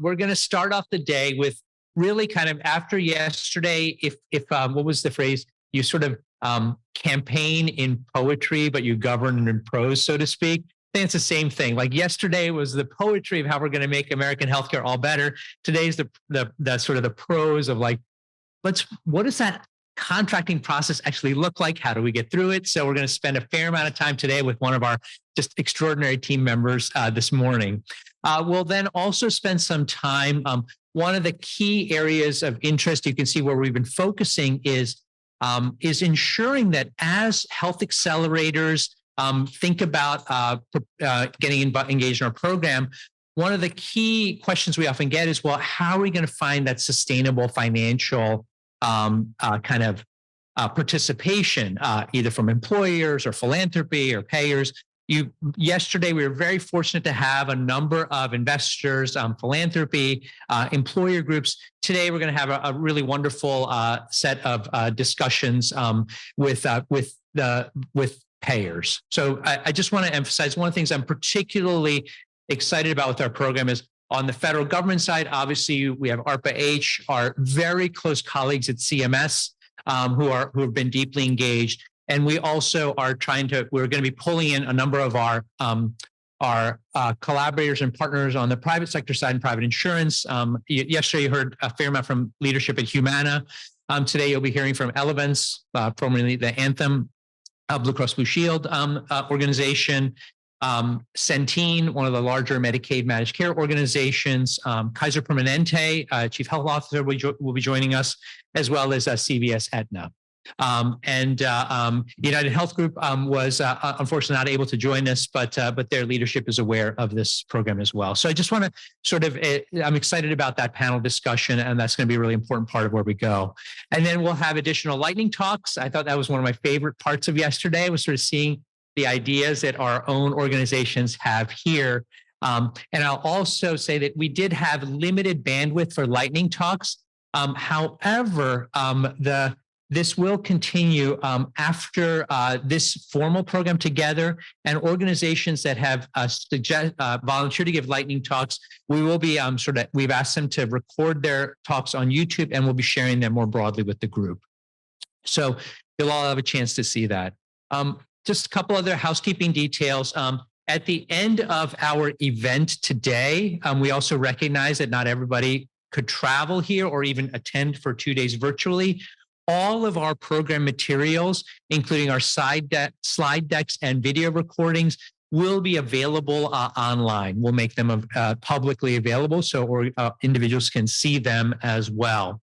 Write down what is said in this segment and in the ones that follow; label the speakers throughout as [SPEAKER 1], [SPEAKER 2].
[SPEAKER 1] we're going to start off the day with really kind of after yesterday. If what was the phrase? You sort of campaign in poetry, but you govern in prose, so to speak. I think it's the same thing. Like yesterday was the poetry of how we're going to make American healthcare all better. Today's the sort of the prose of like, what does that contracting process actually look like? How do we get through it? So we're going to spend a fair amount of time today with one of our just extraordinary team members this morning. We'll then also spend some time. One of the key areas of interest you can see where we've been focusing is ensuring that as health accelerators think about getting engaged in our program, one of the key questions we often get is, well, how are we going to find that sustainable financial kind of participation, either from employers or philanthropy or payers? Yesterday, we were very fortunate to have a number of investors, philanthropy, employer groups. Today, we're going to have a really wonderful set of discussions with payers. So I just want to emphasize one of the things I'm particularly excited about with our program is on the federal government side. Obviously, we have ARPA-H, our very close colleagues at CMS who have been deeply engaged. And we also are we're going to be pulling in a number of our collaborators and partners on the private sector side and private insurance. Yesterday, you heard a fair amount from leadership at Humana. Today, you'll be hearing from Elevance, formerly the Anthem Blue Cross Blue Shield organization, Centene, one of the larger Medicaid managed care organizations, Kaiser Permanente, Chief Health Officer will be joining us, as well as CVS Aetna. United Health Group was unfortunately not able to join us, but their leadership is aware of this program as well. So I just want to sort of, I'm excited about that panel discussion, and that's going to be a really important part of where we go. And then we'll have additional lightning talks. I thought that was one of my favorite parts of yesterday, was sort of seeing the ideas that our own organizations have here. And I'll also say that we did have limited bandwidth for lightning talks. However, this will continue after this formal program together, and organizations that have volunteered to give lightning talks, we will be we've asked them to record their talks on YouTube, and we'll be sharing them more broadly with the group. So you'll all have a chance to see that. Just a couple other housekeeping details. At the end of our event today, we also recognize that not everybody could travel here or even attend for 2 days virtually. All of our program materials, including our slide decks and video recordings, will be available online. We'll make them publicly available so individuals can see them as well.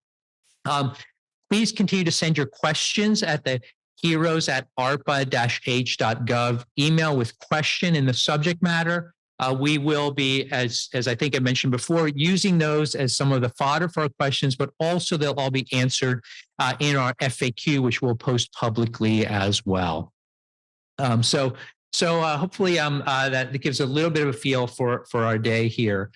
[SPEAKER 1] Please continue to send your questions at the heroes@arpa-h.gov email with question in the subject matter. We will be, as I think I mentioned before, using those as some of the fodder for our questions, but also they'll all be answered in our FAQ, which we'll post publicly as well. So hopefully that gives a little bit of a feel for our day here.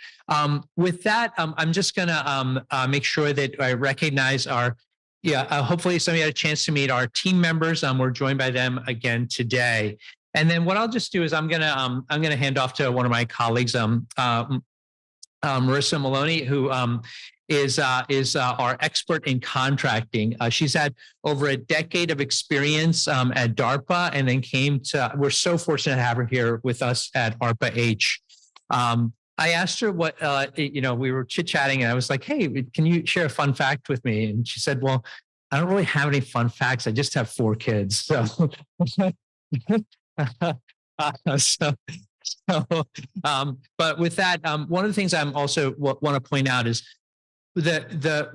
[SPEAKER 1] With that, I'm just going to make sure that I recognize hopefully some of you had a chance to meet our team members. We're joined by them again today. And then what I'll just do is I'm gonna hand off to one of my colleagues, Marissa Maloney, who is our expert in contracting. She's had over a decade of experience at DARPA, and then we're so fortunate to have her here with us at ARPA-H. I asked her what, we were chit-chatting, and I was like, hey, can you share a fun fact with me? And she said, well, I don't really have any fun facts. I just have 4 kids. So. But with that, one of the things I'm also want to point out is the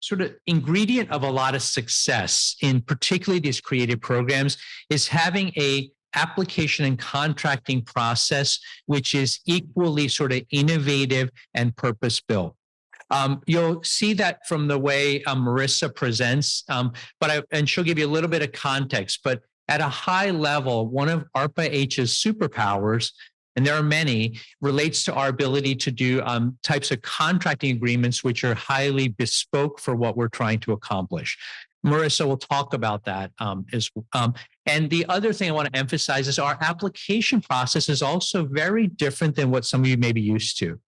[SPEAKER 1] sort of ingredient of a lot of success in particularly these creative programs is having a application and contracting process which is equally sort of innovative and purpose-built. You'll see that from the way Marissa presents, and she'll give you a little bit of context, but at a high level, one of ARPA-H's superpowers, and there are many, relates to our ability to do types of contracting agreements which are highly bespoke for what we're trying to accomplish. Marissa will talk about that and the other thing I want to emphasize is our application process is also very different than what some of you may be used to.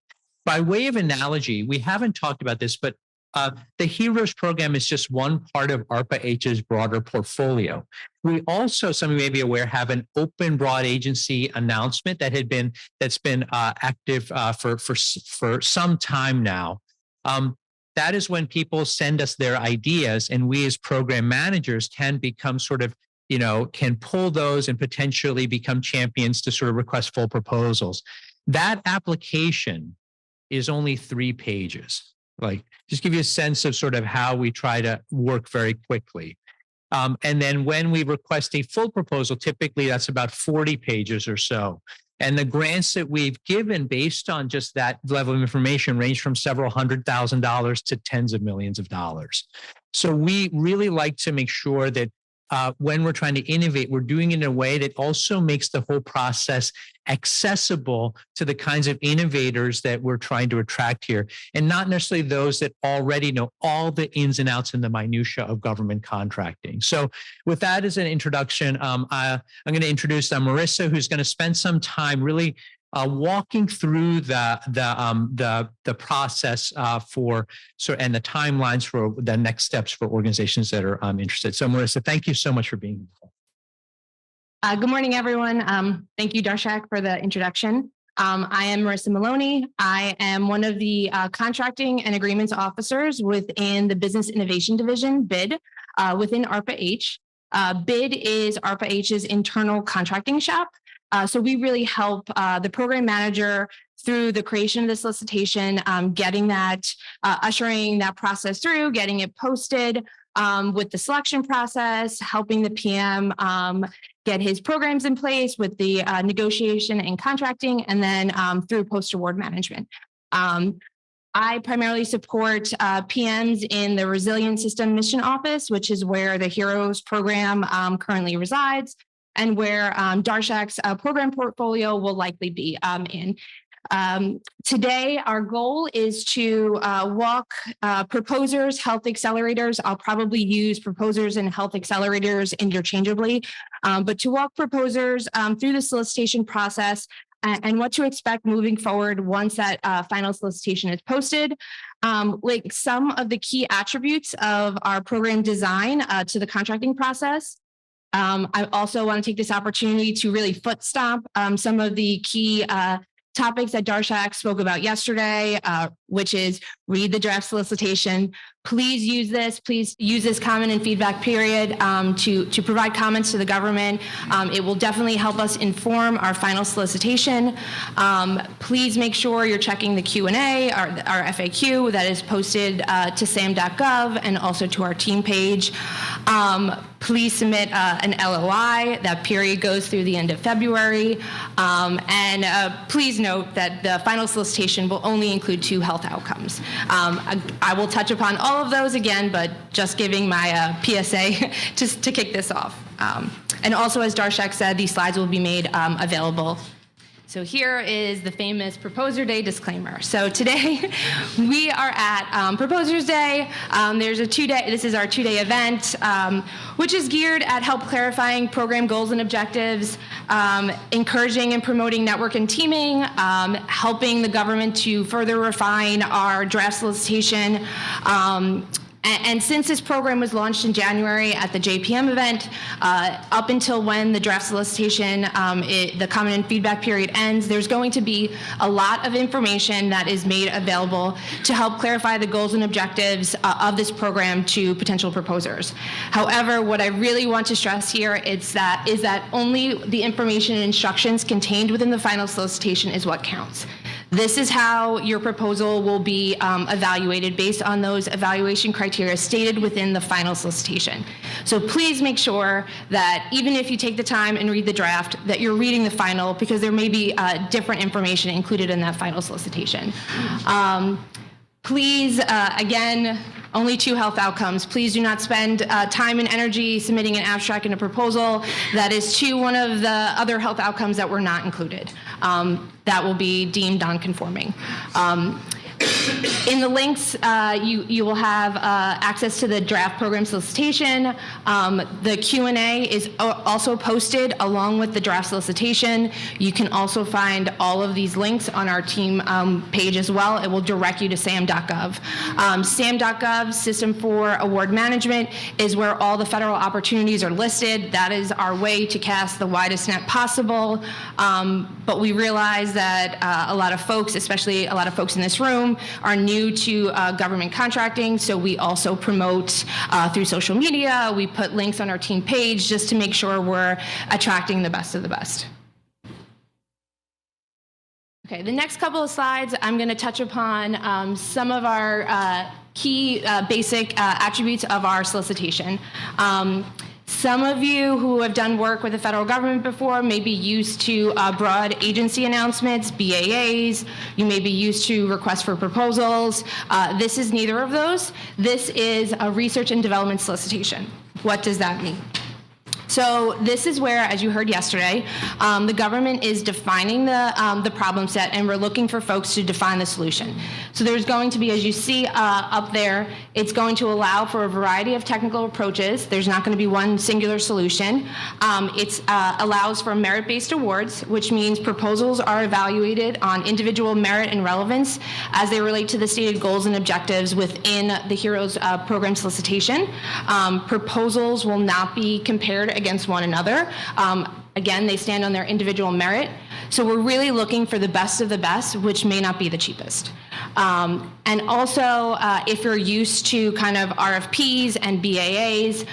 [SPEAKER 1] By way of analogy, we haven't talked about this, but the HEROES program is just one part of ARPA-H's broader portfolio. We also, some of you may be aware, have an open broad agency announcement that's been active for some time now. That is when people send us their ideas, and we as program managers can become sort of, can pull those and potentially become champions to sort of request full proposals. That application is only 3 pages. Like, just give you a sense of sort of how we try to work very quickly. And then when we request a full proposal, typically that's about 40 pages or so. And the grants that we've given based on just that level of information range from several $100,000 to tens of millions of dollars. So we really like to make sure that when we're trying to innovate, we're doing it in a way that also makes the whole process accessible to the kinds of innovators that we're trying to attract here, and not necessarily those that already know all the ins and outs and the minutia of government contracting. So with that as an introduction, I'm going to introduce Marissa, who's going to spend some time really walking through the process and the timelines for the next steps for organizations that are interested. So Marissa, thank you so much for being here.
[SPEAKER 2] Good morning, everyone. Thank you, Darshak, for the introduction. I am Marissa Maloney. I am one of the contracting and agreements officers within the Business Innovation Division, BID, within ARPA-H. BID is ARPA-H's internal contracting shop. So we really help the program manager through the creation of the solicitation, getting that, ushering that process through, getting it posted with the selection process, helping the PM get his programs in place with the negotiation and contracting, and then through post-award management. I primarily support PMs in the Resilient System Mission Office, which is where the HEROES program currently resides, and where Darshak's program portfolio will likely be in. Today, our goal is to walk proposers, health accelerators. I'll probably use proposers and health accelerators interchangeably, but to walk proposers through the solicitation process and what to expect moving forward once that final solicitation is posted. Like some of the key attributes of our program design to the contracting process. I also want to take this opportunity to really foot stomp some of the key topics that Darshak spoke about yesterday, which is read the draft solicitation. Please use this comment and feedback period to provide comments to the government. It will definitely help us inform our final solicitation. Please make sure you're checking the Q&A, our FAQ that is posted to sam.gov and also to our team page. Please submit an LOI. That period goes through the end of February. And please note that the final solicitation will only include 2 health outcomes. I will touch upon all of those again, but just giving my PSA to kick this off. And also, as Darshak said, these slides will be made available. So here is the famous Proposer Day disclaimer. So today we are at Proposers Day. This is our 2-day event, which is geared at help clarifying program goals and objectives, encouraging and promoting network and teaming, helping the government to further refine our draft solicitation. And since this program was launched in January at the JPM event, up until when the draft solicitation, the comment and feedback period ends, there's going to be a lot of information that is made available to help clarify the goals and objectives of this program to potential proposers. However, what I really want to stress here is that only the information and instructions contained within the final solicitation is what counts. This is how your proposal will be evaluated based on those evaluation criteria stated within the final solicitation. So please make sure that even if you take the time and read the draft, that you're reading the final, because there may be different information included in that final solicitation. Please, again, only 2 health outcomes. Please do not spend time and energy submitting an abstract and a proposal that is to one of the other health outcomes that were not included. That will be deemed non-conforming. In the links, you will have access to the draft program solicitation. The Q&A is also posted along with the draft solicitation. You can also find all of these links on our team page as well. It will direct you to SAM.gov. SAM.gov, System for Award Management, is where all the federal opportunities are listed. That is our way to cast the widest net possible. But we realize that a lot of folks, especially a lot of folks in this room, are new to government contracting, so we also promote through social media. We put links on our team page just to make sure we're attracting the best of the best. Okay, the next couple of slides, I'm going to touch upon some of our key basic attributes of our solicitation. Some of you who have done work with the federal government before may be used to broad agency announcements, BAAs. You may be used to requests for proposals. This is neither of those. This is a research and development solicitation. What does that mean? So this is where, as you heard yesterday, the government is defining the problem set, and we're looking for folks to define the solution. So there's going to be, as you see up there, it's going to allow for a variety of technical approaches. There's not going to be one singular solution. It allows for merit-based awards, which means proposals are evaluated on individual merit and relevance as they relate to the stated goals and objectives within the HEROES program solicitation. Proposals will not be compared against one another. Again, they stand on their individual merit. So we're really looking for the best of the best, which may not be the cheapest. And also, if you're used to kind of RFPs and BAAs,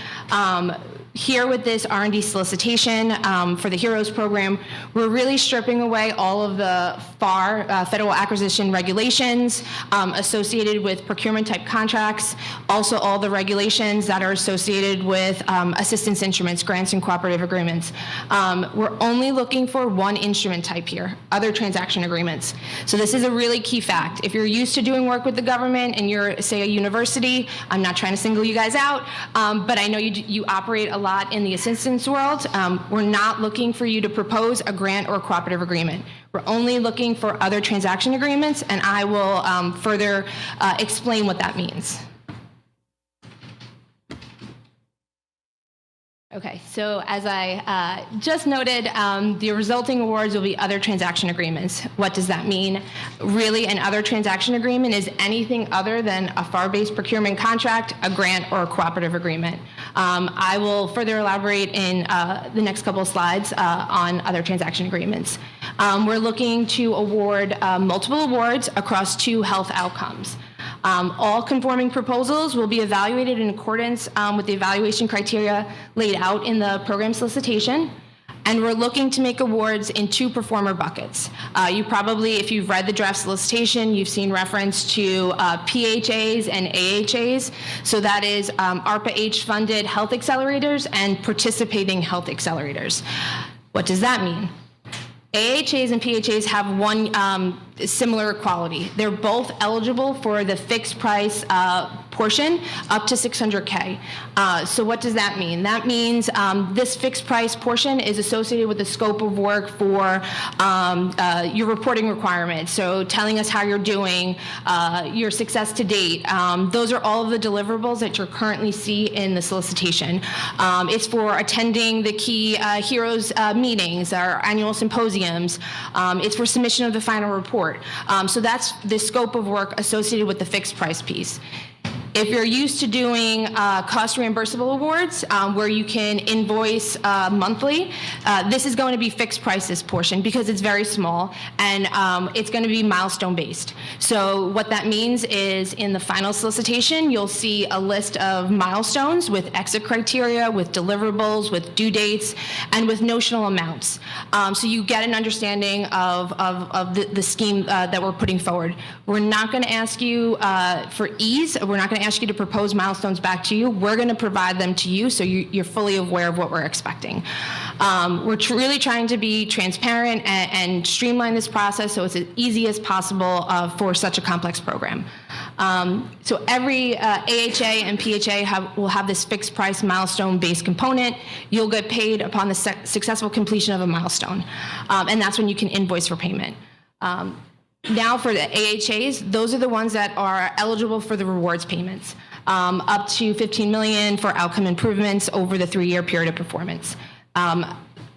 [SPEAKER 2] here with this R&D solicitation for the HEROES program, we're really stripping away all of the FAR, federal acquisition regulations associated with procurement type contracts, also all the regulations that are associated with assistance instruments, grants, and cooperative agreements. We're only looking for one instrument type here, other transaction agreements. So this is a really key fact. If you're used to doing work with the government and you're, say, a university, I'm not trying to single you guys out, but I know you operate a lot in the assistance world. We're not looking for you to propose a grant or a cooperative agreement. We're only looking for other transaction agreements, and I will further explain what that means. Okay, so as I just noted, the resulting awards will be other transaction agreements. What does that mean? Really, an other transaction agreement is anything other than a FAR-based procurement contract, a grant, or a cooperative agreement. I will further elaborate in the next couple of slides on other transaction agreements. We're looking to award multiple awards across 2 health outcomes. All conforming proposals will be evaluated in accordance with the evaluation criteria laid out in the program solicitation. And we're looking to make awards in 2 performer buckets. You probably, if you've read the draft solicitation, you've seen reference to PHAs and AHAs. So that is ARPA-H funded health accelerators and participating health accelerators. What does that mean? AHAs and PHAs have one similar quality. They're both eligible for the fixed price portion up to $600K. So what does that mean? That means this fixed price portion is associated with the scope of work for your reporting requirements. So telling us how you're doing, your success to date. Those are all of the deliverables that you currently see in the solicitation. It's for attending the key HEROES meetings, our annual symposiums. It's for submission of the final report. So that's the scope of work associated with the fixed price piece. If you're used to doing cost reimbursable awards where you can invoice monthly, this is going to be fixed prices portion because it's very small and it's going to be milestone based. So what that means is in the final solicitation, you'll see a list of milestones with exit criteria, with deliverables, with due dates, and with notional amounts. So you get an understanding of the scheme that we're putting forward. We're not going to ask you for ease. We're not going to ask you to propose milestones back to you. We're going to provide them to you so you're fully aware of what we're expecting. We're really trying to be transparent and streamline this process so it's as easy as possible for such a complex program. So every AHA and PHA will have this fixed price milestone-based component. You'll get paid upon the successful completion of a milestone, and that's when you can invoice for payment. Now for the AHAs, those are the ones that are eligible for the rewards payments, up to 15 million for outcome improvements over the 3-year period of performance.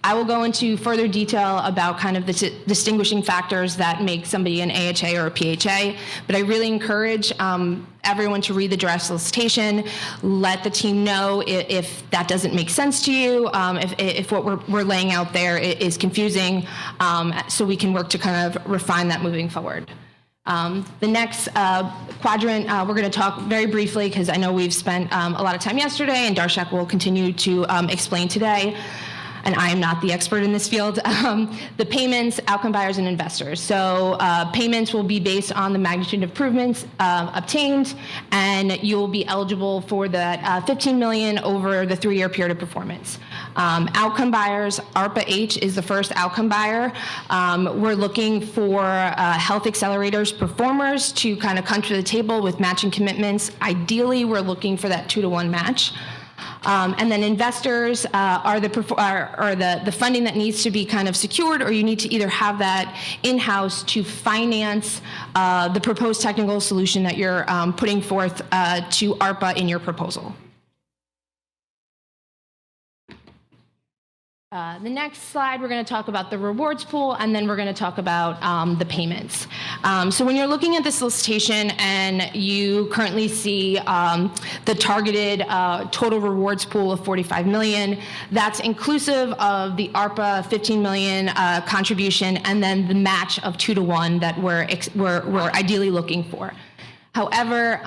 [SPEAKER 2] I will go into further detail about kind of the distinguishing factors that make somebody an AHA or a PHA, but I really encourage everyone to read the draft solicitation, let the team know if that doesn't make sense to you, if what we're laying out there is confusing, so we can work to kind of refine that moving forward. The next quadrant, we're going to talk very briefly because I know we've spent a lot of time yesterday and Darshak will continue to explain today. And I am not the expert in this field, the payments, outcome buyers, and investors. So payments will be based on the magnitude of improvements obtained, and you will be eligible for that 15 million over the 3-year period of performance. Outcome buyers, ARPA-H is the first outcome buyer. We're looking for health accelerators performers to kind of come to the table with matching commitments. Ideally, we're looking for that 2-to-1 match. And then investors are the funding that needs to be kind of secured, or you need to either have that in-house to finance the proposed technical solution that you're putting forth to ARPA in your proposal. The next slide, we're going to talk about the rewards pool, and then we're going to talk about the payments. So when you're looking at the solicitation and you currently see the targeted total rewards pool of 45 million, that's inclusive of the ARPA 15 million contribution and then the match of 2-to-1 that we're ideally looking for. However,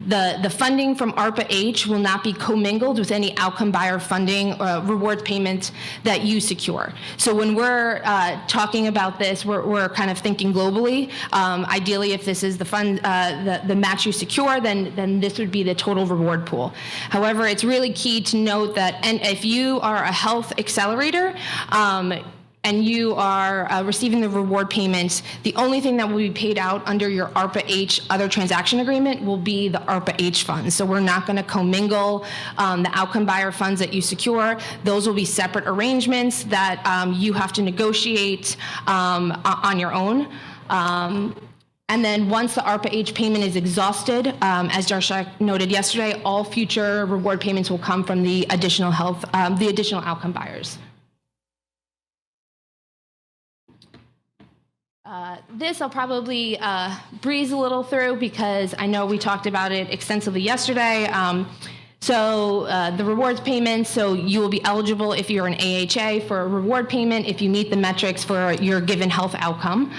[SPEAKER 2] the funding from ARPA-H will not be commingled with any outcome buyer funding or reward payments that you secure. So when we're talking about this, we're kind of thinking globally. Ideally, if this is the fund, the match you secure, then this would be the total reward pool. However, it's really key to note that, and if you are a health accelerator, and you are receiving the reward payments, the only thing that will be paid out under your ARPA-H other transaction agreement will be the ARPA-H funds. So we're not going to commingle the outcome buyer funds that you secure. Those will be separate arrangements that you have to negotiate on your own. And then once the ARPA-H payment is exhausted, as Darshak noted yesterday, all future reward payments will come from the additional outcome buyers. This I'll probably breeze a little through because I know we talked about it extensively yesterday. So the rewards payments, so you will be eligible if you're an AHA for a reward payment if you meet the metrics for your given health outcome.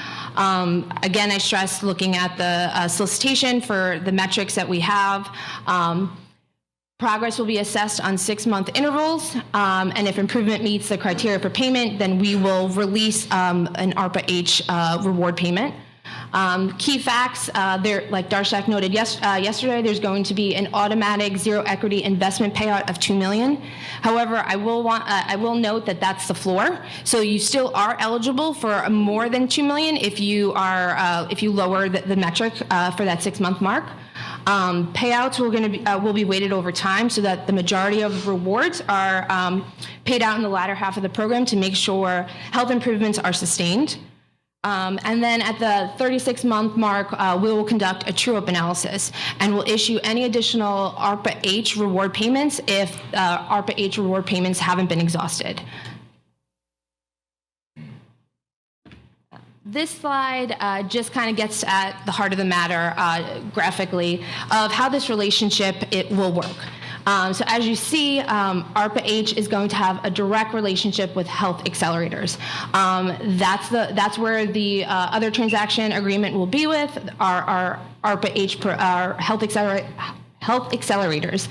[SPEAKER 2] Again, I stress looking at the solicitation for the metrics that we have. Progress will be assessed on 6-month intervals, and if improvement meets the criteria for payment, then we will release an ARPA-H reward payment. Key facts, like Darshak noted yesterday, there's going to be an automatic zero equity investment payout of 2 million. However, I will note that that's the floor. So you still are eligible for more than 2 million if you lower the metric for that 6-month mark. Payouts will be weighted over time so that the majority of rewards are paid out in the latter half of the program to make sure health improvements are sustained. And then at the 36-month mark, we will conduct a true-up analysis and will issue any additional ARPA-H reward payments if ARPA-H reward payments haven't been exhausted. This slide just kind of gets at the heart of the matter graphically of how this relationship will work. So as you see, ARPA-H is going to have a direct relationship with health accelerators. That's where the other transaction agreement will be with our ARPA-H, our health accelerators.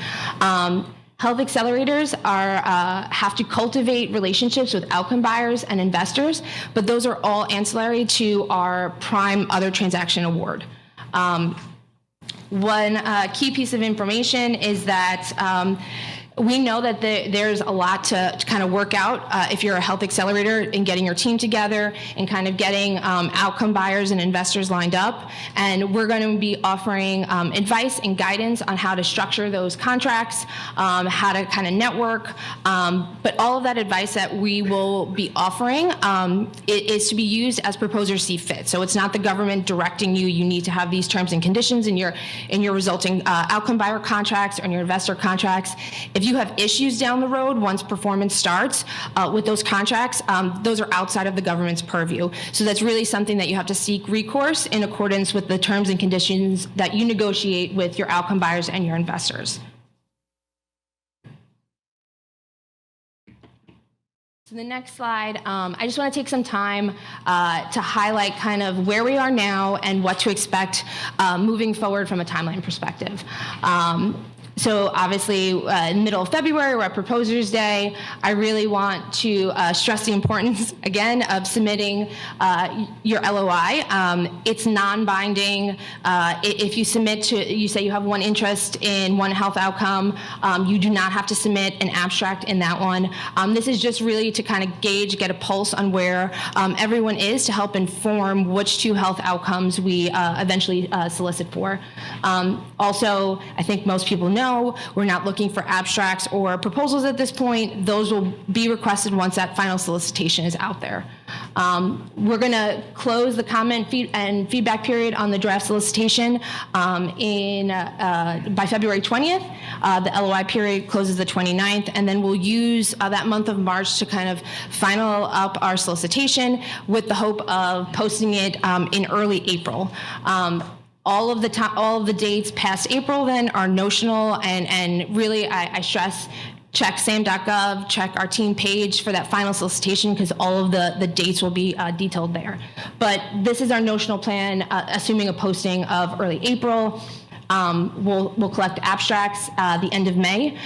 [SPEAKER 2] Health accelerators have to cultivate relationships with outcome buyers and investors, but those are all ancillary to our prime other transaction award. One key piece of information is that We know that there's a lot to kind of work out if you're a health accelerator in getting your team together and kind of getting outcome buyers and investors lined up. And we're going to be offering advice and guidance on how to structure those contracts, how to kind of network. But all of that advice that we will be offering is to be used as proposers see fit. So it's not the government directing you. You need to have these terms and conditions in your resulting outcome buyer contracts or in your investor contracts. If you have issues down the road once performance starts with those contracts, those are outside of the government's purview. So that's really something that you have to seek recourse in accordance with the terms and conditions that you negotiate with your outcome buyers and your investors. So the next slide, I just want to take some time to highlight kind of where we are now and what to expect moving forward from a timeline perspective. So obviously, middle of February, we're at Proposers Day. I really want to stress the importance, again, of submitting your LOI. It's non-binding. If you submit you say you have one interest in one health outcome, you do not have to submit an abstract in that one. This is just really to kind of get a pulse on where everyone is to help inform which two health outcomes we eventually solicit for. Also, I think most people know we're not looking for abstracts or proposals at this point. Those will be requested once that final solicitation is out there. We're going to close the comment and feedback period on the draft solicitation by February 20th. The LOI period closes the 29th, and then we'll use that month of March to kind of final up our solicitation with the hope of posting it in early April. All of the dates past April then are notional, and really I stress, check sam.gov, check our team page for that final solicitation, because all of the dates will be detailed there. But this is our notional plan, assuming a posting of early April. We'll collect abstracts the end of May.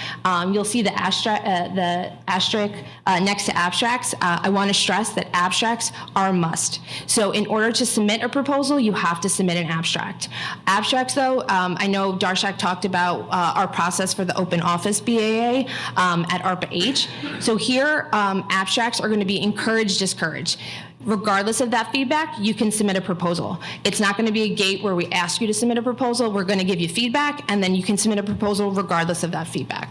[SPEAKER 2] You'll see the asterisk next to abstracts. I want to stress that abstracts are a must. So in order to submit a proposal, you have to submit an abstract. Abstracts, though, I know Darshak talked about our process for the open office BAA at ARPA-H. So here, abstracts are going to be encouraged, discouraged. Regardless of that feedback, you can submit a proposal. It's not going to be a gate where we ask you to submit a proposal. We're going to give you feedback, and then you can submit a proposal regardless of that feedback.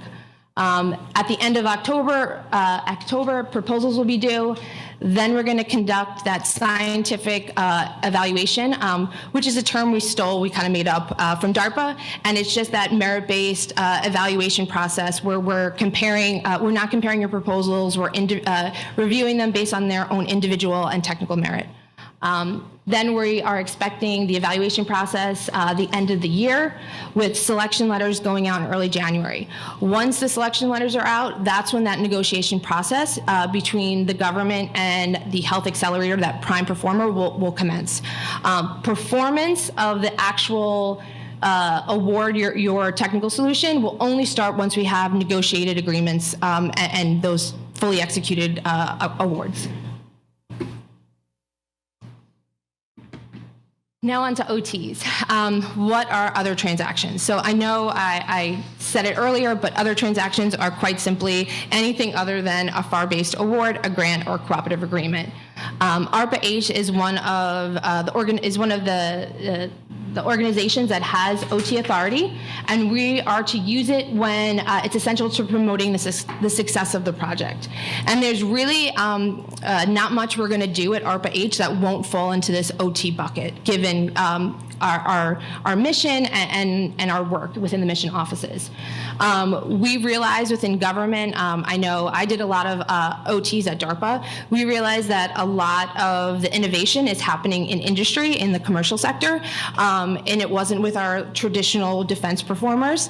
[SPEAKER 2] At the end of October, proposals will be due. Then we're going to conduct that scientific evaluation, which is a term we kind of made up from DARPA, and it's just that merit-based evaluation process where we're not comparing your proposals, we're reviewing them based on their own individual and technical merit. Then we are expecting the evaluation process the end of the year, with selection letters going out in early January. Once the selection letters are out, that's when that negotiation process between the government and the health accelerator, that prime performer, will commence. Performance of the actual award your technical solution will only start once we have negotiated agreements and those fully executed awards. Now on to OTs. What are other transactions? So I know I said it earlier, but other transactions are quite simply anything other than a FAR-based award, a grant, or cooperative agreement. ARPA-H is one of the organizations that has OT authority, and we are to use it when it's essential to promoting the success of the project. And there's really not much we're going to do at ARPA-H that won't fall into this OT bucket, given our mission and our work within the mission offices. We realize within government, I know I did a lot of OTs at DARPA, we realize that a lot of the innovation is happening in industry, in the commercial sector, and it wasn't with our traditional defense performers.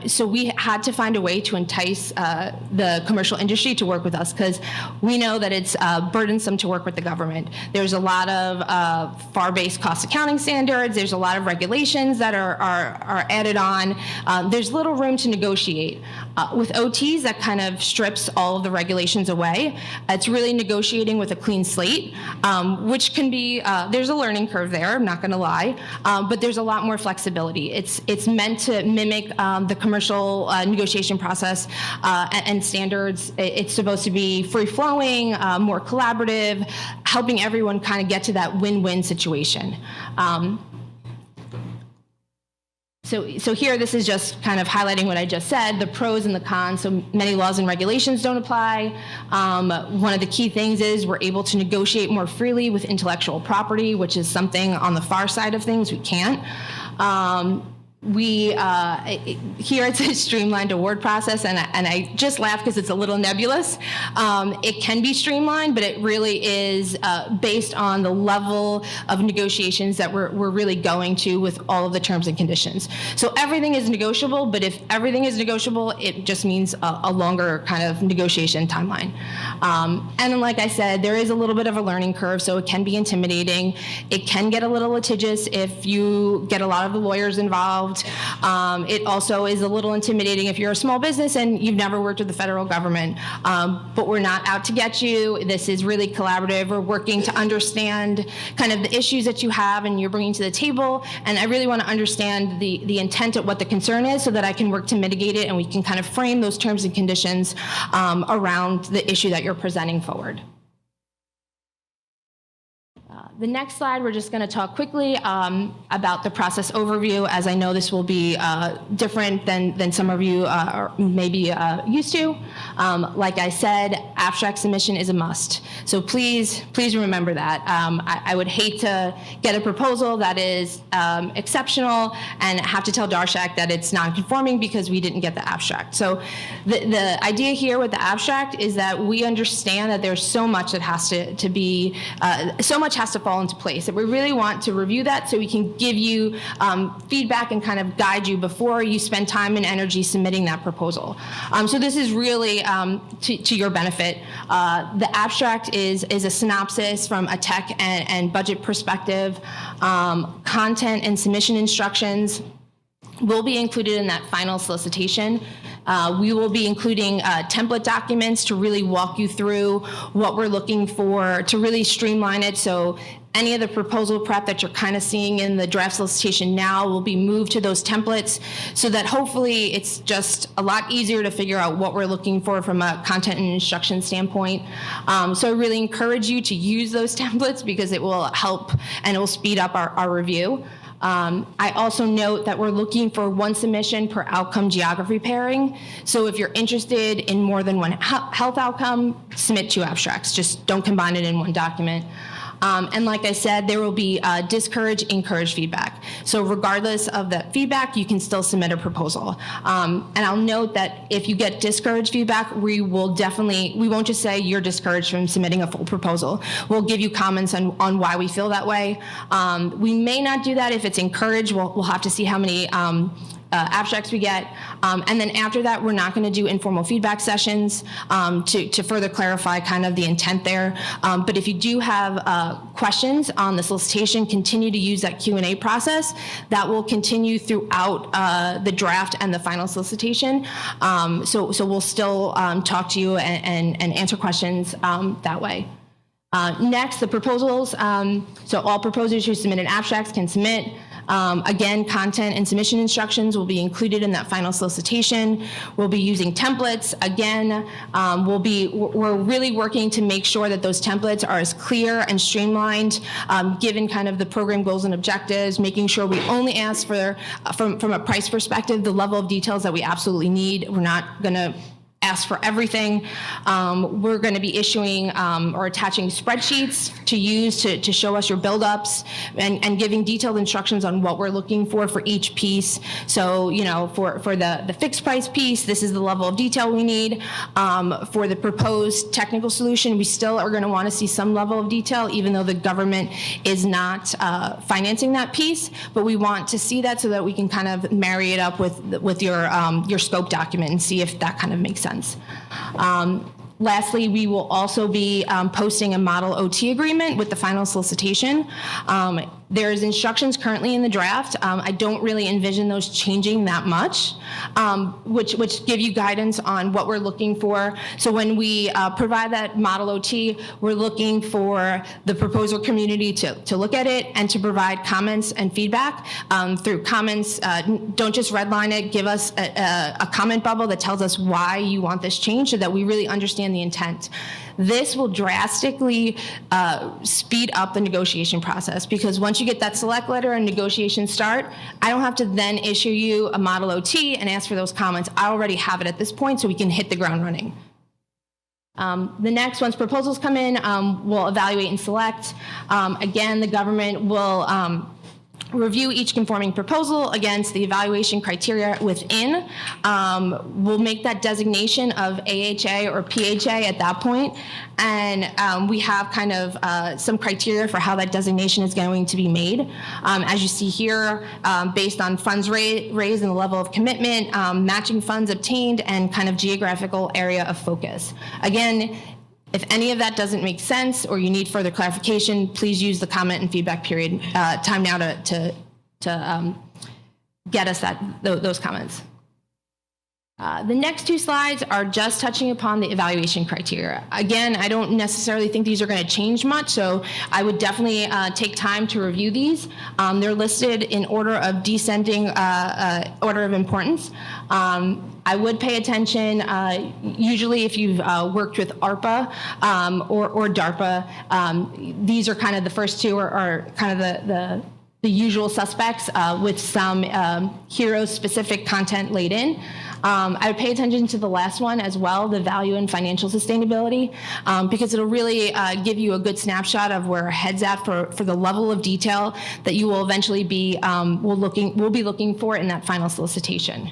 [SPEAKER 2] So we had to find a way to entice the commercial industry to work with us, because we know that it's burdensome to work with the government. There's a lot of FAR-based cost accounting standards. There's a lot of regulations that are added on. There's little room to negotiate. With OTs, that kind of strips all of the regulations away. It's really negotiating with a clean slate, which can be, there's a learning curve there, I'm not gonna lie, but there's a lot more flexibility. It's meant to mimic the commercial negotiation process and standards. It's supposed to be free-flowing, more collaborative, helping everyone kind of get to that win-win situation. So here, this is just kind of highlighting what I just said, the pros and the cons. So many laws and regulations don't apply. One of the key things is we're able to negotiate more freely with intellectual property, which is something on the far side of things we can't. Here it's a streamlined award process, and I just laugh because it's a little nebulous. It can be streamlined, but it really is based on the level of negotiations that we're really going to with all of the terms and conditions. So everything is negotiable, but if everything is negotiable, it just means a longer kind of negotiation timeline. And then, like I said, there is a little bit of a learning curve, so it can be intimidating. It can get a little litigious if you get a lot of the lawyers involved. It also is a little intimidating if you're a small business and you've never worked with the federal government. But we're not out to get you. This is really collaborative. We're working to understand kind of the issues that you have and you're bringing to the table. And I really want to understand the intent of what the concern is so that I can work to mitigate it and we can kind of frame those terms and conditions around the issue that you're presenting forward. The next slide, we're just going to talk quickly about the process overview, as I know this will be different than some of you may be used to. Like I said, abstract submission is a must. So please remember that. I would hate to get a proposal that is exceptional and have to tell Darshak that it's non-conforming because we didn't get the abstract. So the idea here with the abstract is that we understand that there's so much that has to be, so much has to fall into place, that we really want to review that so we can give you feedback and kind of guide you before you spend time and energy submitting that proposal. So this is really to your benefit. The abstract is a synopsis from a tech and budget perspective. Content and submission instructions will be included in that final solicitation. We will be including template documents to really walk you through what we're looking for to really streamline it. So any of the proposal prep that you're kind of seeing in the draft solicitation now will be moved to those templates so that hopefully it's just a lot easier to figure out what we're looking for from a content and instruction standpoint. So I really encourage you to use those templates because it will help and it will speed up our review. I also note that we're looking for one submission per outcome geography pairing. So if you're interested in more than one health outcome, submit 2 abstracts. Just don't combine it in one document. And like I said, there will be discourage, encourage feedback. So regardless of that feedback, you can still submit a proposal. And I'll note that if you get discouraged feedback, we won't just say you're discouraged from submitting a full proposal. We'll give you comments on why we feel that way. We may not do that if it's encouraged. We'll have to see how many abstracts we get. And then after that, we're not going to do informal feedback sessions to further clarify kind of the intent there. But if you do have questions on the solicitation, continue to use that Q&A process. That will continue throughout the draft and the final solicitation. So we'll still talk to you and answer questions that way. Next, the proposals. So all proposers who submitted abstracts can submit. Again, content and submission instructions will be included in that final solicitation. We'll be using templates. Again, we're really working to make sure that those templates are as clear and streamlined, given kind of the program goals and objectives, making sure we only ask for, from a price perspective, the level of details that we absolutely need. We're not going to ask for everything. We're going to be issuing or attaching spreadsheets to use to show us your buildups and giving detailed instructions on what we're looking for each piece. So, you know, for the fixed price piece, this is the level of detail we need. For the proposed technical solution, we still are going to want to see some level of detail, even though the government is not financing that piece. But we want to see that so that we can kind of marry it up with your scope document and see if that kind of makes sense. Lastly, we will also be posting a model OT agreement with the final solicitation. There's instructions currently in the draft. I don't really envision those changing that much, which give you guidance on what we're looking for. So when we provide that model OT, we're looking for the proposal community to look at it and to provide comments and feedback through comments. Don't just redline it. Give us a comment bubble that tells us why you want this change so that we really understand the intent. This will drastically speed up the negotiation process, because once you get that select letter and negotiations start, I don't have to then issue you a model OT and ask for those comments. I already have it at this point, so we can hit the ground running. The next, once proposals come in, we'll evaluate and select. Again, the government will review each conforming proposal against the evaluation criteria within. We'll make that designation of AHA or PHA at that point, and we have kind of some criteria for how that designation is going to be made. As you see here, based on funds raised and the level of commitment, matching funds obtained, and kind of geographical area of focus. Again, if any of that doesn't make sense or you need further clarification, please use the comment and feedback period time now to get us those comments. The next two slides are just touching upon the evaluation criteria. Again, I don't necessarily think these are going to change much, so I would definitely take time to review these. They're listed in order of descending order of importance. I would pay attention, usually if you've worked with ARPA or DARPA, these are kind of the first two are kind of the usual suspects with some hero-specific content laid in. I would pay attention to the last one as well, the value and financial sustainability, because it'll really give you a good snapshot of where our head's at for the level of detail that you will eventually be we'll be looking for in that final solicitation.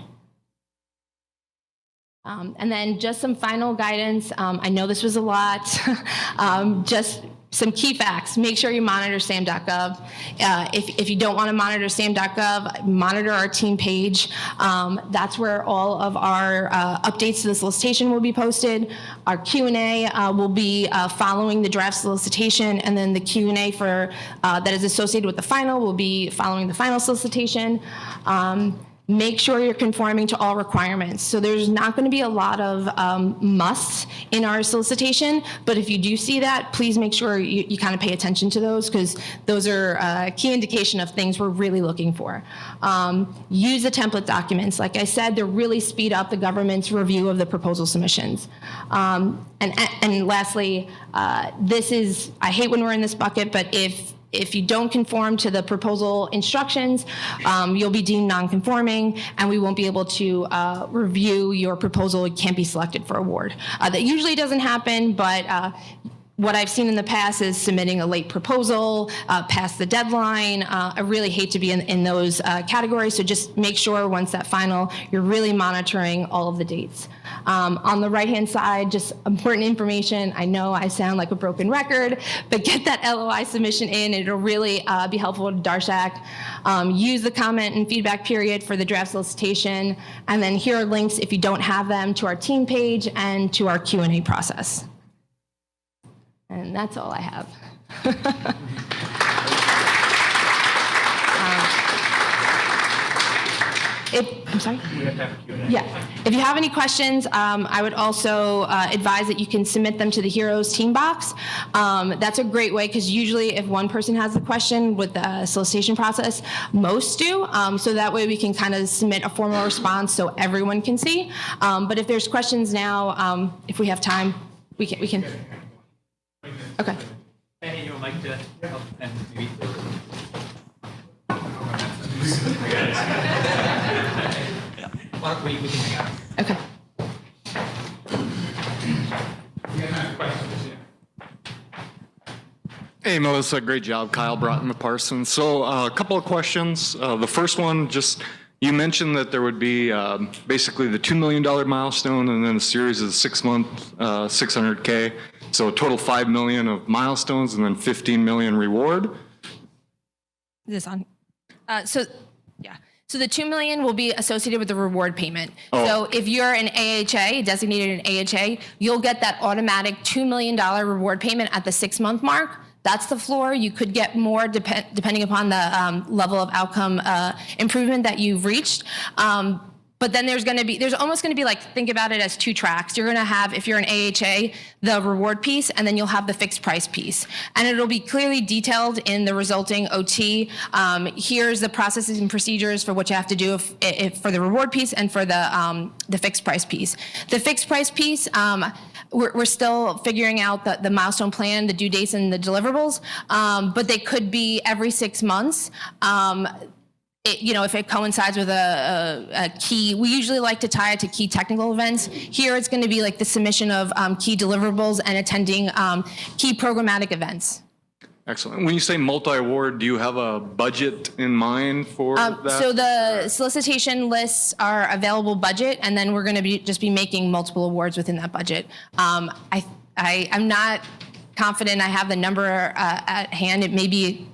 [SPEAKER 2] And then just some final guidance. I know this was a lot. Just some key facts. Make sure you monitor SAM.gov. If you don't want to monitor SAM.gov, monitor our team page. That's where all of our updates to the solicitation will be posted. Our Q&A will be following the draft solicitation, and then the Q&A for that is associated with the final will be following the final solicitation. Make sure you're conforming to all requirements. So there's not going to be a lot of musts in our solicitation, but if you do see that, please make sure you kind of pay attention to those, because those are a key indication of things we're really looking for. Use the template documents. Like I said, they really speed up the government's review of the proposal submissions. And lastly, this is, I hate when we're in this bucket, but if you don't conform to the proposal instructions, you'll be deemed non-conforming, and we won't be able to review your proposal. It can't be selected for award. That usually doesn't happen, but what I've seen in the past is submitting a late proposal past the deadline. I really hate to be in those categories, so just make sure once that final, you're really monitoring all of the dates. On the right-hand side, just important information. I know I sound like a broken record, but get that LOI submission in. It'll really be helpful to Darshak. Use the comment and feedback period for the draft solicitation. And then here are links, if you don't have them, to our team page and to our Q&A process. And that's all I have. I'm sorry? We have to have a Q&A. Yeah. If you have any questions, I would also advise that you can submit them to the Heroes team box. That's a great way, because usually if one person has a question with the solicitation process, most do. So that way we can kind of submit a formal response so everyone can see. But if there's questions now, if we have time, we can. Okay.
[SPEAKER 3] Any you would like to help and maybe we can
[SPEAKER 2] Okay.
[SPEAKER 4] Hey, Melissa, great job. Kyle Broughton with Parsons. So a couple of questions. The first one, just you mentioned that there would be basically the $2 million milestone and then a series of 6-month 600K. So a total 5 million of milestones and then 15 million reward.
[SPEAKER 2] Is this on? So the 2 million will be associated with the reward payment. Oh. So if you're an AHA, designated an AHA, you'll get that automatic $2 million reward payment at the 6-month mark. That's the floor. You could get more depending upon the level of outcome improvement that you've reached. But then there's almost going to be like, think about it as two tracks. You're going to have, if you're an AHA, the reward piece, and then you'll have the fixed price piece. And it'll be clearly detailed in the resulting OT. Here's the processes and procedures for what you have to do if for the reward piece and for the fixed price piece. The fixed price piece, we're still figuring out the milestone plan, the due dates, and the deliverables, but they could be every 6 months. If it coincides with a key, we usually like to tie it to key technical events. Here, it's going to be like the submission of key deliverables and attending key programmatic events.
[SPEAKER 4] Excellent. When you say multi-award, do you have a budget in mind for that?
[SPEAKER 2] So the solicitation lists are available budget, and then we're going to just be making multiple awards within that budget. I'm not confident I have the number at hand. It may be.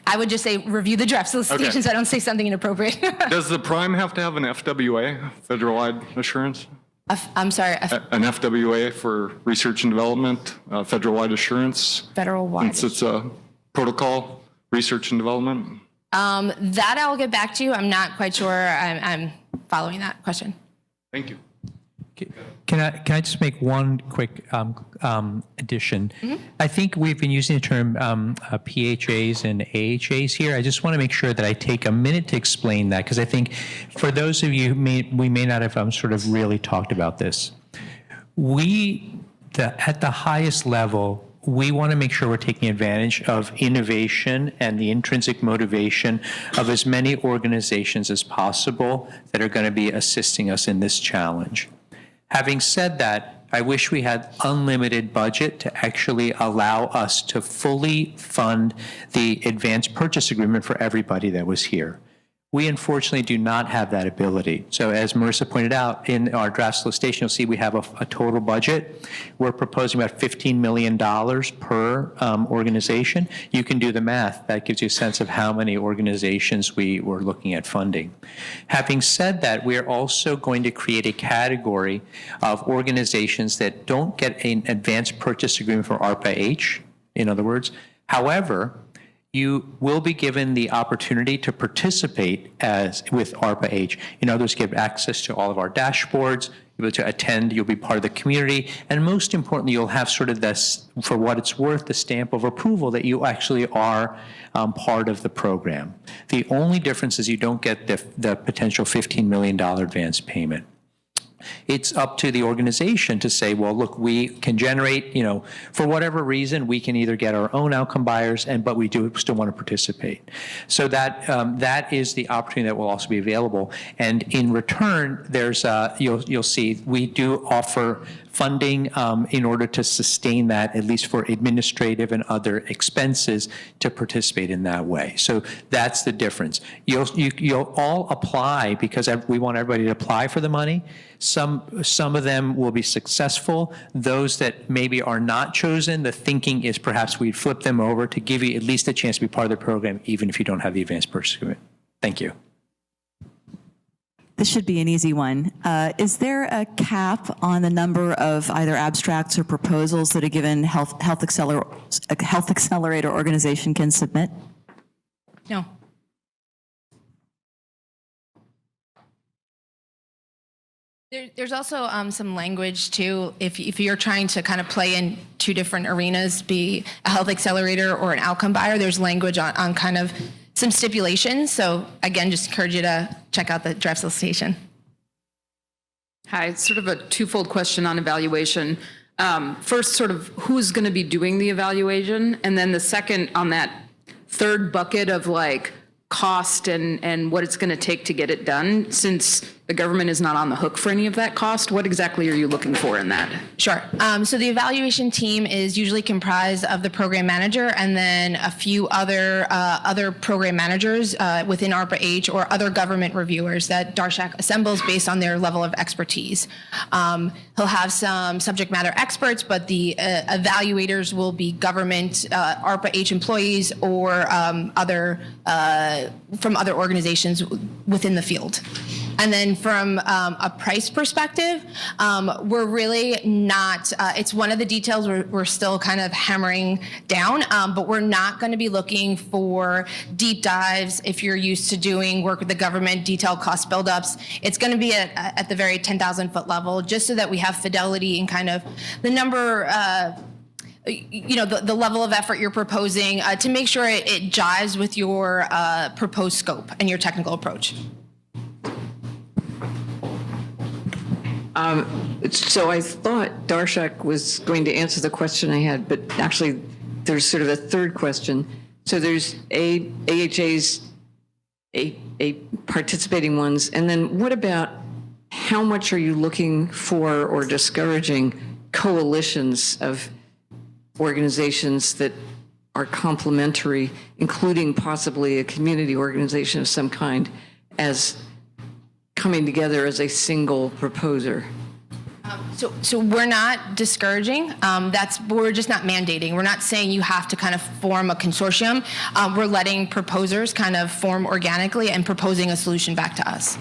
[SPEAKER 2] I would just say review the draft solicitation so I don't say something inappropriate.
[SPEAKER 4] Does the prime have to have an FWA, federal-wide assurance?
[SPEAKER 2] I'm sorry.
[SPEAKER 4] An FWA for research and development, federal-wide assurance?
[SPEAKER 2] Federal-wide.
[SPEAKER 4] Since it's a protocol, research and development?
[SPEAKER 2] That I'll get back to you. I'm not quite sure I'm following that question.
[SPEAKER 4] Thank you.
[SPEAKER 1] Can I just make one quick addition?
[SPEAKER 2] Mm-hmm.
[SPEAKER 1] I think we've been using the term PHAs and AHAs here. I just want to make sure that I take a minute to explain that, because I think for those of you we may not have sort of really talked about this. At the highest level, we want to make sure we're taking advantage of innovation and the intrinsic motivation of as many organizations as possible that are going to be assisting us in this challenge. Having said that, I wish we had unlimited budget to actually allow us to fully fund the advanced purchase agreement for everybody that was here. We unfortunately do not have that ability. So as Marissa pointed out, in our draft solicitation, you'll see we have a total budget. We're proposing about $15 million per organization. You can do the math. That gives you a sense of how many organizations we were looking at funding. Having said that, we're also going to create a category of organizations that don't get an advanced purchase agreement for ARPA-H, in other words. However, you will be given the opportunity to participate with ARPA-H. In other words, give access to all of our dashboards, you'll be able to attend, you'll be part of the community, and most importantly, you'll have sort of this, for what it's worth, the stamp of approval that you actually are part of the program. The only difference is you don't get the potential $15 million advance payment. It's up to the organization to say, well, look, we can generate, for whatever reason, we can either get our own outcome buyers, but we do still want to participate. So that is the opportunity that will also be available. And in return, there's you'll see we do offer funding in order to sustain that, at least for administrative and other expenses, to participate in that way. So that's the difference. You'll all apply because we want everybody to apply for the money. Some of them will be successful. Those that maybe are not chosen, the thinking is perhaps we'd flip them over to give you at least a chance to be part of the program, even if you don't have the advanced purchase agreement. Thank you.
[SPEAKER 5] This should be an easy one. Is there a cap on the number of either abstracts or proposals that a given health accelerator organization can submit?
[SPEAKER 2] No. There's also some language too. If you're trying to kind of play in two different arenas, be a health accelerator or an outcome buyer, there's language on kind of some stipulations. So again, just encourage you to check out the draft solicitation.
[SPEAKER 6] Hi, sort of a twofold question on evaluation. First, sort of who's going to be doing the evaluation? And then the second on that third bucket of like cost and what it's going to take to get it done, since the government is not on the hook for any of that cost, what exactly are you looking for in that?
[SPEAKER 2] Sure. So the evaluation team is usually comprised of the program manager and then a few other program managers within ARPA-H or other government reviewers that Darshak assembles based on their level of expertise. He'll have some subject matter experts, but the evaluators will be government ARPA-H employees or from other organizations within the field. And then from a price perspective, we're really not, it's one of the details we're still kind of hammering down, but we're not going to be looking for deep dives. If you're used to doing work with the government, detailed cost buildups, it's going to be at the very 10,000 foot level, just so that we have fidelity in kind of the number, the level of effort you're proposing to make sure it jives with your proposed scope and your technical approach.
[SPEAKER 7] So I thought Darshak was going to answer the question I had, but actually there's sort of a third question. So there's AHA's participating ones, and then what about how much are you looking for or discouraging coalitions of organizations that are complementary, including possibly a community organization of some kind, as coming together as a single proposer?
[SPEAKER 2] So we're not discouraging. We're just not mandating. We're not saying you have to kind of form a consortium. We're letting proposers kind of form organically and proposing a solution back to us.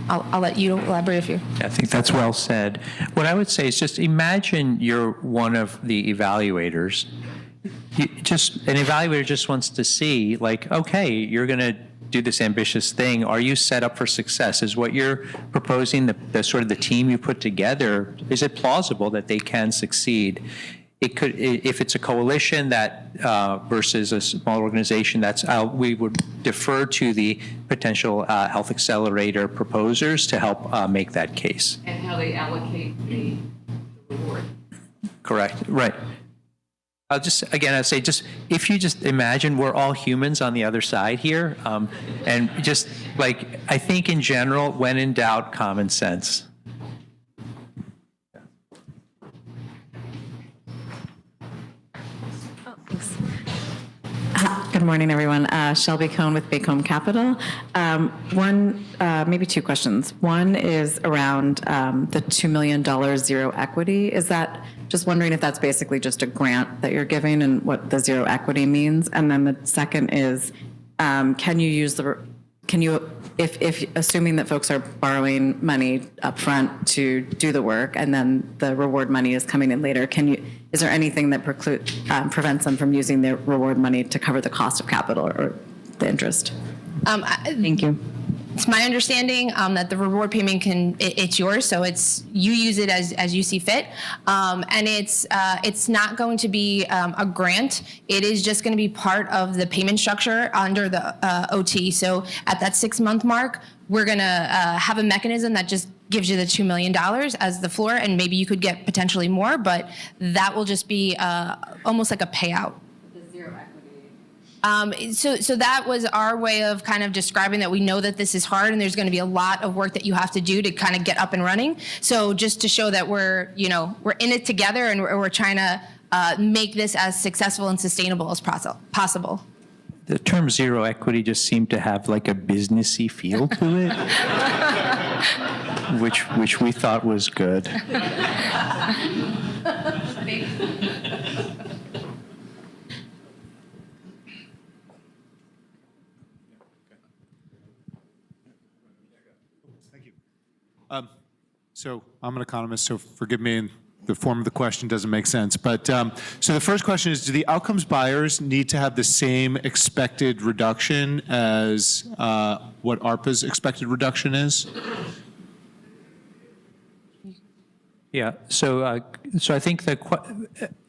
[SPEAKER 2] I'll let you elaborate if you.
[SPEAKER 1] I think that's well said. What I would say is just imagine you're one of the evaluators. An evaluator just wants to see, like, okay, you're going to do this ambitious thing. Are you set up for success? Is what you're proposing, the sort of the team you put together, is it plausible that they can succeed? It could, if it's a coalition that versus a small organization, we would defer to the potential health accelerator proposers to help make that case.
[SPEAKER 6] And how they allocate the reward.
[SPEAKER 1] Correct. Right. I'd say if you just imagine we're all humans on the other side here, and just like, I think in general, when in doubt, common sense.
[SPEAKER 8] Good morning, everyone. Shelby Cohn with Baycombe Capital. Maybe two questions. One is around the $2 million zero equity. Is that, just wondering if that's basically just a grant that you're giving and what the zero equity means? And then the second is, if assuming that folks are borrowing money up front to do the work and then the reward money is coming in later, is there anything that prevents them from using the reward money to cover the cost of capital or the interest? Thank you.
[SPEAKER 2] It's my understanding that the reward payment it's yours, so you use it as you see fit, and it's not going to be a grant. It is just going to be part of the payment structure under the OT. So at that 6-month mark, we're going to have a mechanism that just gives you the $2 million as the floor, and maybe you could get potentially more, but that will just be almost like a payout. So that was our way of kind of describing that we know that this is hard and there's going to be a lot of work that you have to do to kind of get up and running. So just to show that we're in it together and we're trying to make this as successful and sustainable as possible.
[SPEAKER 1] The term zero equity just seemed to have like a businessy feel to it, which we thought was good.
[SPEAKER 9] So I'm an economist, so forgive me, the form of the question doesn't make sense. But so the first question is, do the outcomes buyers need to have the same expected reduction as what ARPA's expected reduction is?
[SPEAKER 1] Yeah, so I think that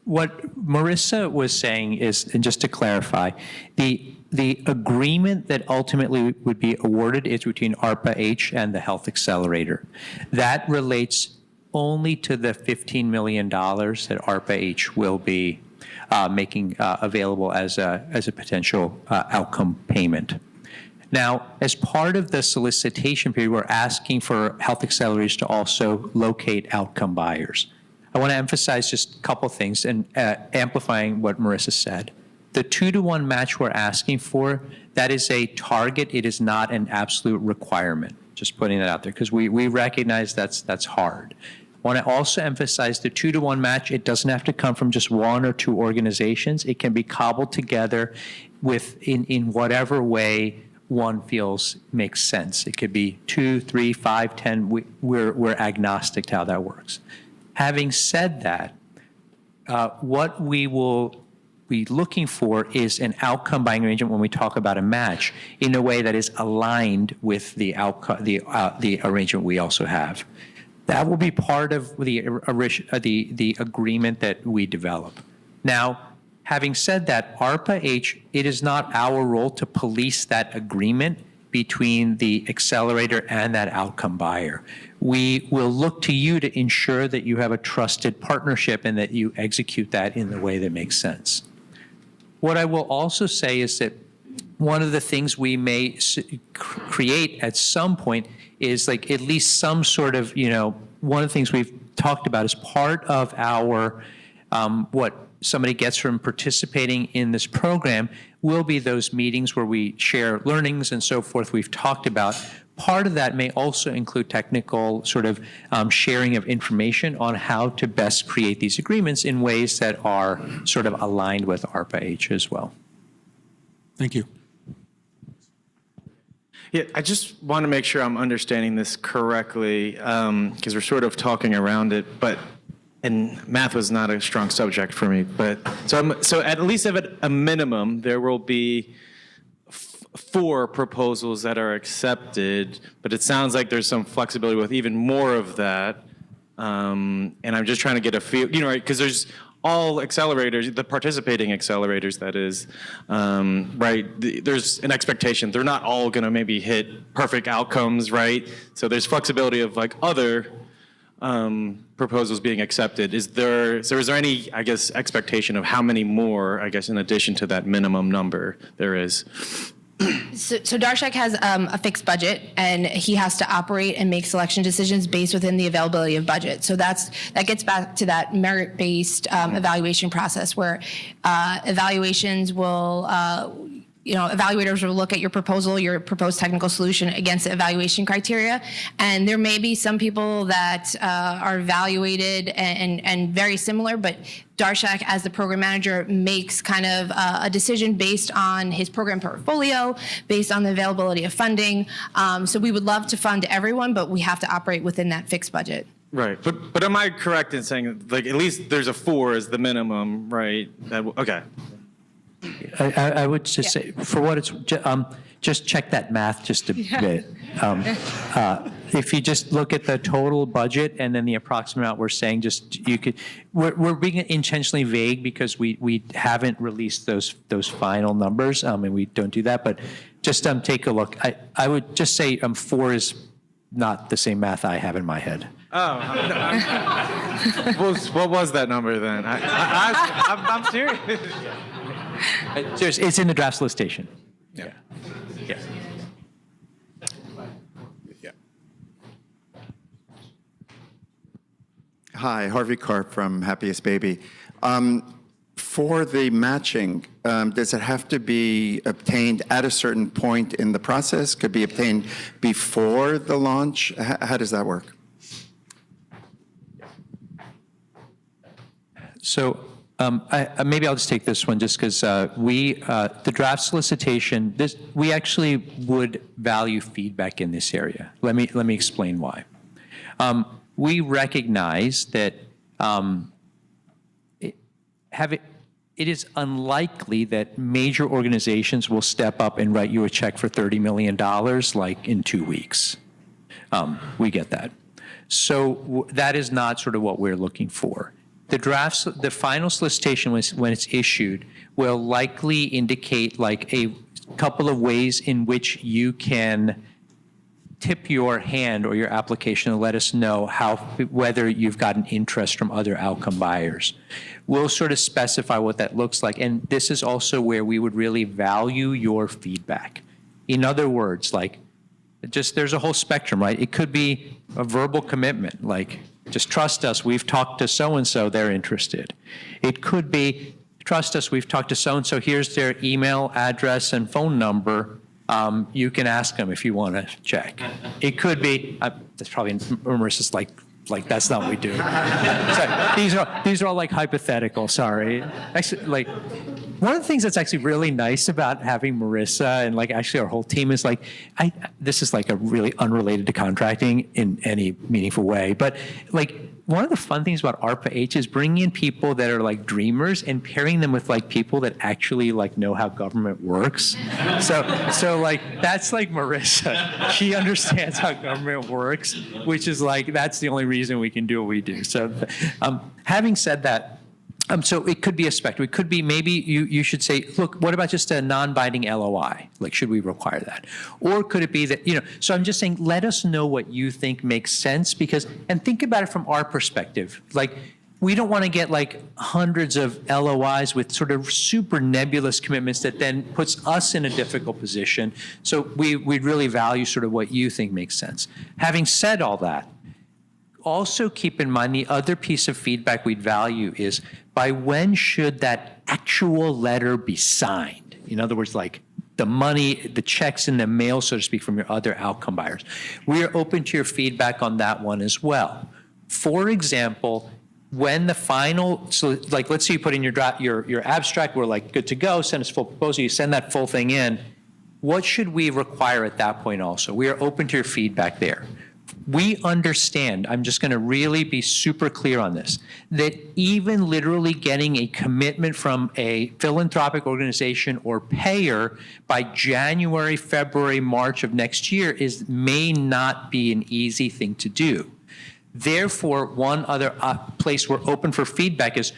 [SPEAKER 1] what Marissa was saying is, and just to clarify, the agreement that ultimately would be awarded is between ARPA-H and the Health Accelerator. That relates only to the $15 million that ARPA-H will be making available as a potential outcome payment. Now, as part of the solicitation period, we're asking for health accelerators to also locate outcome buyers. I want to emphasize just a couple things and amplifying what Marissa said. The 2-to-1 match we're asking for, that is a target. It is not an absolute requirement. Just putting that out there because we recognize that's hard. I want to also emphasize the 2-to-1 match. It doesn't have to come from just 1 or 2 organizations. It can be cobbled together in whatever way one feels makes sense. It could be 2, 3, 5, 10. We're agnostic to how that works. Having said that, what we will be looking for is an outcome buying arrangement when we talk about a match in a way that is aligned with the outcome, the arrangement we also have. That will be part of the agreement that we develop. Now, having said that, ARPA-H, it is not our role to police that agreement between the accelerator and that outcome buyer. We will look to you to ensure that you have a trusted partnership and that you execute that in the way that makes sense. What I will also say is that one of the things we may create at some point is like at least some sort of, one of the things we've talked about as part of our, what somebody gets from participating in this program will be those meetings where we share learnings and so forth we've talked about. Part of that may also include technical sort of sharing of information on how to best create these agreements in ways that are sort of aligned with ARPA-H as well.
[SPEAKER 9] Thank you.
[SPEAKER 10] Yeah, I just want to make sure I'm understanding this correctly, because we're sort of talking around it, and math was not a strong subject for me, but so at least at a minimum, there will be 4 proposals that are accepted, but it sounds like there's some flexibility with even more of that. And I'm just trying to get a feel, right? Because there's all accelerators, the participating accelerators, that is, right? There's an expectation. They're not all going to maybe hit perfect outcomes, right? So there's flexibility of like other proposals being accepted. Is there any, I guess, expectation of how many more, I guess, in addition to that minimum number there is?
[SPEAKER 2] So Darshak has a fixed budget, and he has to operate and make selection decisions based within the availability of budget. So that gets back to that merit-based evaluation process, where evaluations will, evaluators will look at your proposal, your proposed technical solution against the evaluation criteria, and there may be some people that are evaluated and very similar, but Darshak, as the program manager, makes kind of a decision based on his program portfolio, based on the availability of funding. So we would love to fund everyone, but we have to operate within that fixed budget.
[SPEAKER 10] Right, but am I correct in saying, like, at least there's a 4 as the minimum, right? Okay.
[SPEAKER 1] I would just say, for what it's, just check that math just a bit. If you just look at the total budget and then the approximate amount we're saying, we're being intentionally vague because we haven't released those final numbers, and we don't do that. But just take a look. I would just say 4 is not the same math I have in my head.
[SPEAKER 10] Oh, what was that number then? I'm serious.
[SPEAKER 1] It's in the draft solicitation. Yeah. Yeah.
[SPEAKER 11] Hi, Harvey Karp from Happiest Baby. For the matching, does it have to be obtained at a certain point in the process? Could be obtained before the launch? How does that work?
[SPEAKER 1] So maybe I'll just take this one just because the draft solicitation, we actually would value feedback in this area. Let me explain why. We recognize that it is unlikely that major organizations will step up and write you a check for $30 million like in 2 weeks. We get that. So that is not sort of what we're looking for. The final solicitation, when it's issued, will likely indicate like a couple of ways in which you can tip your hand or your application and let us know whether you've got an interest from other outcome buyers. We'll sort of specify what that looks like, and this is also where we would really value your feedback. In other words, like, there's a whole spectrum, right? It could be a verbal commitment, like, just trust us, we've talked to so-and-so, they're interested. It could be, trust us, we've talked to so-and-so, here's their email address and phone number. You can ask them if you want to check. It could be, that's probably, Marissa's like that's not what we do. Sorry, these are all like hypothetical, sorry. Actually, like, one of the things that's actually really nice about having Marissa and like actually our whole team is like, this is like a really unrelated to contracting in any meaningful way, but like one of the fun things about ARPA-H is bringing in people that are like dreamers and pairing them with like people that actually like know how government works. So like that's like Marissa. She understands how government works, which is like that's the only reason we can do what we do. So having said that, so it could be a spectrum. It could be maybe you should say, look, what about just a non-binding LOI? Like, should we require that? Or could it be that, so I'm just saying, let us know what you think makes sense because, and think about it from our perspective. Like, we don't want to get like hundreds of LOIs with sort of super nebulous commitments that then puts us in a difficult position. So we'd really value sort of what you think makes sense. Having said all that, also keep in mind the other piece of feedback we'd value is by when should that actual letter be signed? In other words, like the money, the checks in the mail, so to speak, from your other outcome buyers. We are open to your feedback on that one as well. For example, when the final, so like let's say you put in your abstract, we're like good to go, send us full proposal, you send that full thing in. What should we require at that point also? We are open to your feedback there. We understand, I'm just going to really be super clear on this, that even literally getting a commitment from a philanthropic organization or payer by January, February, March of next year may not be an easy thing to do. Therefore, one other place we're open for feedback is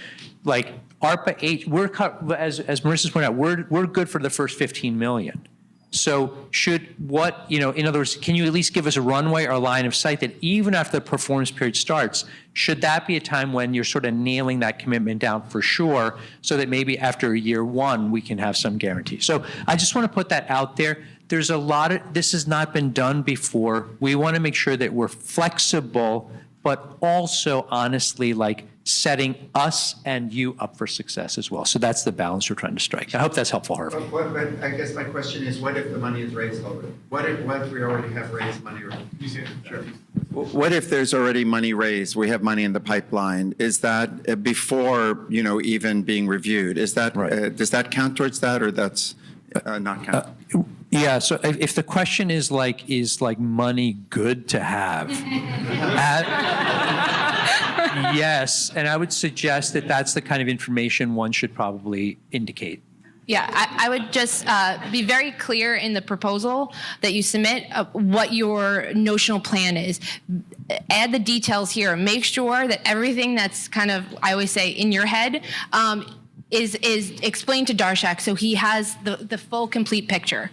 [SPEAKER 1] like ARPA-H, as Marissa's pointed out, we're good for the first 15 million. So in other words, can you at least give us a runway or a line of sight that even after the performance period starts, should that be a time when you're sort of nailing that commitment down for sure so that maybe after year one, we can have some guarantee. So I just want to put that out there. There's a lot of, this has not been done before. We want to make sure that we're flexible, but also honestly like setting us and you up for success as well. So that's the balance we're trying to strike. I hope that's helpful, Harvey.
[SPEAKER 11] But I guess my question is, what if the money is raised already? What if we already have raised money? Sure. What if there's already money raised? We have money in the pipeline. Is that before even being reviewed? Is that
[SPEAKER 1] right.
[SPEAKER 11] Does that count towards that, or that's not count?
[SPEAKER 1] Yeah. So if the question is like money good to have? Yes, and I would suggest that that's the kind of information one should probably indicate.
[SPEAKER 2] Yeah, I would just be very clear in the proposal that you submit what your notional plan is. Add the details here. Make sure that everything that's kind of, I always say, in your head is explained to Darshak so he has the full, complete picture.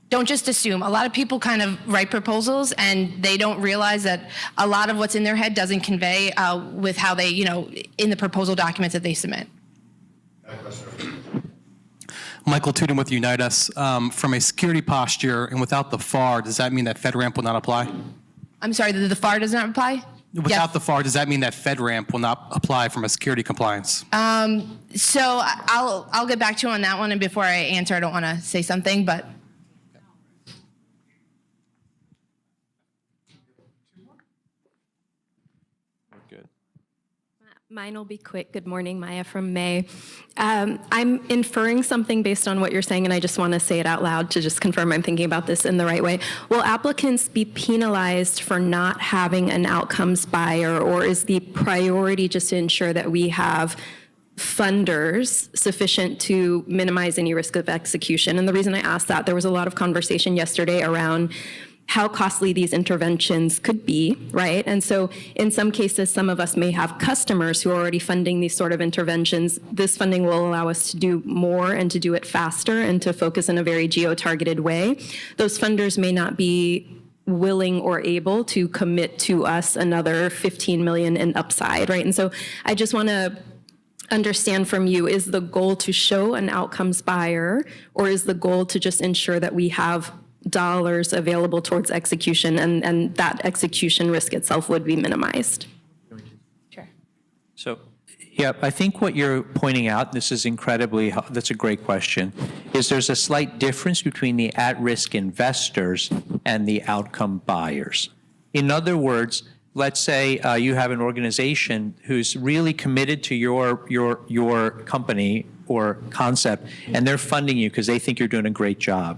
[SPEAKER 2] Don't just assume. A lot of people kind of write proposals and they don't realize that a lot of what's in their head doesn't convey with how they, in the proposal documents that they submit.
[SPEAKER 12] Michael Tudor with Unite Us. From a security posture and without the FAR, does that mean that FedRAMP will not apply?
[SPEAKER 2] I'm sorry, the FAR does not apply?
[SPEAKER 12] Without the FAR, does that mean that FedRAMP will not apply from a security compliance?
[SPEAKER 2] So I'll get back to you on that one, and before I answer, I don't want to say something, but.
[SPEAKER 13] Mine will be quick. Good morning, Maya from May. I'm inferring something based on what you're saying, and I just want to say it out loud to just confirm I'm thinking about this in the right way. Will applicants be penalized for not having an outcomes buyer, or is the priority just to ensure that we have funders sufficient to minimize any risk of execution? And the reason I asked that, there was a lot of conversation yesterday around how costly these interventions could be, right? And so in some cases, some of us may have customers who are already funding these sort of interventions. This funding will allow us to do more and to do it faster and to focus in a very geo-targeted way. Those funders may not be willing or able to commit to us another 15 million in upside, right? And so I just want to understand from you, is the goal to show an outcomes buyer, or is the goal to just ensure that we have dollars available towards execution and that execution risk itself would be minimized?
[SPEAKER 2] Sure.
[SPEAKER 1] So, yeah, I think what you're pointing out, that's a great question, is there's a slight difference between the at-risk investors and the outcome buyers. In other words, let's say you have an organization who's really committed to your company or concept, and they're funding you because they think you're doing a great job.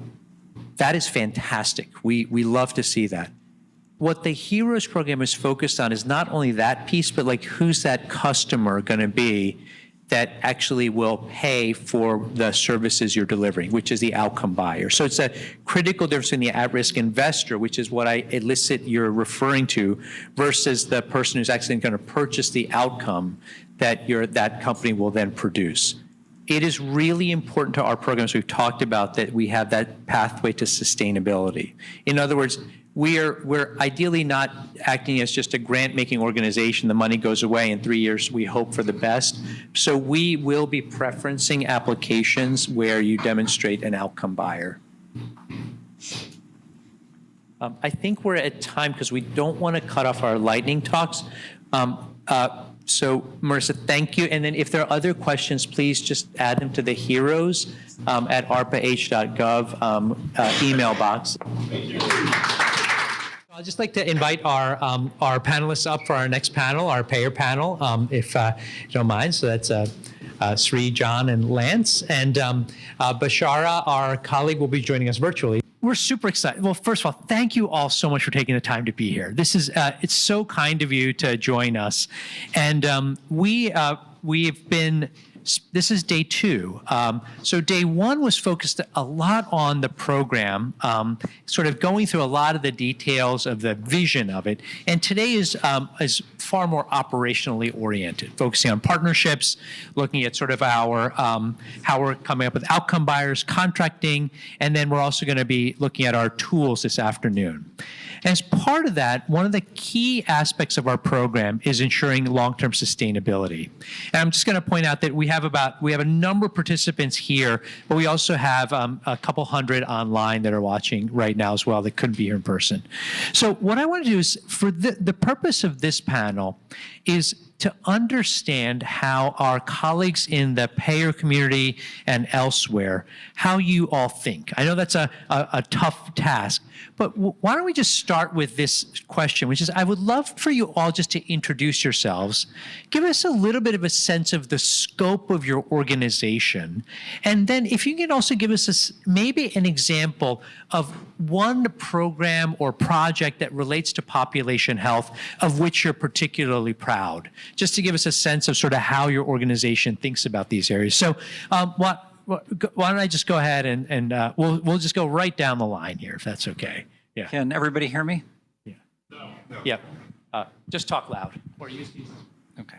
[SPEAKER 1] That is fantastic. We love to see that. What the Heroes program is focused on is not only that piece, but like who's that customer going to be that actually will pay for the services you're delivering, which is the outcome buyer. So it's a critical difference in the at-risk investor, which is what I elicit you're referring to, versus the person who's actually going to purchase the outcome that that company will then produce. It is really important to our programs we've talked about that we have that pathway to sustainability. In other words, we're ideally not acting as just a grant-making organization. The money goes away in 3 years. We hope for the best. So we will be preferencing applications where you demonstrate an outcome buyer. I think we're at time because we don't want to cut off our lightning talks. So Marissa, thank you. And then if there are other questions, please just add them to the Heroes at ARPA-H.gov email box. I'd just like to invite our panelists up for our next panel, our payer panel, if you don't mind. So that's Sri, John, and Lance. And Bashara, our colleague, will be joining us virtually. We're super excited. Well, first of all, thank you all so much for taking the time to be here. This is, it's so kind of you to join us. And we've been, this is day 2. So day 1 was focused a lot on the program, sort of going through a lot of the details of the vision of it. And today is far more operationally oriented, focusing on partnerships, looking at sort of our, how we're coming up with outcome buyers, contracting, and then we're also going to be looking at our tools this afternoon. As part of that, one of the key aspects of our program is ensuring long-term sustainability. And I'm just going to point out that we have a number of participants here, but we also have a couple hundred online that are watching right now as well that couldn't be here in person. So what I want to do is, for the purpose of this panel, is to understand how our colleagues in the payer community and elsewhere, how you all think. I know that's a tough task, but why don't we just start with this question, which is, I would love for you all just to introduce yourselves, give us a little bit of a sense of the scope of your organization, and then if you can also give us maybe an example of one program or project that relates to population health of which you're particularly proud, just to give us a sense of sort of how your organization thinks about these areas. So why don't I just go ahead and we'll just go right down the line here, if that's okay. Yeah.
[SPEAKER 3] Can everybody hear me?
[SPEAKER 1] Yeah. No. Yeah. Just talk loud. Or use these.
[SPEAKER 3] Okay.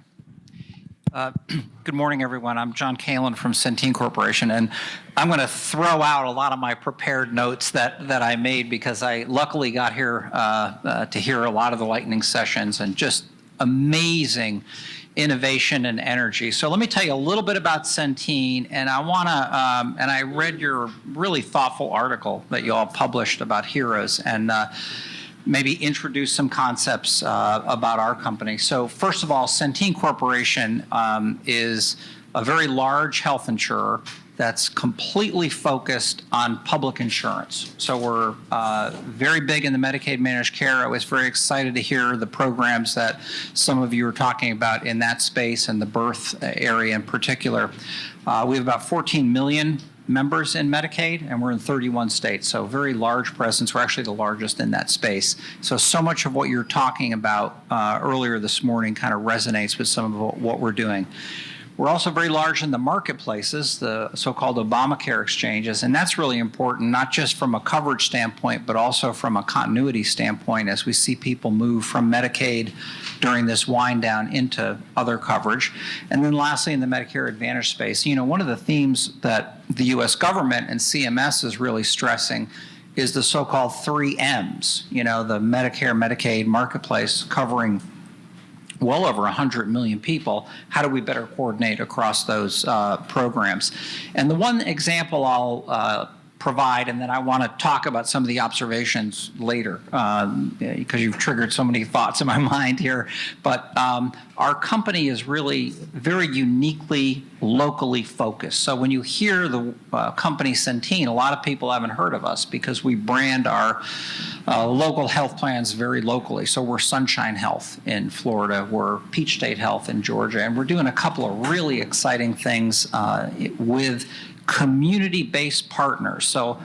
[SPEAKER 3] Good morning, everyone. I'm John Kalin from Centene Corporation, and I'm going to throw out a lot of my prepared notes that I made because I luckily got here to hear a lot of the lightning sessions and just amazing innovation and energy. So let me tell you a little bit about Centene, and I want to, and I read your really thoughtful article that you all published about Heroes, and maybe introduce some concepts about our company. So first of all, Centene Corporation is a very large health insurer that's completely focused on public insurance. So we're very big in the Medicaid managed care. I was very excited to hear the programs that some of you are talking about in that space and the birth area in particular. We have about 14 million members in Medicaid, and we're in 31 states, so very large presence. We're actually the largest in that space. So much of what you're talking about earlier this morning kind of resonates with some of what we're doing. We're also very large in the marketplaces, the so-called Obamacare exchanges, and that's really important, not just from a coverage standpoint, but also from a continuity standpoint as we see people move from Medicaid during this wind down into other coverage. And then lastly, in the Medicare Advantage space, you know, one of the themes that the U.S. government and CMS is really stressing is the so-called 3 M's, you know, the Medicare, Medicaid marketplace covering well over 100 million people. How do we better coordinate across those programs? And the one example I'll provide, and then I want to talk about some of the observations later because you've triggered so many thoughts in my mind here. But our company is really very uniquely locally focused. So when you hear the company Centene, a lot of people haven't heard of us because we brand our local health plans very locally. So we're Sunshine Health in Florida, we're Peach State Health in Georgia, and we're doing a couple of really exciting things with community-based partners. So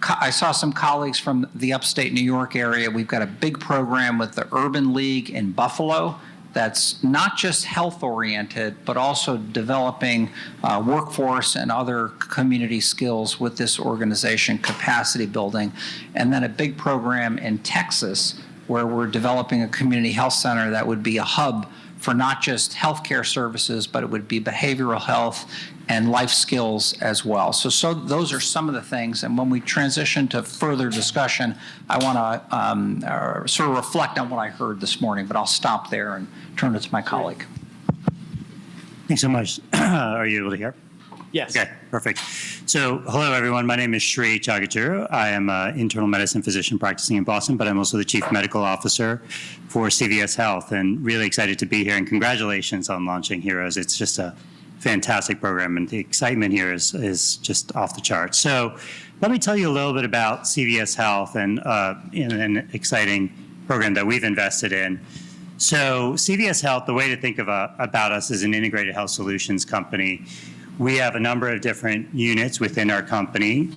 [SPEAKER 3] I saw some colleagues from the upstate New York area. We've got a big program with the Urban League in Buffalo that's not just health-oriented, but also developing workforce and other community skills with this organization, capacity building. And then a big program in Texas where we're developing a community health center that would be a hub for not just healthcare services, but it would be behavioral health and life skills as well. So those are some of the things. And when we transition to further discussion, I want to sort of reflect on what I heard this morning, but I'll stop there and turn it to my colleague.
[SPEAKER 14] Thanks so much. Are you able to hear?
[SPEAKER 10] Yes.
[SPEAKER 14] Okay, perfect. So hello, everyone. My name is Sri Chagachuru. I am an internal medicine physician practicing in Boston, but I'm also the chief medical officer for CVS Health, and really excited to be here. And congratulations on launching Heroes. It's just a fantastic program, and the excitement here is just off the charts. So let me tell you a little bit about CVS Health and an exciting program that we've invested in. So CVS Health, the way to think about us is an integrated health solutions company. We have a number of different units within our company,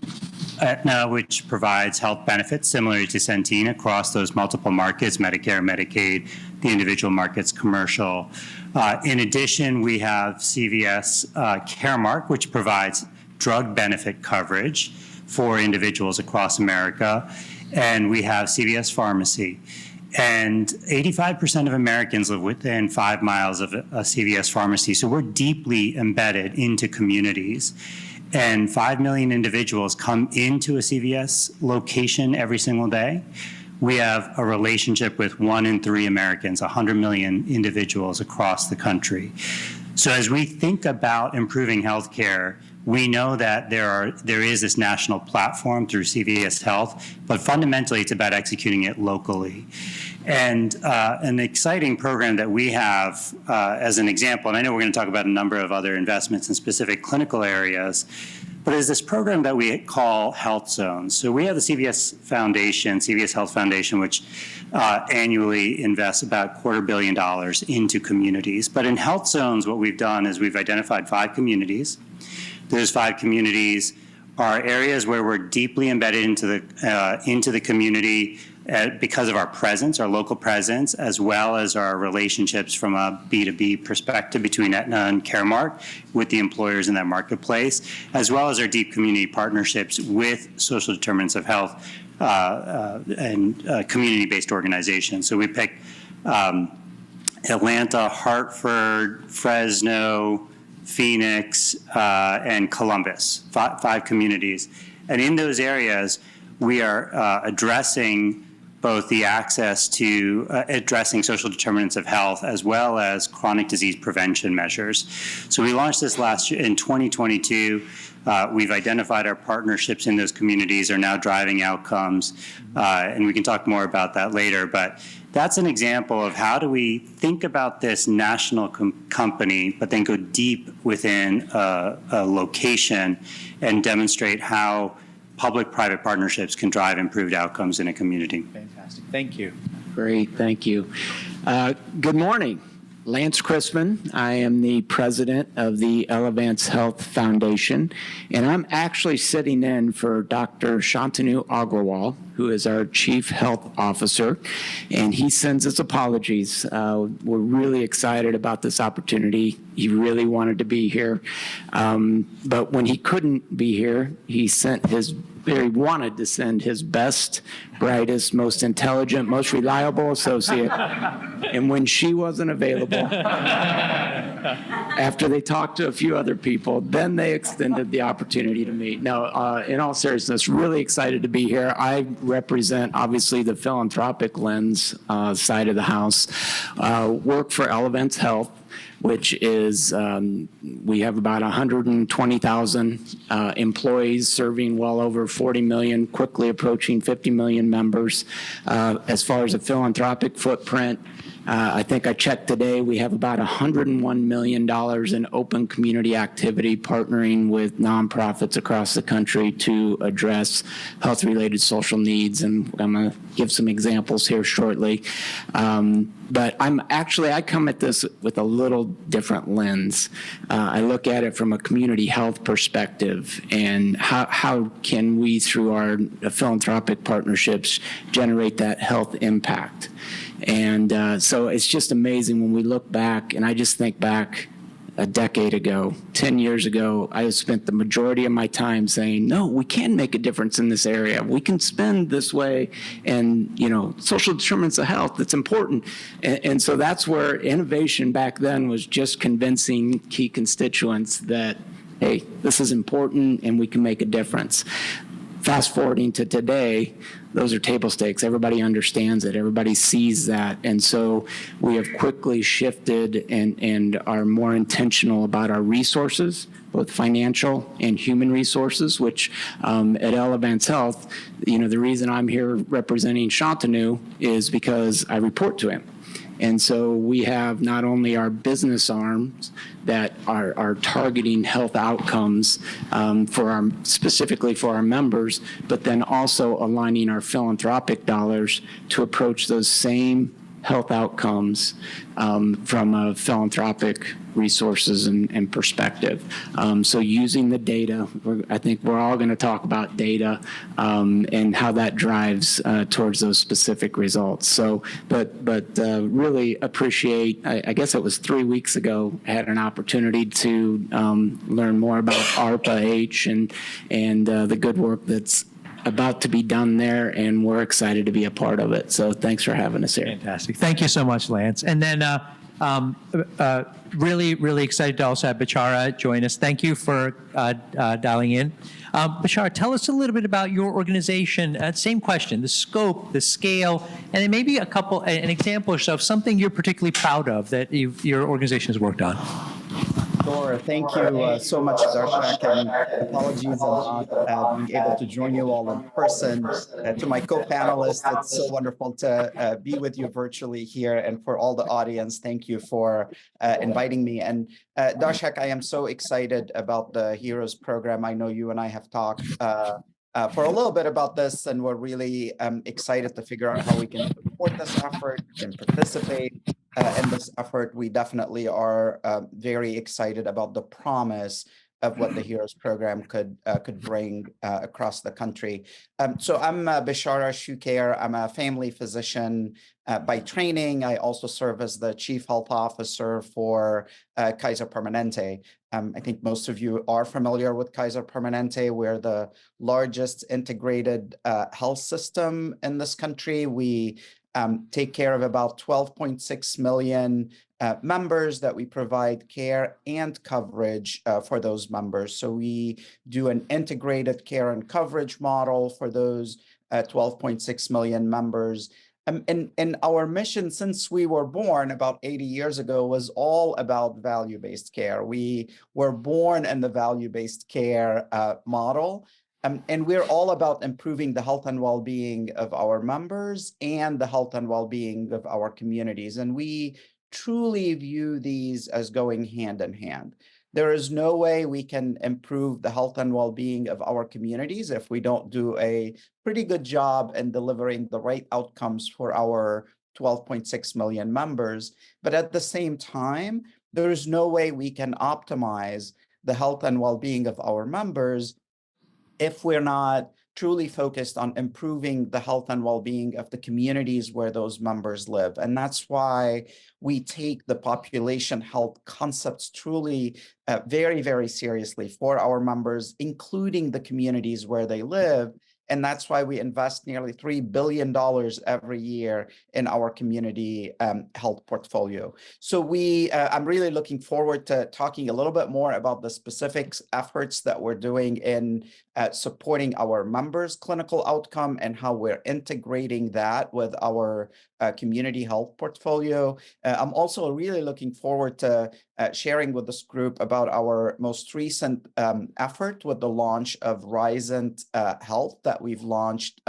[SPEAKER 14] which provides health benefits similar to Centene across those multiple markets, Medicare, Medicaid, the individual markets, commercial. In addition, we have CVS Caremark, which provides drug benefit coverage for individuals across America. And we have CVS Pharmacy. And 85% of Americans live within 5 miles of a CVS pharmacy. So we're deeply embedded into communities. And 5 million individuals come into a CVS location every single day. We have a relationship with 1 in 3 Americans, 100 million individuals across the country. So as we think about improving healthcare, we know that there is this national platform through CVS Health, but fundamentally it's about executing it locally. And an exciting program that we have as an example, and I know we're going to talk about a number of other investments in specific clinical areas, but is this program that we call Health Zones. So we have the CVS Foundation, CVS Health Foundation, which annually invests about $250 million into communities. But in Health Zones, what we've done is we've identified 5 communities. Those 5 communities are areas where we're deeply embedded into the community because of our presence, our local presence, as well as our relationships from a B2B perspective between Aetna and Caremark with the employers in that marketplace, as well as our deep community partnerships with social determinants of health and community-based organizations. So we picked Atlanta, Hartford, Fresno, Phoenix, and Columbus, 5 communities. And in those areas, we are addressing both the access to addressing social determinants of health as well as chronic disease prevention measures. So we launched this last year in 2022. We've identified our partnerships in those communities are now driving outcomes, and we can talk more about that later. But that's an example of how do we think about this national company, but then go deep within a location and demonstrate how public-private partnerships can drive improved outcomes in a community.
[SPEAKER 10] Fantastic. Thank you.
[SPEAKER 15] Great. Thank you. Good morning. Lance Chrisman. I am the president of the Elevance Health Foundation, and I'm actually sitting in for Dr. Shantanu Agrawal, who is our chief health officer, and he sends his apologies. We're really excited about this opportunity. He really wanted to be here, but when he couldn't be here, he wanted to send his best, brightest, most intelligent, most reliable associate. And when she wasn't available, after they talked to a few other people, then they extended the opportunity to meet. No, in all seriousness, really excited to be here. I represent, obviously, the philanthropic lens side of the house, work for Elevance Health. which is we have about 120,000 employees serving well over 40 million, quickly approaching 50 million members. As far as a philanthropic footprint, I think I checked today, we have about $101 million in open community activity partnering with nonprofits across the country to address health-related social needs. And I'm going to give some examples here shortly. But I come at this with a little different lens. I look at it from a community health perspective and how can we, through our philanthropic partnerships, generate that health impact. And so it's just amazing when we look back, and I just think back a decade ago, 10 years ago, I spent the majority of my time saying, no, we can make a difference in this area. We can spend this way, and, social determinants of health, that's important. And so that's where innovation back then was just convincing key constituents that, hey, this is important and we can make a difference. Fast forwarding to today, those are table stakes. Everybody understands it. Everybody sees that. And so we have quickly shifted and are more intentional about our resources, both financial and human resources, which at Elevance Health, the reason I'm here representing Shantanu is because I report to him. And so we have not only our business arms that are targeting health outcomes specifically for our members, but then also aligning our philanthropic dollars to approach those same health outcomes from a philanthropic resources and perspective. So using the data, I think we're all going to talk about data and how that drives towards those specific results. So, but really appreciate, I guess it was 3 weeks ago, I had an opportunity to learn more about ARPA-H and the good work that's about to be done there, and we're excited to be a part of it. So thanks for having us here.
[SPEAKER 1] Fantastic. Thank you so much, Lance. And then really, really excited to also have Bachara join us. Thank you for dialing in. Bachara, tell us a little bit about your organization. Same question, the scope, the scale, and then maybe an example of something you're particularly proud of that your organization has worked on.
[SPEAKER 16] Sure. Thank you so much, Darshak, and apologies about being able to join you all in person. To my co-panelists, it's so wonderful to be with you virtually here, and for all the audience, thank you for inviting me. And Darshak, I am so excited about the HEROES program. I know you and I have talked for a little bit about this, and we're really excited to figure out how we can support this effort and participate in this effort. We definitely are very excited about the promise of what the HEROES program could bring across the country. So I'm Bishara Shukair. I'm a family physician by training. I also serve as the Chief Health Officer for Kaiser Permanente. I think most of you are familiar with Kaiser Permanente. We're the largest integrated health system in this country. We take care of about 12.6 million members that we provide care and coverage for those members. So we do an integrated care and coverage model for those 12.6 million members. And our mission since we were born about 80 years ago was all about value-based care. We were born in the value-based care model. And we're all about improving the health and well-being of our members and the health and well-being of our communities. And we truly view these as going hand in hand. There is no way we can improve the health and well-being of our communities if we don't do a pretty good job in delivering the right outcomes for our 12.6 million members. But at the same time, there is no way we can optimize the health and well-being of our members if we're not truly focused on improving the health and well-being of the communities where those members live. And that's why we take the population health concepts truly very, very seriously for our members, including the communities where they live. And that's why we invest nearly $3 billion every year in our community health portfolio. So I'm really looking forward to talking a little bit more about the specific efforts that we're doing in supporting our members' clinical outcome and how we're integrating that with our community health portfolio. I'm also really looking forward to sharing with this group about our most recent effort with the launch of Risant Health that we've launched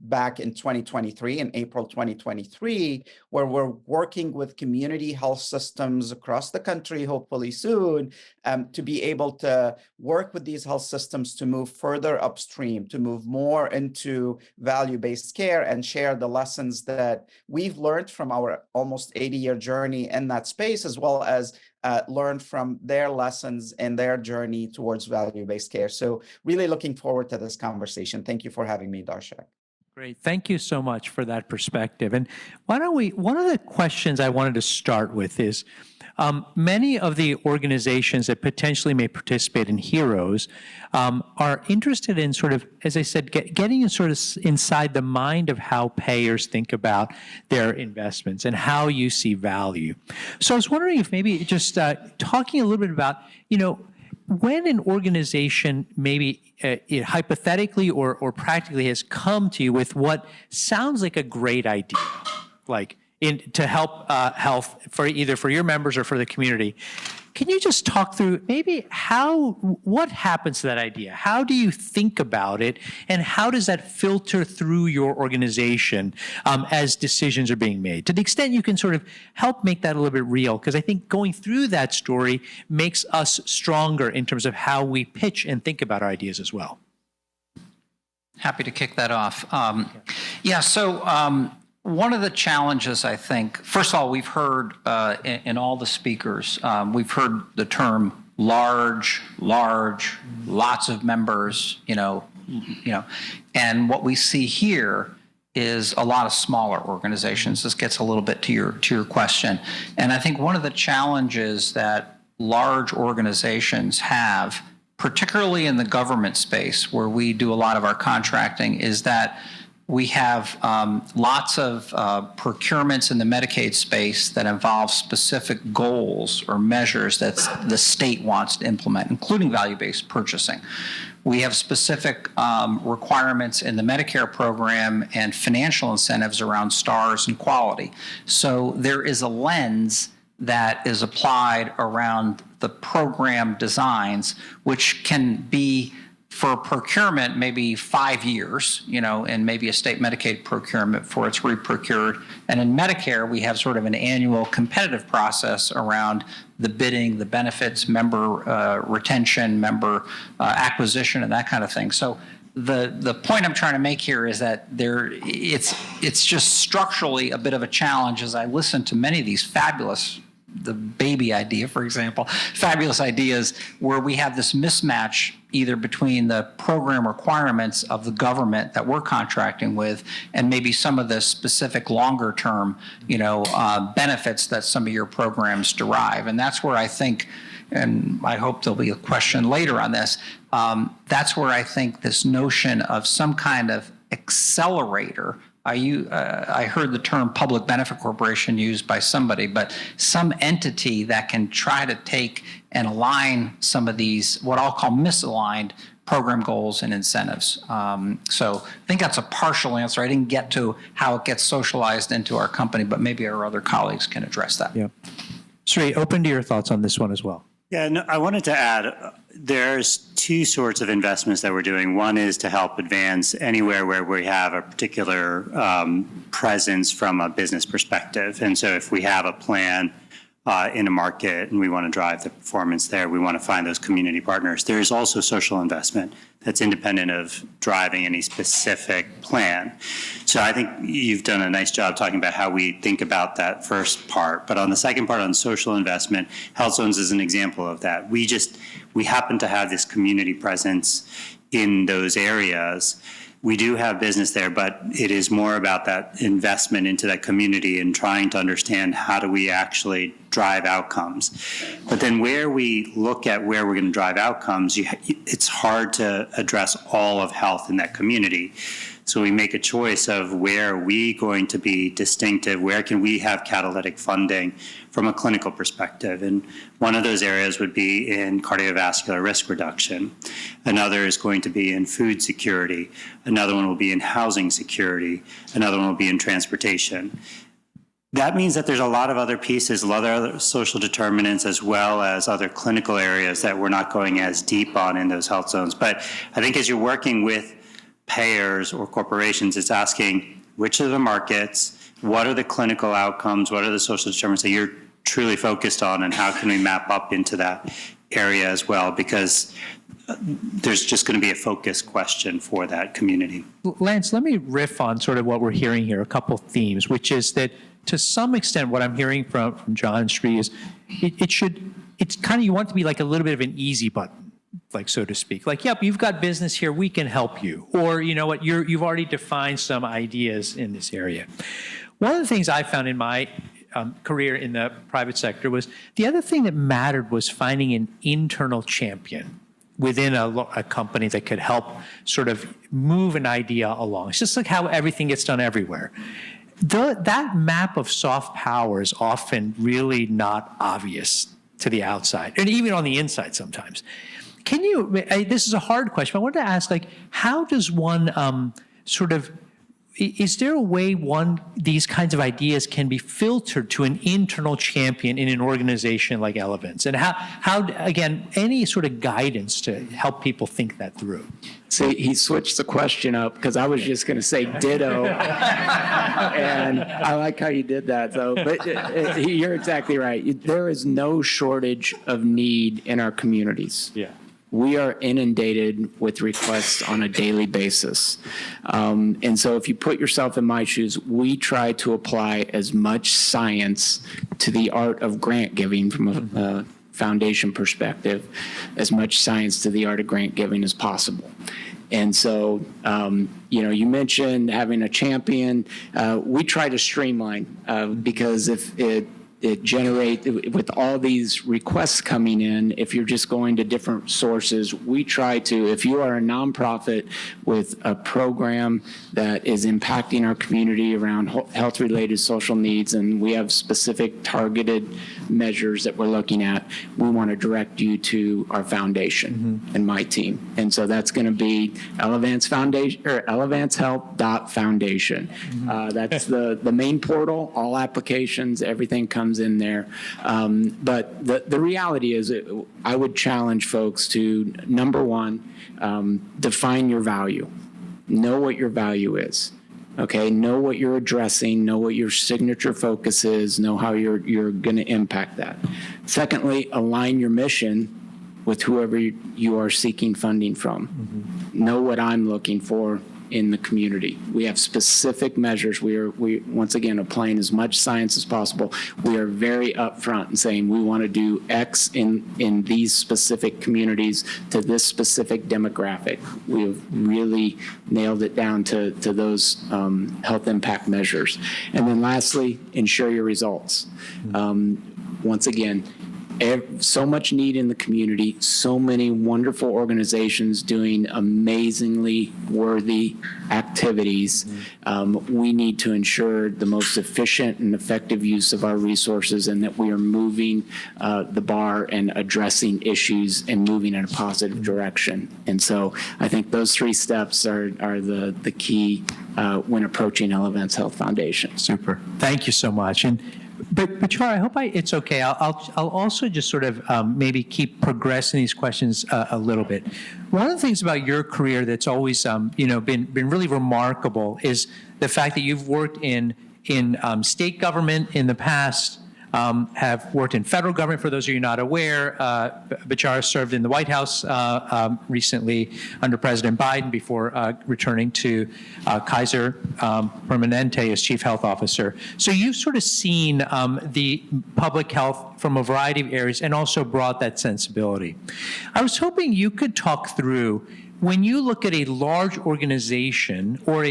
[SPEAKER 16] back in 2023, in April 2023, where we're working with community health systems across the country, hopefully soon, to be able to work with these health systems to move further upstream, to move more into value-based care and share the lessons that we've learned from our almost 80-year journey in that space, as well as learn from their lessons and their journey towards value-based care. So really looking forward to this conversation. Thank you for having me, Darshak.
[SPEAKER 1] Great. Thank you so much for that perspective. And one of the questions I wanted to start with is, many of the organizations that potentially may participate in HEROES are interested in sort of, as I said, getting sort of inside the mind of how payers think about their investments and how you see value. So I was wondering if maybe just talking a little bit about, when an organization maybe hypothetically or practically has come to you with what sounds like a great idea, like to help health for either for your members or for the community, can you just talk through maybe what happens to that idea? How do you think about it, and how does that filter through your organization as decisions are being made? To the extent you can sort of help make that a little bit real, because I think going through that story makes us stronger in terms of how we pitch and think about our ideas as well.
[SPEAKER 3] Happy to kick that off. One of the challenges, I think, first of all, we've heard in all the speakers, we've heard the term large, lots of members, and what we see here is a lot of smaller organizations. This gets a little bit to your question. And I think one of the challenges that large organizations have, particularly in the government space where we do a lot of our contracting, is that we have lots of procurements in the Medicaid space that involve specific goals or measures that the state wants to implement, including value-based purchasing. We have specific requirements in the Medicare program and financial incentives around stars and quality. So there is a lens that is applied around the program designs, which can be for procurement, maybe 5 years, and maybe a state Medicaid procurement before it's reprocured. And in Medicare, we have sort of an annual competitive process around the bidding, the benefits, member retention, member acquisition, and that kind of thing. So the point I'm trying to make here is that it's just structurally a bit of a challenge as I listen to many of these the baby idea, for example, fabulous ideas where we have this mismatch either between the program requirements of the government that we're contracting with and maybe some of the specific longer term, benefits that some of your programs derive. And that's where I think, and I hope there'll be a question later on this, that's where I think this notion of some kind of accelerator, I heard the term public benefit corporation used by somebody, but some entity that can try to take and align some of these, what I'll call misaligned program goals and incentives. So I think that's a partial answer. I didn't get to how it gets socialized into our company, but maybe our other colleagues can address that.
[SPEAKER 1] Yeah. Sri, open to your thoughts on this one as well.
[SPEAKER 14] Yeah, no, I wanted to add, there's two sorts of investments that we're doing. One is to help advance anywhere where we have a particular presence from a business perspective. And so if we have a plan in a market and we want to drive the performance there, we want to find those community partners. There's also social investment that's independent of driving any specific plan. So I think you've done a nice job talking about how we think about that first part. But on the second part, on social investment, Health Zones is an example of that. We happen to have this community presence in those areas we do have business there, but it is more about that investment into that community and trying to understand how do we actually drive outcomes. But then where we look at where we're going to drive outcomes, it's hard to address all of health in that community. So we make a choice of where are we going to be distinctive, where can we have catalytic funding from a clinical perspective. And one of those areas would be in cardiovascular risk reduction. Another is going to be in food security. Another one will be in housing security. Another one will be in transportation. That means that there's a lot of other pieces, a lot of other social determinants, as well as other clinical areas that we're not going as deep on in those health zones. But I think as you're working with payers or corporations, it's asking which of the markets, what are the clinical outcomes, what are the social determinants that you're truly focused on, and how can we map up into that area as well, because there's just going to be a focus question for that community.
[SPEAKER 1] Lance, let me riff on sort of what we're hearing here, a couple themes, which is that to some extent what I'm hearing from John and Sri is it's kind of, you want it to be like a little bit of an easy button, like, so to speak, like, yep, you've got business here, we can help you. Or, you know what, you've already defined some ideas in this area. One of the things I found in my career in the private sector was the other thing that mattered was finding an internal champion within a company that could help sort of move an idea along. It's just like how everything gets done everywhere. That map of soft power is often really not obvious to the outside, and even on the inside sometimes. Can you, this is a hard question, but I wanted to ask, like, how does one is there a way these kinds of ideas can be filtered to an internal champion in an organization like Elevance? And how again, any sort of guidance to help people think that through?
[SPEAKER 15] See, he switched the question up because I was just going to say ditto. And I like how you did that, though. But you're exactly right. There is no shortage of need in our communities.
[SPEAKER 1] Yeah.
[SPEAKER 15] We are inundated with requests on a daily basis. And so if you put yourself in my shoes, we try to apply as much science to the art of grant giving from a foundation perspective, as much science to the art of grant giving as possible. And so, you mentioned having a champion. We try to streamline because if it generate, with all these requests coming in, if you're just going to different sources, we try to, if you are a nonprofit with a program that is impacting our community around health-related social needs, and we have specific targeted measures that we're looking at, we want to direct you to our foundation and my team. And so that's going to be Elevance Foundation, or elevancehealth.foundation. That's the main portal, all applications, everything comes in there. But the reality is, I would challenge folks to, number one, define your value. Know what your value is. Okay, know what you're addressing, know what your signature focus is, know how you're going to impact that. Secondly, align your mission with whoever you are seeking funding from. Know what I'm looking for in the community. We have specific measures. We once again applying as much science as possible. We are very upfront in saying we want to do X in these specific communities to this specific demographic. We've really nailed it down to those health impact measures. And then lastly, ensure your results. Once again, so much need in the community, so many wonderful organizations doing amazingly worthy activities. We need to ensure the most efficient and effective use of our resources, and that we are moving the bar and addressing issues and moving in a positive direction. And so I think those three steps are the key when approaching Elevance Health Foundation.
[SPEAKER 1] Super. Thank you so much. But Char, I hope it's okay. I'll also just sort of maybe keep progressing these questions a little bit. One of the things about your career that's always been really remarkable is the fact that you've worked in state government in the past, have worked in federal government. For those of you not aware, Bachar served in the White House recently under President Biden before returning to Kaiser Permanente as Chief Health Officer. So you've sort of seen the public health from a variety of areas and also brought that sensibility. I was hoping you could talk through when you look at a large organization, or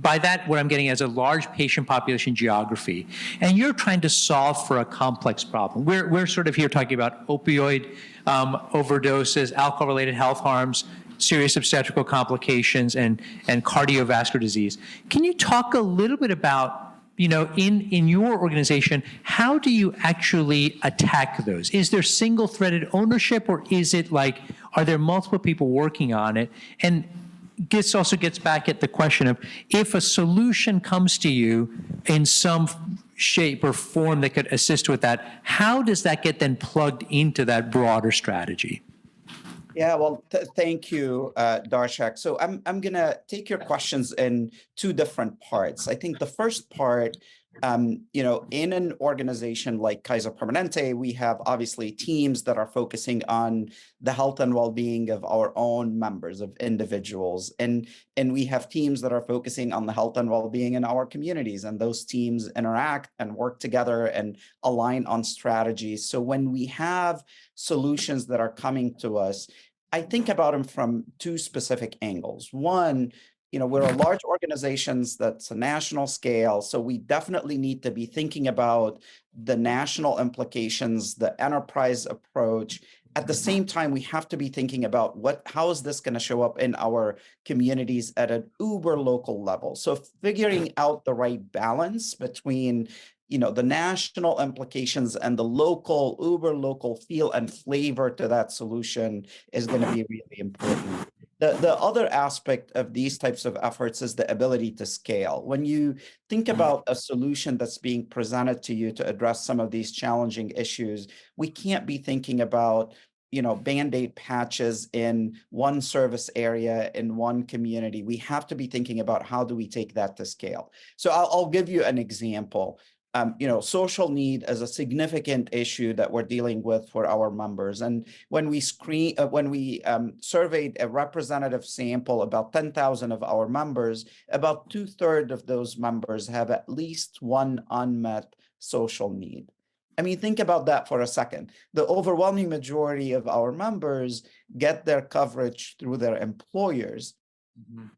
[SPEAKER 1] by that, what I'm getting as a large patient population geography, and you're trying to solve for a complex problem. We're sort of here talking about opioid overdoses, alcohol-related health harms, serious obstetrical complications, and cardiovascular disease. Can you talk a little bit about, in your organization, how do you actually attack those? Is there single-threaded ownership, or is it like, are there multiple people working on it? And this also gets back at the question of, if a solution comes to you in some shape or form that could assist with that, how does that get then plugged into that broader strategy?
[SPEAKER 16] Yeah, well, thank you, Darshak. So I'm gonna take your questions in two different parts. I think the first part, in an organization like Kaiser Permanente, we have obviously teams that are focusing on the health and well-being of our own members, of individuals, and we have teams that are focusing on the health and well-being in our communities, and those teams interact and work together and align on strategies. So when we have solutions that are coming to us, I think about them from two specific angles. One, we're a large organizations that's a national scale, so we definitely need to be thinking about the national implications, the enterprise approach. At the same time, we have to be thinking about how is this going to show up in our communities at an uber local level. So figuring out the right balance between the national implications and the local, uber local feel and flavor to that solution is going to be really important. The other aspect of these types of efforts is the ability to scale. When you think about a solution that's being presented to you to address some of these challenging issues, we can't be thinking about Band-Aid patches in one service area in one community. We have to be thinking about how do we take that to scale. So I'll give you an example. Social need is a significant issue that we're dealing with for our members. And when we surveyed a representative sample, about 10,000 of our members, about 2/3 of those members have at least one unmet social need. I mean, think about that for a second. The overwhelming majority of our members get their coverage through their employers.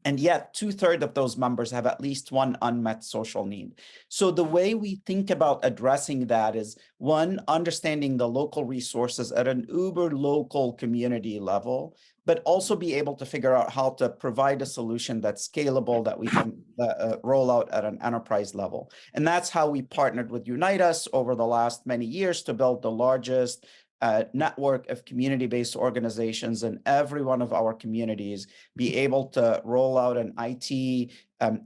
[SPEAKER 16] And yet 2/3 of those members have at least one unmet social need. So the way we think about addressing that is, one, understanding the local resources at an uber local community level, but also be able to figure out how to provide a solution that's scalable, that we can roll out at an enterprise level. And that's how we partnered with Unite Us over the last many years to build the largest network of community-based organizations in every one of our communities, be able to roll out an IT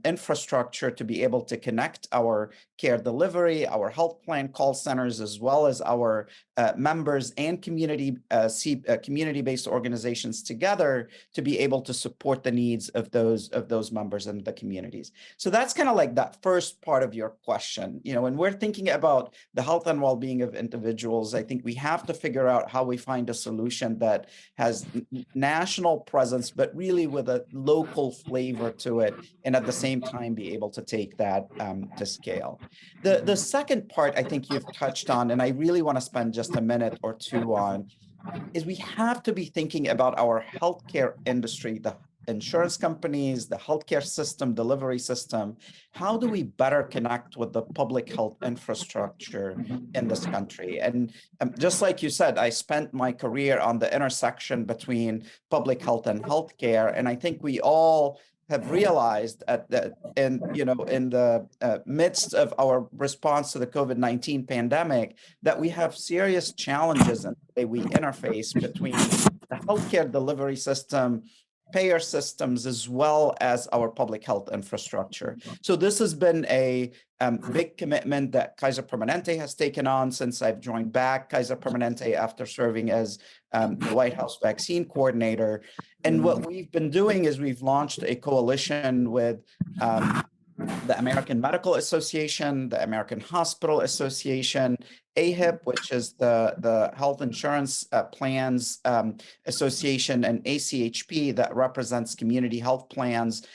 [SPEAKER 16] infrastructure to be able to connect our care delivery, our health plan call centers, as well as our members and community-based organizations together to be able to support the needs of those members in the communities. So that's kind of like that first part of your question. When we're thinking about the health and well-being of individuals, I think we have to figure out how we find a solution that has national presence, but really with a local flavor to it, and at the same time be able to take that to scale. The second part I think you've touched on, and I really want to spend just a minute or two on, is we have to be thinking about our healthcare industry, the insurance companies, the healthcare system, delivery system. How do we better connect with the public health infrastructure in this country? And just like you said, I spent my career on the intersection between public health and healthcare, and I think we all have realized in the midst of our response to the COVID-19 pandemic that we have serious challenges in the way we interface between the healthcare delivery system, payer systems, as well as our public health infrastructure. So this has been a big commitment that Kaiser Permanente has taken on since I've joined back Kaiser Permanente after serving as the White House vaccine coordinator. And what we've been doing is we've launched a coalition with the American Medical Association, the American Hospital Association, AHIP, which is the Health Insurance Plans Association, and ACHP, that represents community health plans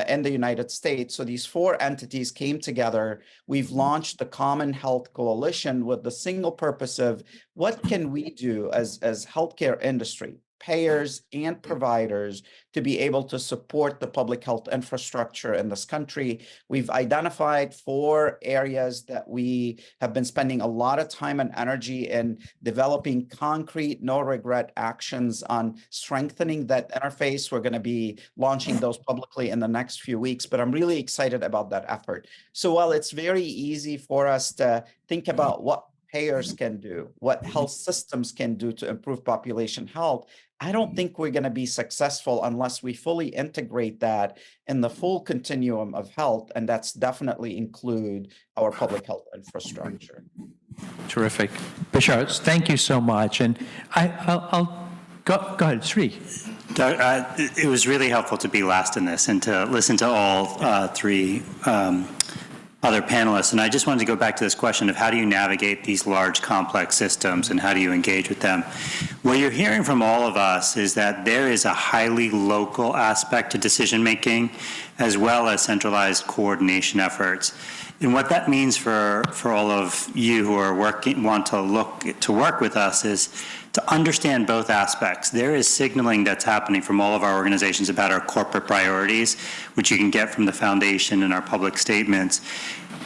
[SPEAKER 16] in the United States. So these four entities came together. We've launched the Common Health Coalition with the single purpose of what can we do as healthcare industry, payers and providers to be able to support the public health infrastructure in this country. We've identified 4 areas that we have been spending a lot of time and energy in developing concrete, no regret actions on strengthening that interface. We're going to be launching those publicly in the next few weeks, but I'm really excited about that effort. So while it's very easy for us to think about what payers can do, what health systems can do to improve population health, I don't think we're going to be successful unless we fully integrate that in the full continuum of health, and that's definitely include our public health infrastructure.
[SPEAKER 1] Terrific. Bashar, thank you so much. And I'll go ahead, Sri.
[SPEAKER 14] It was really helpful to be last in this and to listen to all 3 other panelists. And I just wanted to go back to this question of how do you navigate these large, complex systems and how do you engage with them? What you're hearing from all of us is that there is a highly local aspect to decision-making as well as centralized coordination efforts. And what that means for all of you who are want to work with us is to understand both aspects. There is signaling that's happening from all of our organizations about our corporate priorities, which you can get from the foundation and our public statements,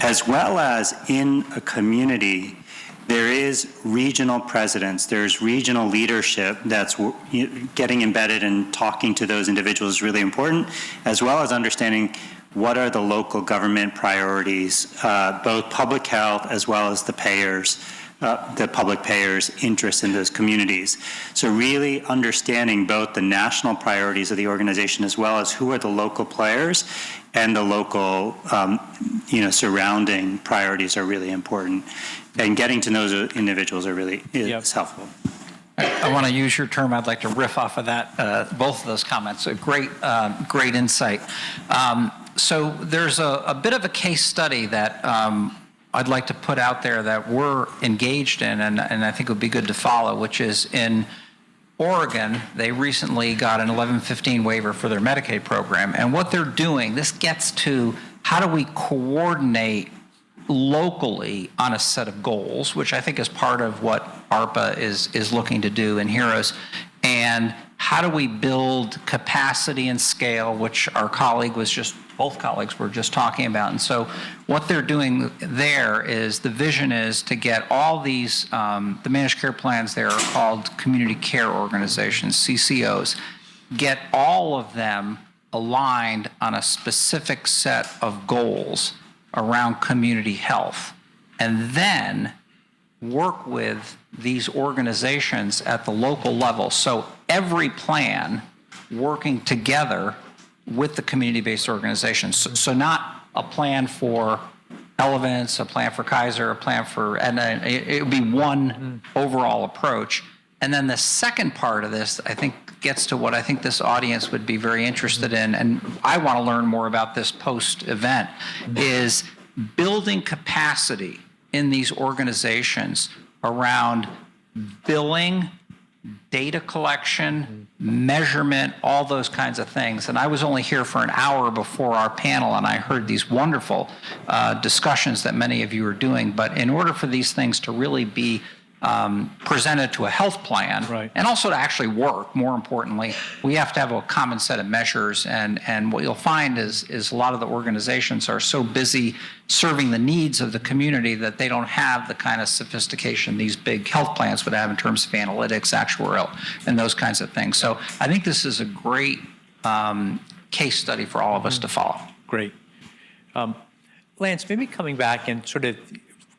[SPEAKER 14] as well as in a community, there is regional presidents, there's regional leadership that's getting embedded and talking to those individuals is really important, as well as understanding what are the local government priorities, both public health as well as the payers, the public payers' interest in those communities. So really understanding both the national priorities of the organization as well as who are the local players and the local surrounding priorities are really important. And getting to know those individuals is helpful.
[SPEAKER 3] I want to use your term. I'd like to riff off of that, both of those comments. A great insight. So there's a bit of a case study that I'd like to put out there that we're engaged in, and I think it would be good to follow, which is in Oregon. They recently got an 1115 waiver for their Medicaid program. And what they're doing, this gets to how do we coordinate locally on a set of goals, which I think is part of what ARPA is looking to do in HEROES, and how do we build capacity and scale, which both colleagues were just talking about. And so what they're doing there is the vision is to get all these, the managed care plans there are called community care organizations, CCOs, get all of them aligned on a specific set of goals around community health, and then work with these organizations at the local level. So every plan working together with the community-based organizations. So not a plan for Elevance, a plan for Kaiser, a plan for, and it would be one overall approach. And then the second part of this, I think, gets to what I think this audience would be very interested in, and I want to learn more about this post-event, is building capacity in these organizations around billing, data collection, measurement, all those kinds of things. And I was only here for an hour before our panel, and I heard these wonderful discussions that many of you are doing. But in order for these things to really be presented to a health plan, right, and also to actually work, more importantly, we have to have a common set of measures. And what you'll find is a lot of the organizations are so busy serving the needs of the community that they don't have the kind of sophistication these big health plans would have in terms of analytics, actuarial, and those kinds of things. So I think this is a great case study for all of us to follow.
[SPEAKER 1] Great. Lance, maybe coming back and sort of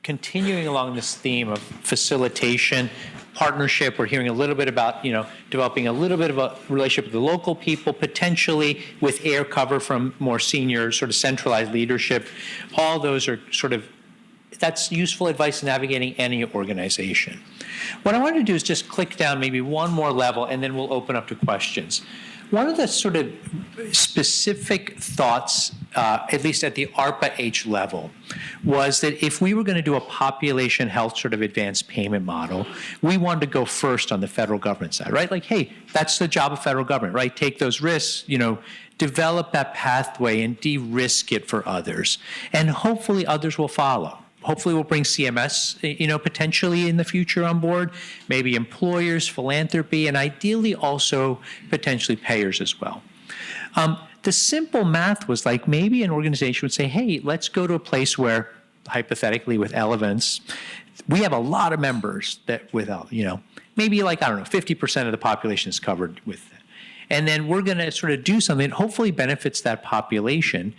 [SPEAKER 1] continuing along this theme of facilitation, partnership. We're hearing a little bit about, developing a little bit of a relationship with the local people, potentially with air cover from more senior sort of centralized leadership. All those are that's useful advice in navigating any organization. What I wanted to do is just click down maybe one more level, and then we'll open up to questions. One of the sort of specific thoughts, at least at the ARPA-H level, was that if we were going to do a population health sort of advanced payment model, we wanted to go first on the federal government side, right? Like, hey, that's the job of federal government, right? Take those risks, develop that pathway and de-risk it for others. And hopefully others will follow. hopefully we'll bring CMS, potentially in the future on board, maybe employers, philanthropy, and ideally also potentially payers as well. The simple math was like maybe an organization would say, hey, let's go to a place where, hypothetically with Elevance, we have a lot of members that without, maybe like, I don't know, 50% of the population is covered with it. And then we're going to sort of do something that hopefully benefits that population.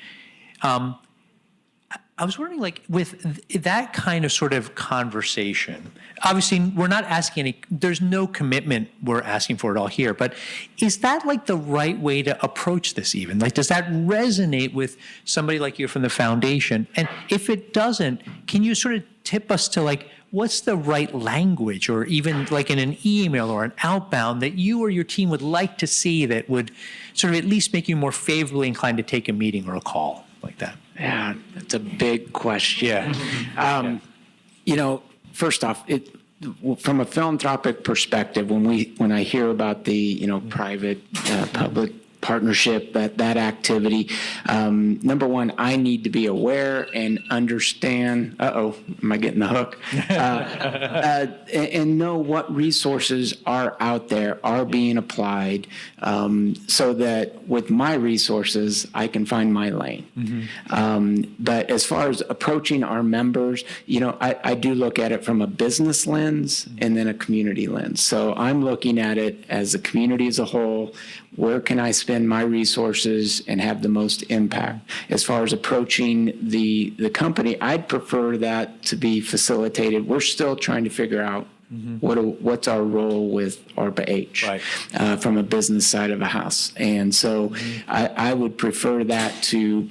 [SPEAKER 1] I was wondering, like, with that kind of sort of conversation, obviously we're not asking there's no commitment we're asking for at all here, but is that like the right way to approach this even? Like, does that resonate with somebody like you from the foundation? And if it doesn't, can you sort of tip us to like, what's the right language or even like in an email or an outbound that you or your team would like to see that would sort of at least make you more favorably inclined to take a meeting or a call like that?
[SPEAKER 15] Yeah, that's a big question. First off, from a philanthropic perspective, when I hear about the private public partnership, that activity, number one, I need to be aware and understand. Am I getting the hook? And know what resources are out there, are being applied, so that with my resources, I can find my lane. But as far as approaching our members, I do look at it from a business lens and then a community lens. So I'm looking at it as a community as a whole. Where can I spend my resources and have the most impact? As far as approaching the company, I'd prefer that to be facilitated. We're still trying to figure out what's our role with ARPA-H from a business side of a house. And so I would prefer that to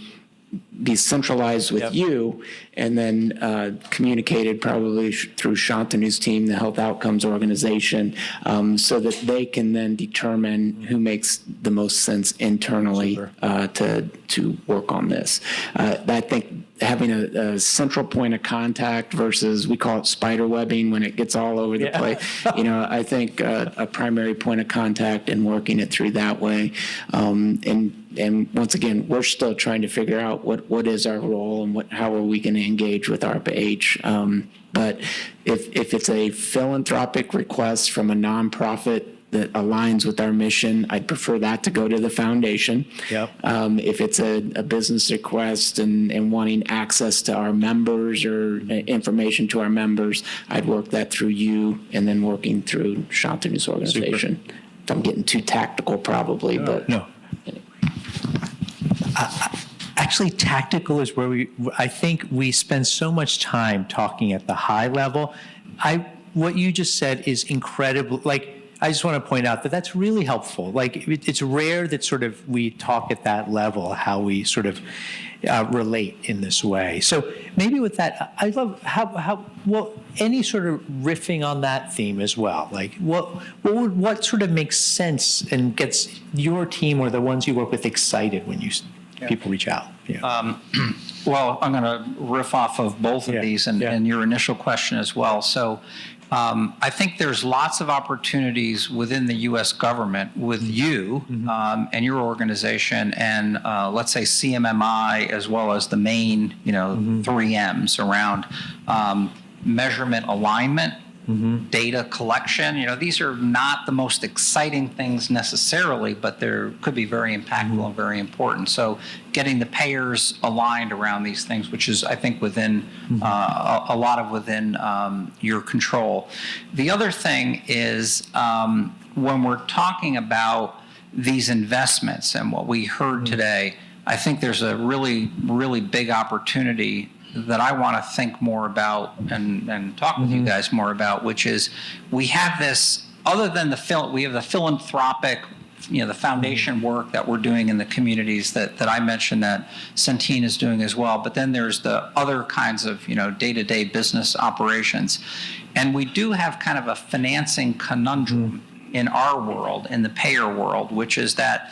[SPEAKER 15] be centralized with you and then communicated probably through Shantanu's team, the Health Outcomes Organization, so that they can then determine who makes the most sense internally to work on this. I think having a central point of contact versus, we call it spider webbing when it gets all over the place. I think a primary point of contact and working it through that way. And once again, we're still trying to figure out what is our role and how are we going to engage with ARPA-H. But if it's a philanthropic request from a nonprofit that aligns with our mission, I'd prefer that to go to the foundation. If it's a business request and wanting access to our members or information to our members, I'd work that through you and then working through Shantanu's organization. If I'm getting too tactical, probably, but
[SPEAKER 1] no. Actually, tactical is where I think we spend so much time talking at the high level. What you just said is incredible. Like, I just want to point out that that's really helpful. Like, it's rare that sort of we talk at that level, how we sort of relate in this way. So maybe with that, I love any sort of riffing on that theme as well. Like, what sort of makes sense and gets your team or the ones you work with excited when people reach out?
[SPEAKER 3] Well, I'm going to riff off of both of these and your initial question as well. So I think there's lots of opportunities within the U.S. government with you and your organization and let's say CMMI as well as the main, 3 M's around measurement alignment, data collection. These are not the most exciting things necessarily, but they could be very impactful and very important. So getting the payers aligned around these things, which is, I think, within a lot of within your control. The other thing is when we're talking about these investments and what we heard today, I think there's a really, really big opportunity that I want to think more about and talk with you guys more about, which is we have this, other than we have the philanthropic, the foundation work that we're doing in the communities that I mentioned that Centene is doing as well. But then there's the other kinds of, day-to-day business operations. And we do have kind of a financing conundrum in our world, in the payer world, which is that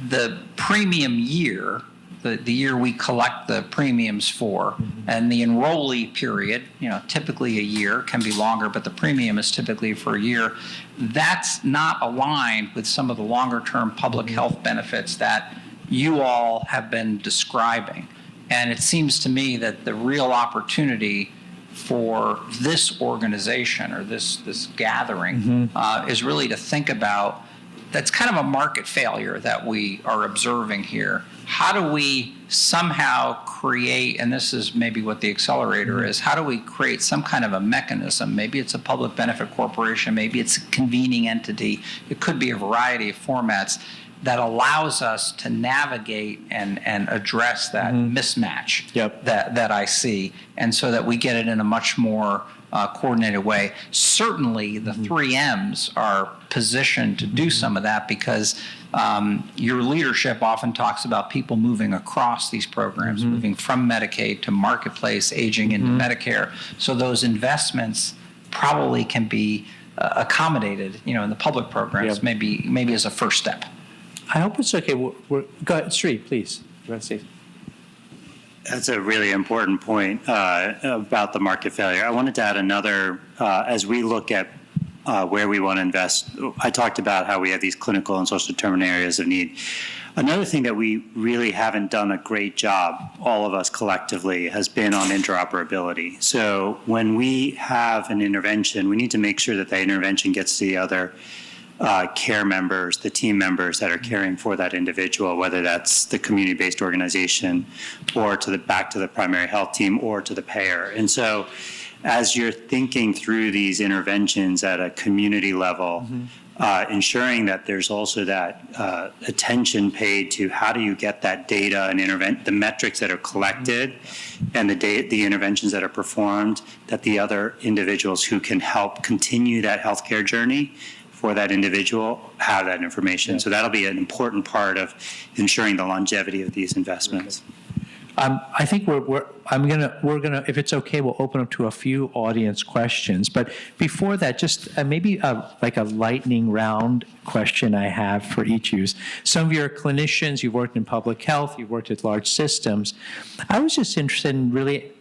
[SPEAKER 3] the premium year, the year we collect the premiums for, and the enrollee period, typically a year, can be longer, but the premium is typically for a year. That's not aligned with some of the longer term public health benefits that you all have been describing. And it seems to me that the real opportunity for this organization or this gathering is really to think about, that's kind of a market failure that we are observing here. How do we somehow create, and this is maybe what the accelerator is, how do we create some kind of a mechanism? Maybe it's a public benefit corporation, maybe it's a convening entity. It could be a variety of formats that allows us to navigate and address that mismatch that I see, and so that we get it in a much more coordinated way. Certainly, the 3Ms are positioned to do some of that because your leadership often talks about people moving across these programs, moving from Medicaid to Marketplace, aging into Medicare. So those investments probably can be accommodated, in the public programs, maybe as a first step.
[SPEAKER 1] I hope it's okay. Go ahead, Sri, please.
[SPEAKER 14] That's a really important point about the market failure. I wanted to add another, as we look at where we want to invest, I talked about how we have these clinical and social determinant areas of need. Another thing that we really haven't done a great job, all of us collectively, has been on interoperability. So when we have an intervention, we need to make sure that that intervention gets to the other care members, the team members that are caring for that individual, whether that's the community-based organization or back to the primary health team or to the payer. And so as you're thinking through these interventions at a community level, ensuring that there's also that attention paid to how do you get that data and the metrics that are collected and the interventions that are performed, that the other individuals who can help continue that healthcare journey for that individual have that information. So that'll be an important part of ensuring the longevity of these investments.
[SPEAKER 1] I think we're gonna, if it's okay, we'll open up to a few audience questions. But before that, just maybe like a lightning round question I have for each of you. Some of you are clinicians, you've worked in public health, you've worked at large systems. I was just interested in really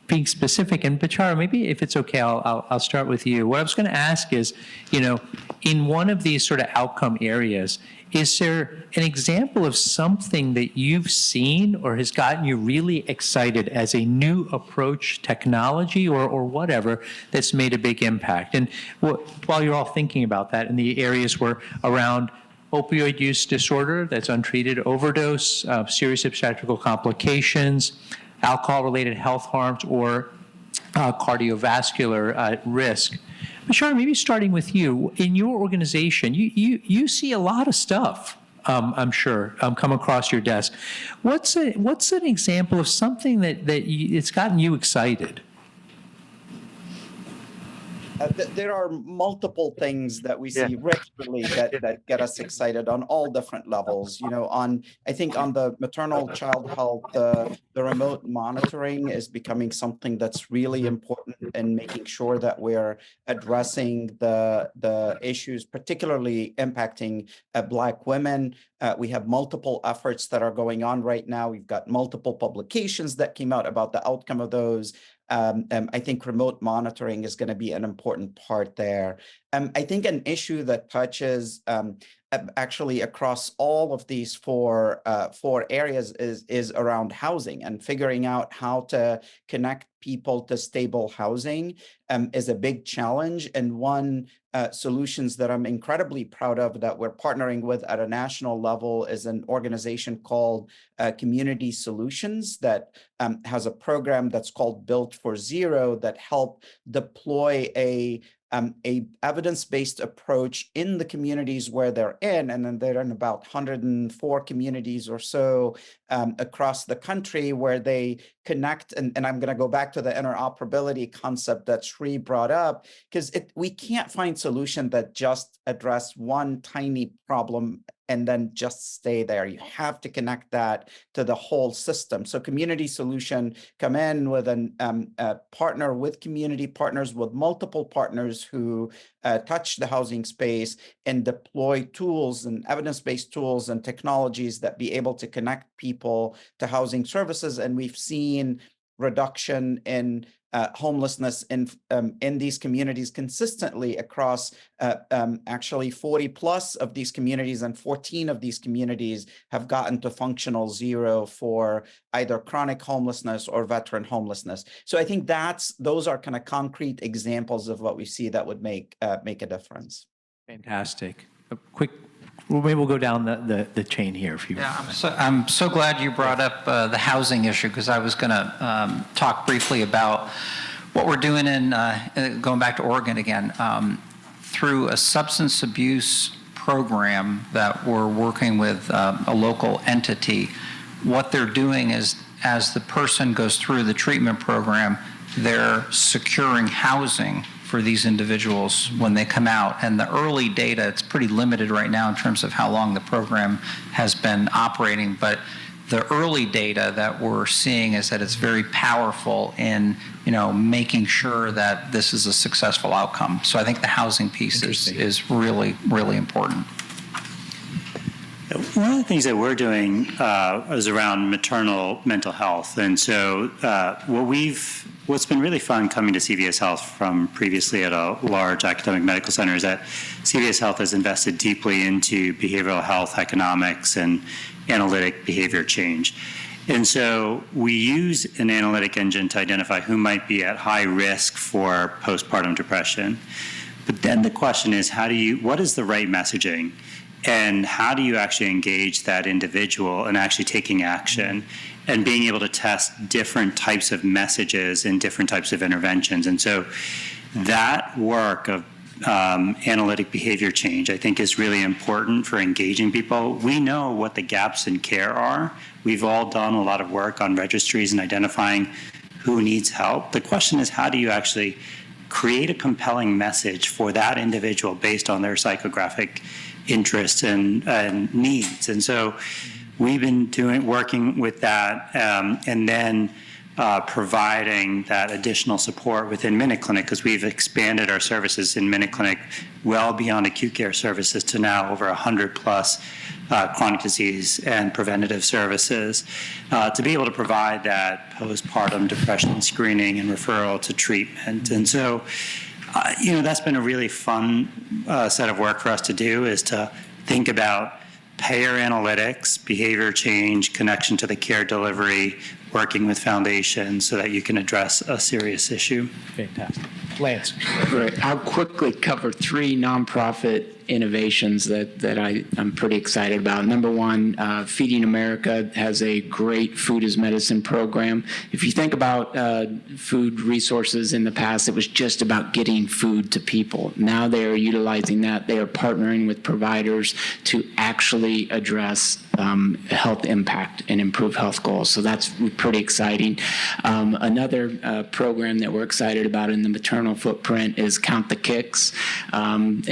[SPEAKER 1] being specific, and Bachara, maybe if it's okay, I'll start with you. What I was going to ask is, in one of these sort of outcome areas, is there an example of something that you've seen or has gotten you really excited as a new approach, technology, or whatever, that's made a big impact? And while you're all thinking about that, in the areas where around opioid use disorder that's untreated, overdose, serious obstetrical complications, alcohol-related health harms, or cardiovascular risk. Bashar, maybe starting with you, in your organization, you see a lot of stuff, I'm sure, come across your desk. What's an example of something that it's gotten you excited?
[SPEAKER 16] There are multiple things that we see regularly that get us excited on all different levels. I think on the maternal child health, the remote monitoring is becoming something that's really important in making sure that we're addressing the issues, particularly impacting Black women. We have multiple efforts that are going on right now. We've got multiple publications that came out about the outcome of those. I think remote monitoring is going to be an important part there. I think an issue that touches actually across all of these four areas is around housing, and figuring out how to connect people to stable housing is a big challenge. And one solutions that I'm incredibly proud of that we're partnering with at a national level is an organization called Community Solutions that has a program that's called Built for Zero that help deploy a evidence-based approach in the communities where they're in, and then they're in about 104 communities or so across the country where they connect. And I'm going to go back to the interoperability concept that Sri brought up, because we can't find solution that just address one tiny problem and then just stay there. You have to connect that to the whole system. So Community Solution come in with a partner with community partners, with multiple partners who touch the housing space and deploy tools and evidence-based tools and technologies that be able to connect people to housing services. And we've seen reduction in homelessness in these communities consistently across actually 40 plus of these communities, and 14 of these communities have gotten to functional zero for either chronic homelessness or veteran homelessness. So I think those are kind of concrete examples of what we see that would make a difference.
[SPEAKER 1] Fantastic. A quick, well, maybe we'll go down the chain here. If you
[SPEAKER 3] I'm so glad you brought up the housing issue, because I was going to talk briefly about what we're doing in going back to Oregon again, through a substance abuse program that we're working with a local entity. What they're doing is, as the person goes through the treatment program, they're securing housing for these individuals when they come out. And the early data, it's pretty limited right now in terms of how long the program has been operating, but the early data that we're seeing is that it's very powerful in, making sure that this is a successful outcome. So I think the housing piece is really, really important.
[SPEAKER 14] One of the things that we're doing is around maternal mental health. And so what's been really fun coming to CVS Health from previously at a large academic medical center is that CVS Health has invested deeply into behavioral health economics and analytic behavior change. And so we use an analytic engine to identify who might be at high risk for postpartum depression. But then the question is, what is the right messaging? And how do you actually engage that individual in actually taking action and being able to test different types of messages and different types of interventions? And so that work of analytic behavior change, I think, is really important for engaging people. We know what the gaps in care are. We've all done a lot of work on registries and identifying who needs help. The question is, how do you actually create a compelling message for that individual based on their psychographic interests and needs? And so we've been working with that, and then providing that additional support within Minute Clinic, because we've expanded our services in Minute Clinic well beyond acute care services to now over 100 plus chronic disease and preventative services, to be able to provide that postpartum depression screening and referral to treatment. And so that's been a really fun set of work for us to do, is to think about payer analytics, behavior change, connection to the care delivery, working with foundations so that you can address a serious issue.
[SPEAKER 1] Fantastic. Lance.
[SPEAKER 15] Right. I'll quickly cover 3 nonprofit innovations that I'm pretty excited about. Number one, Feeding America has a great food as medicine program. If you think about food resources in the past, it was just about getting food to people. Now they are utilizing that. They are partnering with providers to actually address health impact and improve health goals. So that's pretty exciting. Another program that we're excited about in the maternal footprint is Count the Kicks. And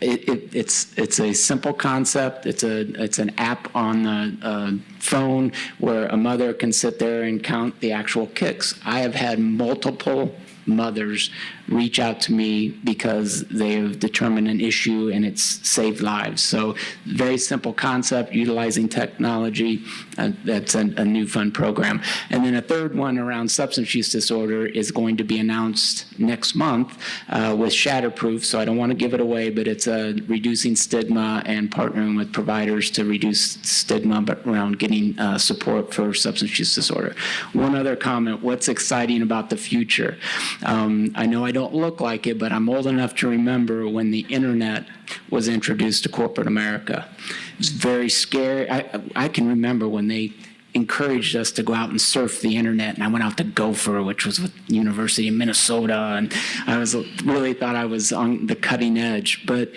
[SPEAKER 15] it's a simple concept. It's an app on the phone where a mother can sit there and count the actual kicks. I have had multiple mothers reach out to me because they have determined an issue and it's saved lives. So very simple concept, utilizing technology. That's a new fun program. And then a third one around substance use disorder is going to be announced next month with Shatterproof. So I don't want to give it away, but it's reducing stigma and partnering with providers to reduce stigma around getting support for substance use disorder. One other comment, what's exciting about the future? I know I don't look like it, but I'm old enough to remember when the internet was introduced to corporate America. It was very scary. I can remember when they encouraged us to go out and surf the internet, and I went out to Gopher, which was with University of Minnesota, and I really thought I was on the cutting edge. But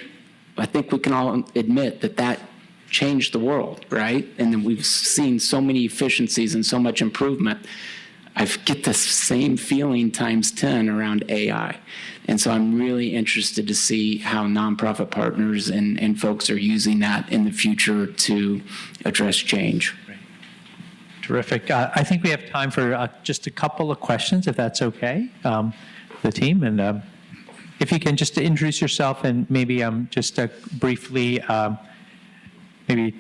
[SPEAKER 15] I think we can all admit that changed the world, right? And then we've seen so many efficiencies and so much improvement. I get the same feeling times 10 around AI. And so I'm really interested to see how nonprofit partners and folks are using that in the future to address change.
[SPEAKER 1] Terrific. I think we have time for just a couple of questions, if that's okay, the team. And if you can just introduce yourself and maybe just briefly maybe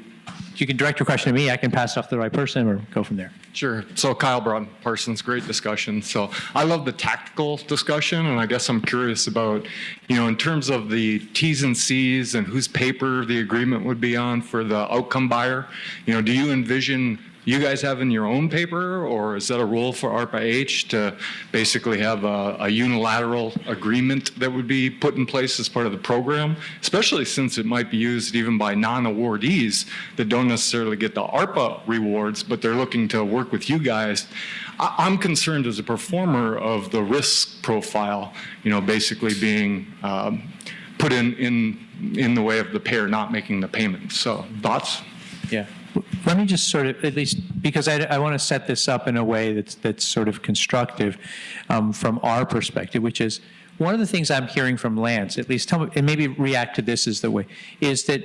[SPEAKER 1] you can direct your question to me. I can pass it off to the right person or go from there.
[SPEAKER 4] Sure. So Kyle Broughton Parsons, great discussion. So I love the tactical discussion, and I guess I'm curious about, in terms of the T's and C's and whose paper the agreement would be on for the outcome buyer. Do you envision you guys having your own paper, or is that a rule for ARPA-H to basically have a unilateral agreement that would be put in place as part of the program, especially since it might be used even by non-awardees that don't necessarily get the ARPA rewards, but they're looking to work with you guys? I'm concerned as a performer of the risk profile, basically being put in the way of the payer not making the payment. So thoughts?
[SPEAKER 1] Yeah. Let me just sort of, at least, because I want to set this up in a way that's sort of constructive from our perspective, which is one of the things I'm hearing from Lance, at least tell me, and maybe react to this as the way, is that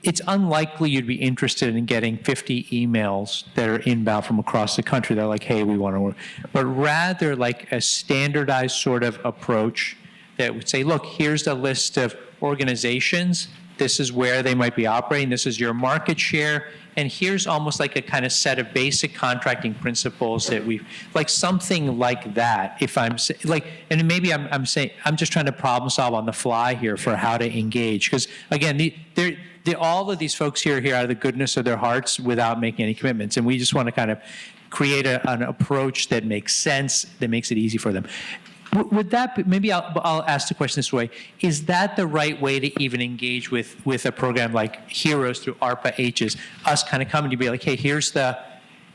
[SPEAKER 1] it's unlikely you'd be interested in getting 50 emails that are inbound from across the country that are like, hey, we want to work, but rather like a standardized sort of approach that would say, look, here's the list of organizations. This is where they might be operating. This is your market share. And here's almost like a kind of set of basic contracting principles that like something like that. If I'm like, and maybe I'm saying, I'm just trying to problem solve on the fly here for how to engage. Because again, all of these folks here out of the goodness of their hearts without making any commitments. And we just want to kind of create an approach that makes sense, that makes it easy for them. Would that be, maybe I'll ask the question this way, is that the right way to even engage with a program like Heroes through ARPA-H's, us kind of coming to be like, hey, here's the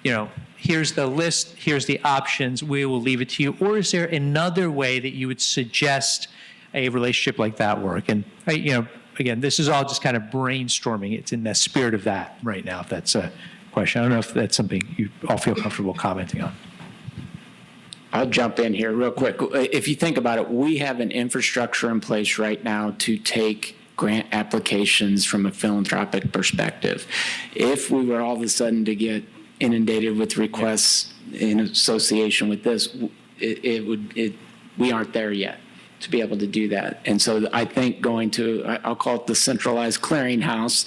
[SPEAKER 1] list, here's the options, we will leave it to you? Or is there another way that you would suggest a relationship like that work? And, again, this is all just kind of brainstorming. It's in the spirit of that right now, if that's a question. I don't know if that's something you all feel comfortable commenting on.
[SPEAKER 15] I'll jump in here real quick. If you think about it, we have an infrastructure in place right now to take grant applications from a philanthropic perspective. If we were all of a sudden to get inundated with requests in association with this, we aren't there yet to be able to do that. And so I think going to, I'll call it the centralized clearinghouse,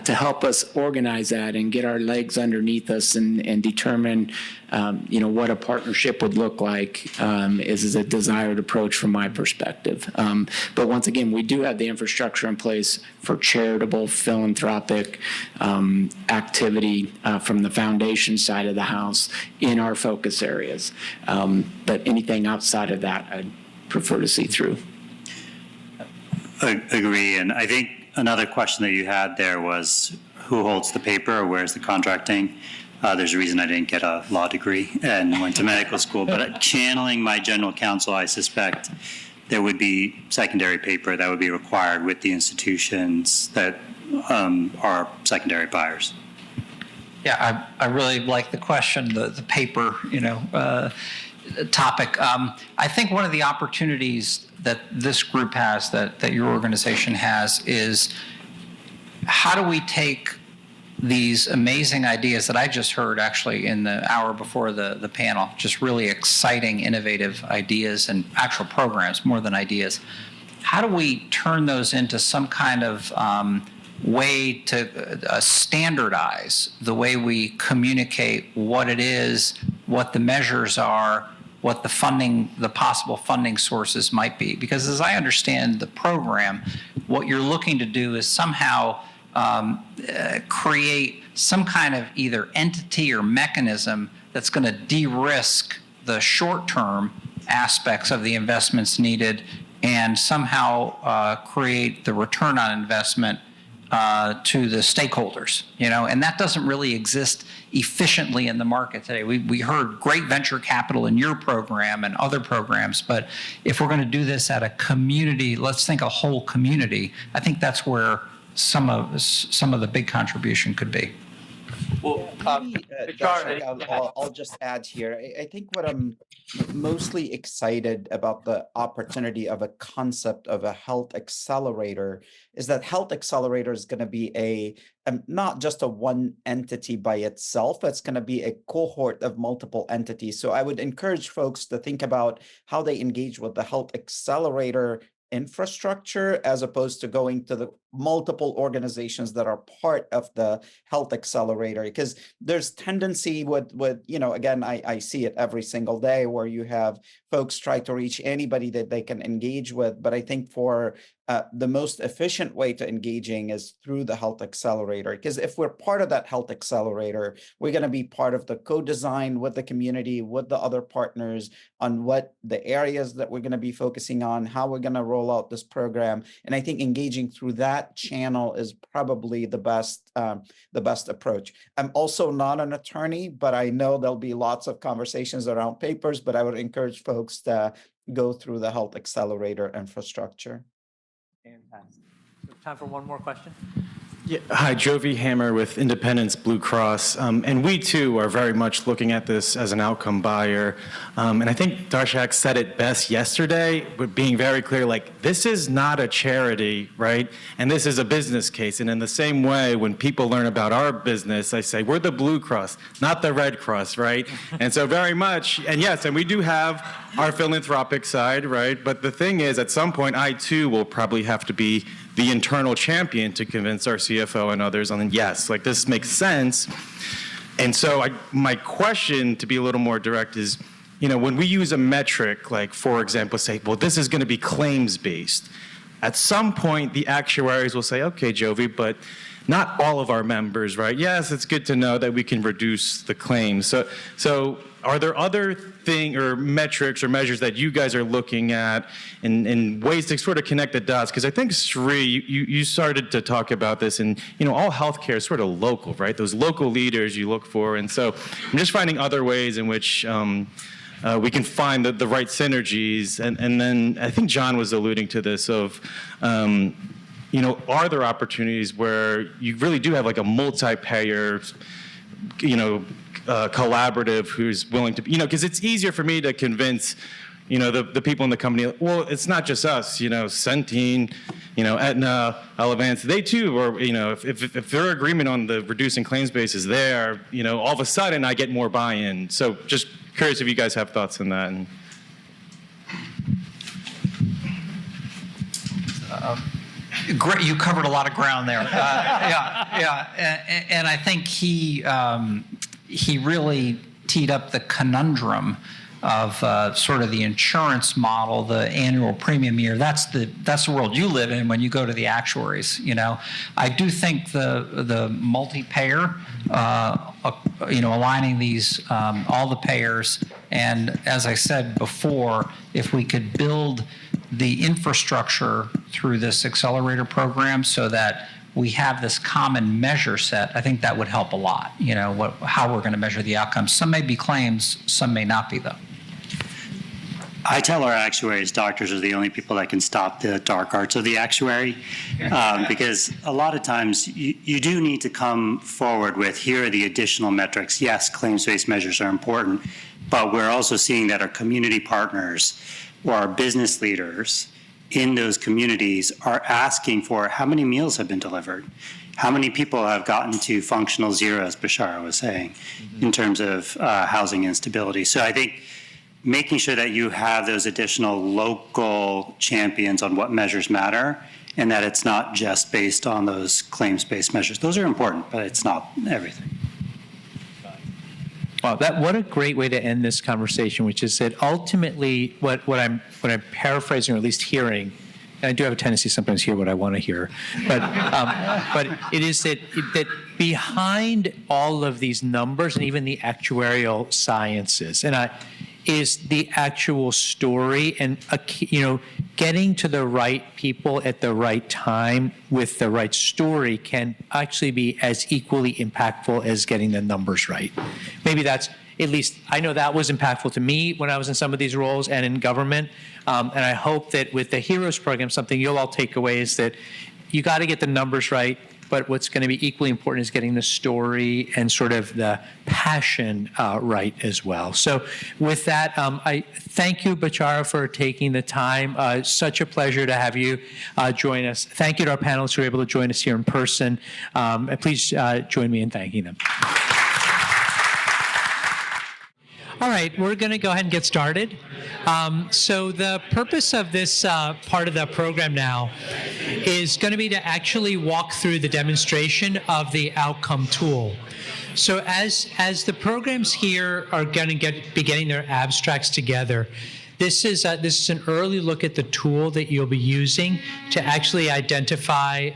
[SPEAKER 15] to help us organize that and get our legs underneath us and determine, what a partnership would look like is a desired approach from my perspective. But once again, we do have the infrastructure in place for charitable, philanthropic activity from the foundation side of the house in our focus areas. But anything outside of that, I'd prefer to see through.
[SPEAKER 14] Agree. And I think another question that you had there was who holds the paper or where's the contracting? There's a reason I didn't get a law degree and went to medical school, but channeling my general counsel, I suspect there would be secondary paper that would be required with the institutions that are secondary buyers.
[SPEAKER 3] Yeah, I really like the question, the paper, topic. I think one of the opportunities that this group has, that your organization has, is how do we take these amazing ideas that I just heard actually in the hour before the panel, just really exciting, innovative ideas and actual programs more than ideas. How do we turn those into some kind of way to standardize the way we communicate what it is, what the measures are, what the possible funding sources might be? Because as I understand the program, what you're looking to do is somehow create some kind of either entity or mechanism that's going to de-risk the short-term aspects of the investments needed and somehow create the return on investment to the stakeholders, and that doesn't really exist efficiently in the market today. We heard great venture capital in your program and other programs, but if we're going to do this at a community, let's think a whole community, I think that's where some of the big contribution could be.
[SPEAKER 16] Well, Darshak, I'll just add here. I think what I'm mostly excited about the opportunity of a concept of a health accelerator is that health accelerator is going to be not just a one entity by itself. It's going to be a cohort of multiple entities. So I would encourage folks to think about how they engage with the health accelerator infrastructure as opposed to going to the multiple organizations that are part of the health accelerator, because there's tendency with again, I see it every single day where you have folks try to reach anybody that they can engage with. But I think for the most efficient way to engaging is through the health accelerator, because if we're part of that health accelerator, we're going to be part of the co-design with the community, with the other partners on what the areas that we're going to be focusing on, how we're going to roll out this program. And I think engaging through that channel is probably the best approach. I'm also not an attorney, but I know there'll be lots of conversations around papers, but I would encourage folks to go through the health accelerator infrastructure.
[SPEAKER 1] Fantastic. Time for one more question.
[SPEAKER 10] Yeah. Hi, Jovi Hammer with Independence Blue Cross. And we too are very much looking at this as an outcome buyer. And I think Darshak said it best yesterday, but being very clear, like, this is not a charity, right? And this is a business case. And in the same way, when people learn about our business, I say, we're the Blue Cross, not the Red Cross, right? And so very much, and yes, and we do have our philanthropic side, right? But the thing is, at some point, I too will probably have to be the internal champion to convince our CFO and others on, yes, like, this makes sense. And so my question, to be a little more direct, is, when we use a metric, like, for example, say, well, this is going to be claims-based, at some point, the actuaries will say, okay, Jovi, but not all of our members, right? Yes, it's good to know that we can reduce the claims. So are there other metrics or measures that you guys are looking at in ways to sort of connect the dots? Because I think, Sri, you started to talk about this, and all healthcare is sort of local, right? Those local leaders you look for. And so I'm just finding other ways in which we can find the right synergies. And then I think John was alluding to this of, are there opportunities where you really do have like a multi-payer, collaborative who's willing to, because it's easier for me to convince, the people in the company, well, it's not just us, Centene, Aetna, Elevance, they too, or, if their agreement on the reducing claims base is there, all of a sudden I get more buy-in. So just curious if you guys have thoughts on that.
[SPEAKER 3] Great, you covered a lot of ground there. And I think he really teed up the conundrum of sort of the insurance model, the annual premium year. That's the world you live in when you go to the actuaries. I do think the multi-payer, aligning these all the payers, and as I said before, if we could build the infrastructure through this accelerator program so that we have this common measure set, I think that would help a lot. How we're going to measure the outcomes. Some may be claims, some may not be, though.
[SPEAKER 14] I tell our actuaries doctors are the only people that can stop the dark arts of the actuary, because a lot of times you do need to come forward with, here are the additional metrics. Yes, claims-based measures are important, but we're also seeing that our community partners or our business leaders in those communities are asking for how many meals have been delivered, how many people have gotten to functional zero, as Bashara was saying, in terms of housing instability. So I think making sure that you have those additional local champions on what measures matter, and that it's not just based on those claims-based measures. Those are important, but it's not everything.
[SPEAKER 1] Wow, what a great way to end this conversation, which is that ultimately what I'm paraphrasing, or at least hearing, and I do have a tendency sometimes to hear what I want to hear, but it is that behind all of these numbers and even the actuarial sciences, is the actual story, and getting to the right people at the right time with the right story can actually be as equally impactful as getting the numbers right. Maybe that's, at least I know that was impactful to me when I was in some of these roles and in government. And I hope that with the HEROES program, something you'll all take away is that you got to get the numbers right, but what's going to be equally important is getting the story and sort of the passion right as well. So with that, I thank you, Bashara, for taking the time. Such a pleasure to have you join us. Thank you to our panelists who were able to join us here in person. And please join me in thanking them. All right, we're going to go ahead and get started. So the purpose of this part of the program now is going to be to actually walk through the demonstration of the outcome tool. So as the programs here are going to be getting their abstracts together, this is an early look at the tool that you'll be using to actually identify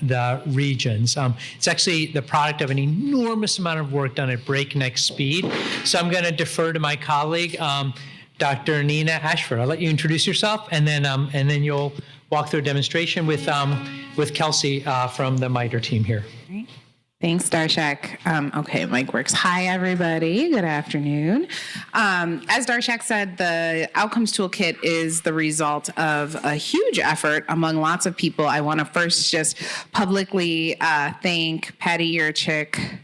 [SPEAKER 1] the regions. It's actually the product of an enormous amount of work done at breakneck speed. So I'm going to defer to my colleague, Dr. Nina Ashford. I'll let you introduce yourself, and then you'll walk through a demonstration with Kelsey from the MITRE team here.
[SPEAKER 17] Thanks, Darshak. Okay, mic works. Hi, everybody. Good afternoon. As Darshak said, the Outcomes Toolkit is the result of a huge effort among lots of people. I want to first just publicly thank Patty Yurchik,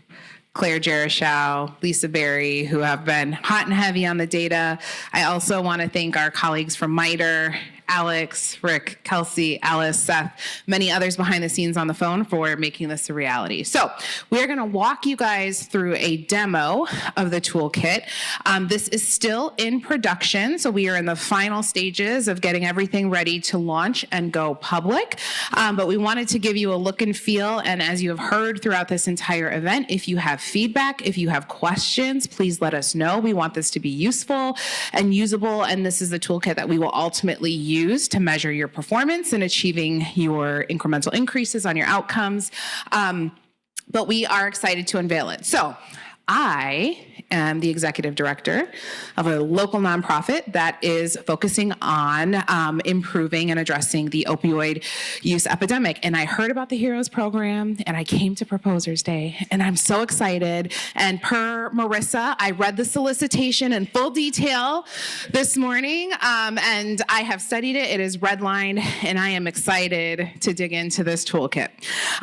[SPEAKER 17] Claire Jerishow, Lisa Berry, who have been hot and heavy on the data. I also want to thank our colleagues from MITRE, Alex, Rick, Kelsey, Alice, Seth, many others behind the scenes on the phone for making this a reality. So we're going to walk you guys through a demo of the toolkit. This is still in production, so we are in the final stages of getting everything ready to launch and go public. But we wanted to give you a look and feel, and as you have heard throughout this entire event, if you have feedback, if you have questions, please let us know. We want this to be useful and usable, and this is the toolkit that we will ultimately use to measure your performance in achieving your incremental increases on your outcomes. But we are excited to unveil it. So I am the executive director of a local nonprofit that is focusing on improving and addressing the opioid use epidemic. And I heard about the HEROES program, and I came to Proposers Day, and I'm so excited. And per Marissa, I read the solicitation in full detail this morning, and I have studied it. It is redlined, and I am excited to dig into this toolkit.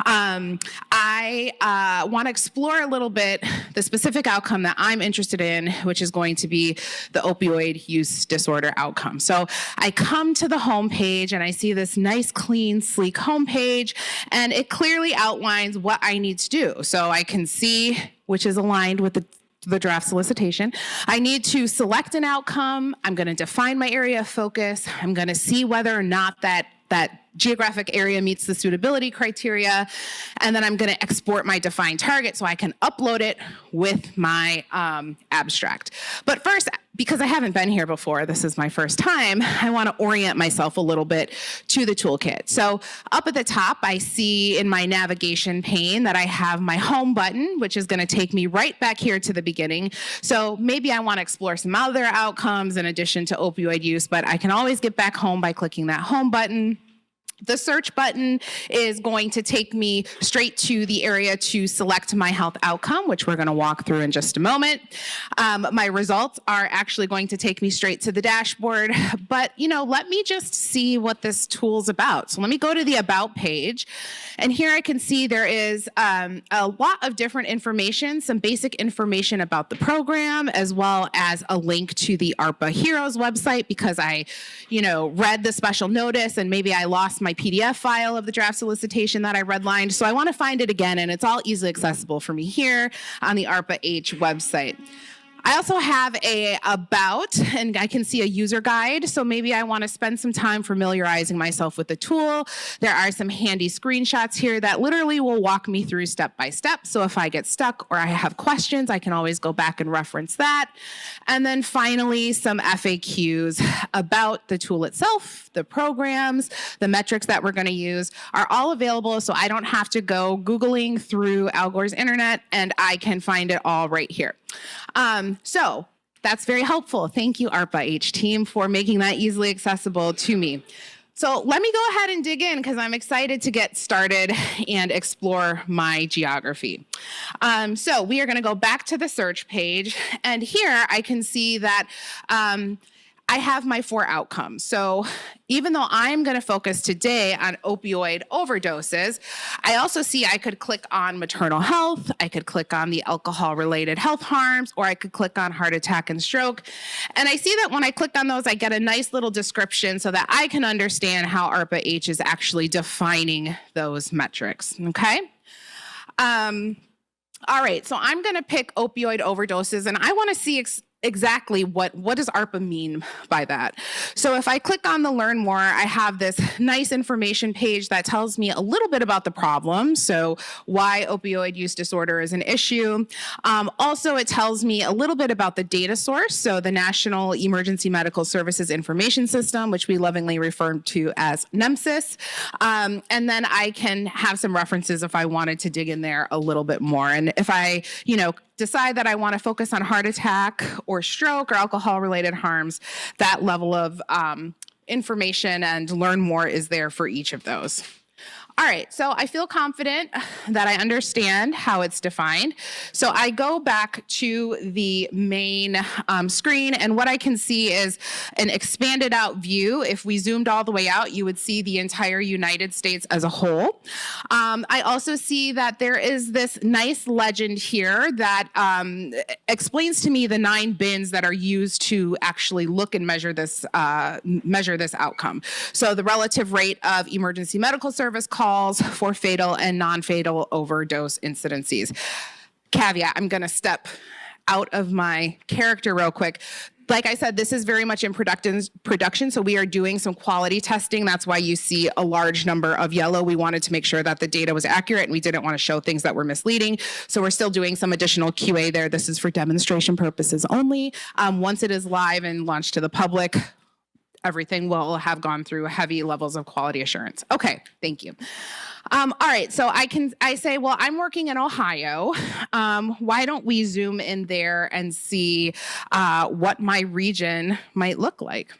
[SPEAKER 17] I want to explore a little bit the specific outcome that I'm interested in, which is going to be the opioid use disorder outcome. So I come to the homepage and I see this nice, clean, sleek homepage, and it clearly outlines what I need to do. So I can see, which is aligned with the draft solicitation. I need to select an outcome. I'm going to define my area of focus. I'm going to see whether or not that geographic area meets the suitability criteria, and then I'm going to export my defined target so I can upload it with my abstract. But first, because I haven't been here before, this is my first time, I want to orient myself a little bit to the toolkit. So up at the top, I see in my navigation pane that I have my home button, which is going to take me right back here to the beginning. So maybe I want to explore some other outcomes in addition to opioid use, but I can always get back home by clicking that home button. The search button is going to take me straight to the area to select my health outcome, which we're going to walk through in just a moment. My results are actually going to take me straight to the dashboard, but let me just see what this tool's about. So let me go to the About page, and here I can see there is a lot of different information, some basic information about the program, as well as a link to the ARPA HEROES website, because I, read the special notice and maybe I lost my PDF file of the draft solicitation that I redlined. So I want to find it again, and it's all easily accessible for me here on the ARPA-H website. I also have a about, and I can see a user guide. So maybe I want to spend some time familiarizing myself with the tool. There are some handy screenshots here that literally will walk me through step by step. So if I get stuck or I have questions, I can always go back and reference that. And then finally, some FAQs about the tool itself, the programs, the metrics that we're going to use are all available. So I don't have to go Googling through Al Gore's internet, and I can find it all right here. So that's very helpful. Thank you, ARPA-H team, for making that easily accessible to me. So let me go ahead and dig in, because I'm excited to get started and explore my geography. So we are going to go back to the search page, and here I can see that I have my 4 outcomes. So even though I'm going to focus today on opioid overdoses, I also see I could click on maternal health, I could click on the alcohol-related health harms, or I could click on heart attack and stroke. And I see that when I click on those, I get a nice little description so that I can understand how ARPA-H is actually defining those metrics, okay? All right, so I'm going to pick opioid overdoses, and I want to see exactly what does ARPA mean by that. So if I click on the learn more, I have this nice information page that tells me a little bit about the problem. So why opioid use disorder is an issue. Also, it tells me a little bit about the data source. So the National Emergency Medical Services Information System, which we lovingly refer to as NEMSIS. And then I can have some references if I wanted to dig in there a little bit more. And if I, decide that I want to focus on heart attack or stroke or alcohol-related harms, that level of information and learn more is there for each of those. All right, so I feel confident that I understand how it's defined. So I go back to the main screen, and what I can see is an expanded out view. If we zoomed all the way out, you would see the entire United States as a whole. I also see that there is this nice legend here that explains to me the 9 bins that are used to actually look and measure this outcome. So the relative rate of emergency medical service calls for fatal and non-fatal overdose incidences. Caveat, I'm going to step out of my character real quick. Like I said, this is very much in production, so we are doing some quality testing. That's why you see a large number of yellow. We wanted to make sure that the data was accurate, and we didn't want to show things that were misleading. So we're still doing some additional QA there. This is for demonstration purposes only. Once it is live and launched to the public, everything will have gone through heavy levels of quality assurance. Okay, thank you. All right, so I say, well, I'm working in Ohio. Why don't we zoom in there and see what my region might look like?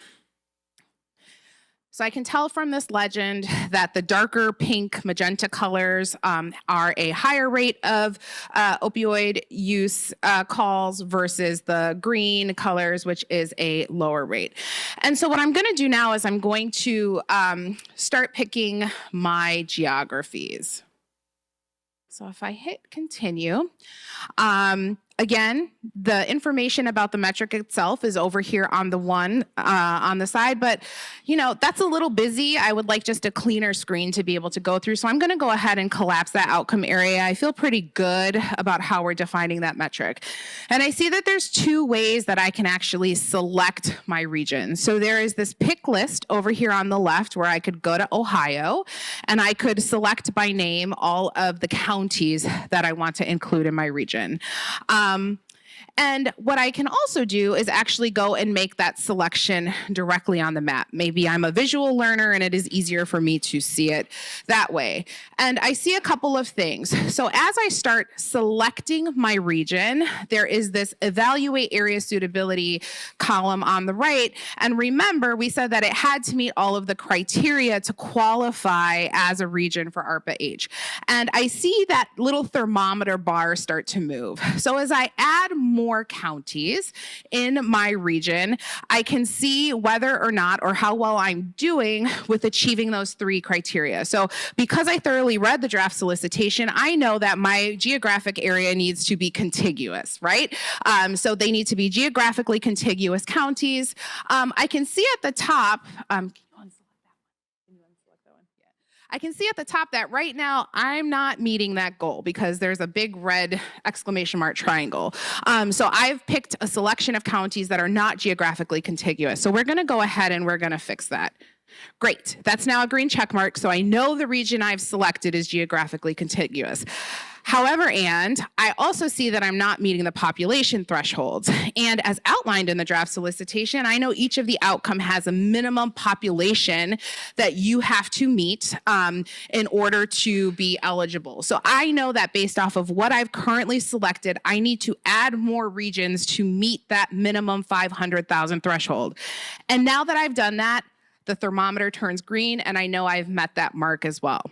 [SPEAKER 17] So I can tell from this legend that the darker pink magenta colors are a higher rate of opioid use calls versus the green colors, which is a lower rate. And so what I'm going to do now is I'm going to start picking my geographies. So if I hit continue, again, the information about the metric itself is over here on the one on the side, but that's a little busy. I would like just a cleaner screen to be able to go through. So I'm going to go ahead and collapse that outcome area. I feel pretty good about how we're defining that metric. And I see that there's 2 ways that I can actually select my region. So there is this pick list over here on the left where I could go to Ohio and I could select by name all of the counties that I want to include in my region. And what I can also do is actually go and make that selection directly on the map. Maybe I'm a visual learner and it is easier for me to see it that way. And I see a couple of things. So as I start selecting my region, there is this evaluate area suitability column on the right. And remember, we said that it had to meet all of the criteria to qualify as a region for ARPA-H. And I see that little thermometer bar start to move. So as I add more counties in my region, I can see whether or not or how well I'm doing with achieving those 3 criteria. So because I thoroughly read the draft solicitation, I know that my geographic area needs to be contiguous, right? So they need to be geographically contiguous counties. I can see at the top, I can see at the top that right now I'm not meeting that goal because there's a big red exclamation mark triangle. So I've picked a selection of counties that are not geographically contiguous. So we're going to go ahead and we're going to fix that. Great, that's now a green check mark. So I know the region I've selected is geographically contiguous. However, and I also see that I'm not meeting the population thresholds. And as outlined in the draft solicitation, I know each of the outcome has a minimum population that you have to meet in order to be eligible. So I know that based off of what I've currently selected, I need to add more regions to meet that minimum 500,000 threshold. And now that I've done that, the thermometer turns green and I know I've met that mark as well.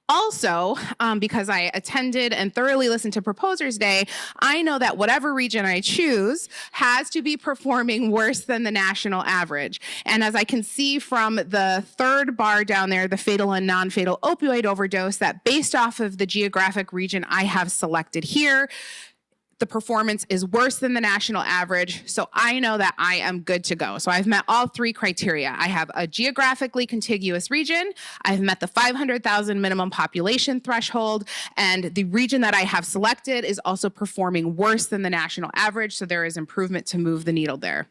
[SPEAKER 17] Also, because I attended and thoroughly listened to Proposers Day, I know that whatever region I choose has to be performing worse than the national average. And as I can see from the 3rd bar down there, the fatal and non-fatal opioid overdose, that based off of the geographic region I have selected here, the performance is worse than the national average. So I know that I am good to go. So I've met all three criteria. I have a geographically contiguous region. I've met the 500,000 minimum population threshold. And the region that I have selected is also performing worse than the national average. So there is improvement to move the needle there.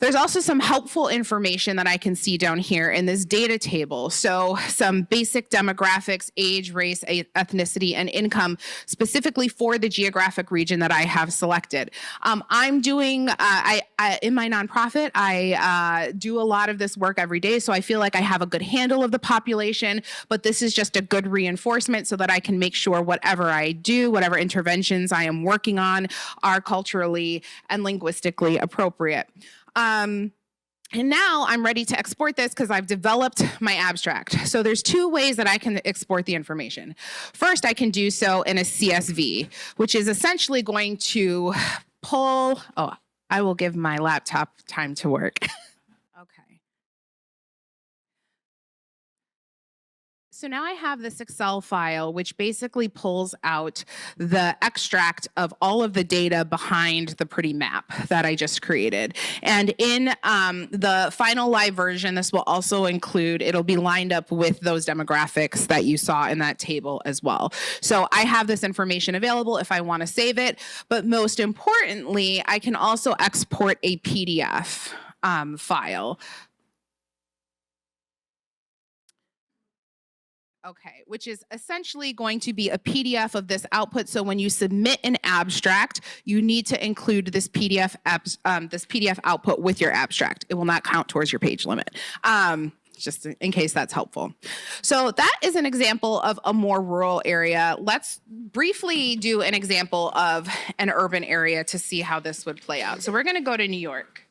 [SPEAKER 17] There's also some helpful information that I can see down here in this data table. So some basic demographics, age, race, ethnicity, and income specifically for the geographic region that I have selected. I'm doing, in my nonprofit, I do a lot of this work every day, so I feel like I have a good handle of the population, but this is just a good reinforcement so that I can make sure whatever I do, whatever interventions I am working on are culturally and linguistically appropriate. And now I'm ready to export this because I've developed my abstract. So there's two ways that I can export the information. First, I can do so in a CSV, which is essentially going to pull, I will give my laptop time to work. Okay. So now I have this Excel file, which basically pulls out the extract of all of the data behind the pretty map that I just created. And in the final live version, this will also include, it'll be lined up with those demographics that you saw in that table as well. So I have this information available if I want to save it, but most importantly, I can also export a PDF file. Okay, which is essentially going to be a PDF of this output. So when you submit an abstract, you need to include this PDF output with your abstract. It will not count towards your page limit. Just in case that's helpful. So that is an example of a more rural area. Let's briefly do an example of an urban area to see how this would play out. So we're going to go to New York.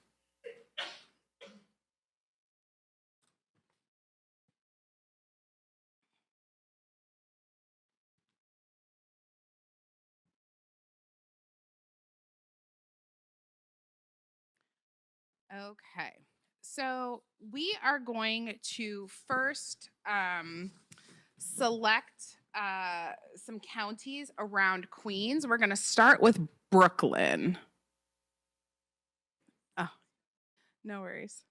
[SPEAKER 17] Okay, so we are going to first select some counties around Queens. We're going to start with Brooklyn. Oh, no worries.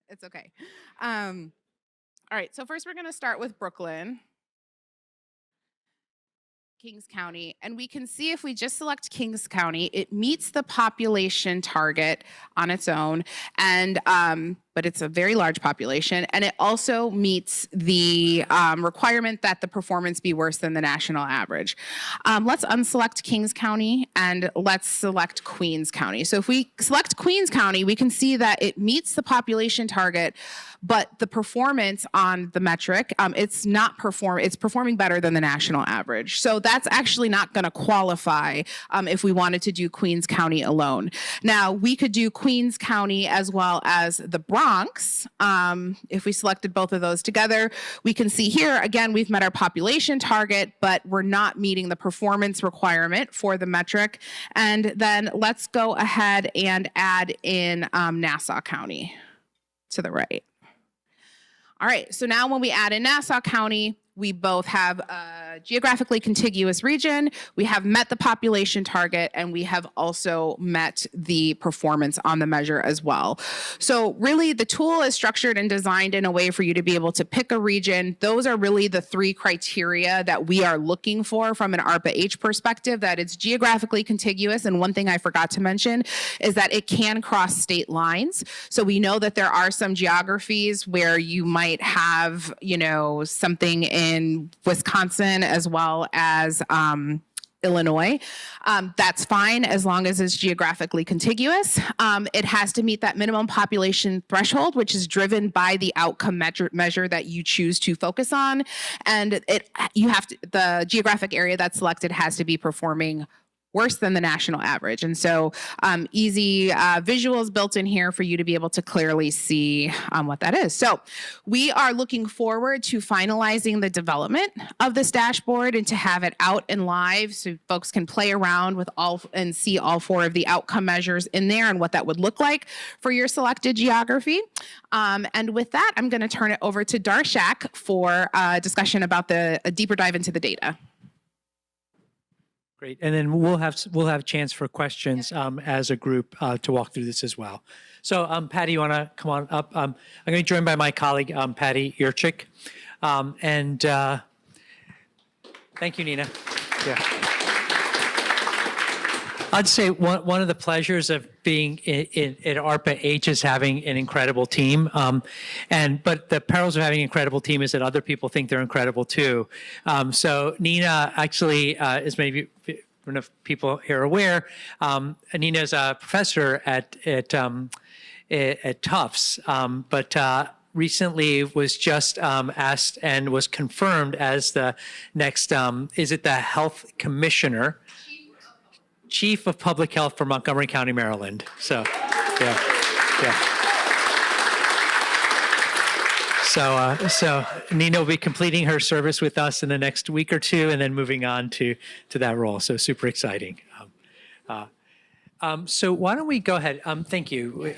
[SPEAKER 17] It's okay. All right, so first we're going to start with Brooklyn, Kings County, and we can see if we just select Kings County, it meets the population target on its own, and but it's a very large population, and it also meets the requirement that the performance be worse than the national average. Let's unselect Kings County and let's select Queens County. So if we select Queens County, we can see that it meets the population target, but the performance on the metric, it's performing better than the national average. So that's actually not going to qualify if we wanted to do Queens County alone. Now, we could do Queens County as well as the Bronx. If we selected both of those together, we can see here, again, we've met our population target, but we're not meeting the performance requirement for the metric. And then let's go ahead and add in Nassau County to the right. All right, so now when we add in Nassau County, we both have a geographically contiguous region, we have met the population target, and we have also met the performance on the measure as well. So really the tool is structured and designed in a way for you to be able to pick a region. Those are really the three criteria that we are looking for from an ARPA-H perspective, that it's geographically contiguous. And one thing I forgot to mention is that it can cross state lines. So we know that there are some geographies where you might have, something in Wisconsin as well as Illinois. That's fine as long as it's geographically contiguous. It has to meet that minimum population threshold, which is driven by the outcome measure that you choose to focus on. And the geographic area that's selected has to be performing worse than the national average. And so easy visuals built in here for you to be able to clearly see what that is. So we are looking forward to finalizing the development of this dashboard and to have it out and live so folks can play around with all and see all 4 of the outcome measures in there and what that would look like for your selected geography. And with that, I'm going to turn it over to Darshak for a discussion about a deeper dive into the data.
[SPEAKER 18] Great, and then we'll have a chance for questions as a group to walk through this as well. So, Patty, you want to come on up? I'm going to be joined by my colleague Patty Yurchik, and thank you, Nina. Yeah. I'd say one of the pleasures of being in ARPA-H is having an incredible team. But the perils of having an incredible team is that other people think they're incredible too. So Nina actually, as many of you, I don't know if people here are aware, Nina is a professor at Tufts, but recently was just asked and was confirmed as the next, is it the health commissioner? Chief of Public Health for Montgomery County, Maryland. So, yeah. So Nina will be completing her service with us in the next week or two, and then moving on to that role. So super exciting. So why don't we go ahead? Thank you.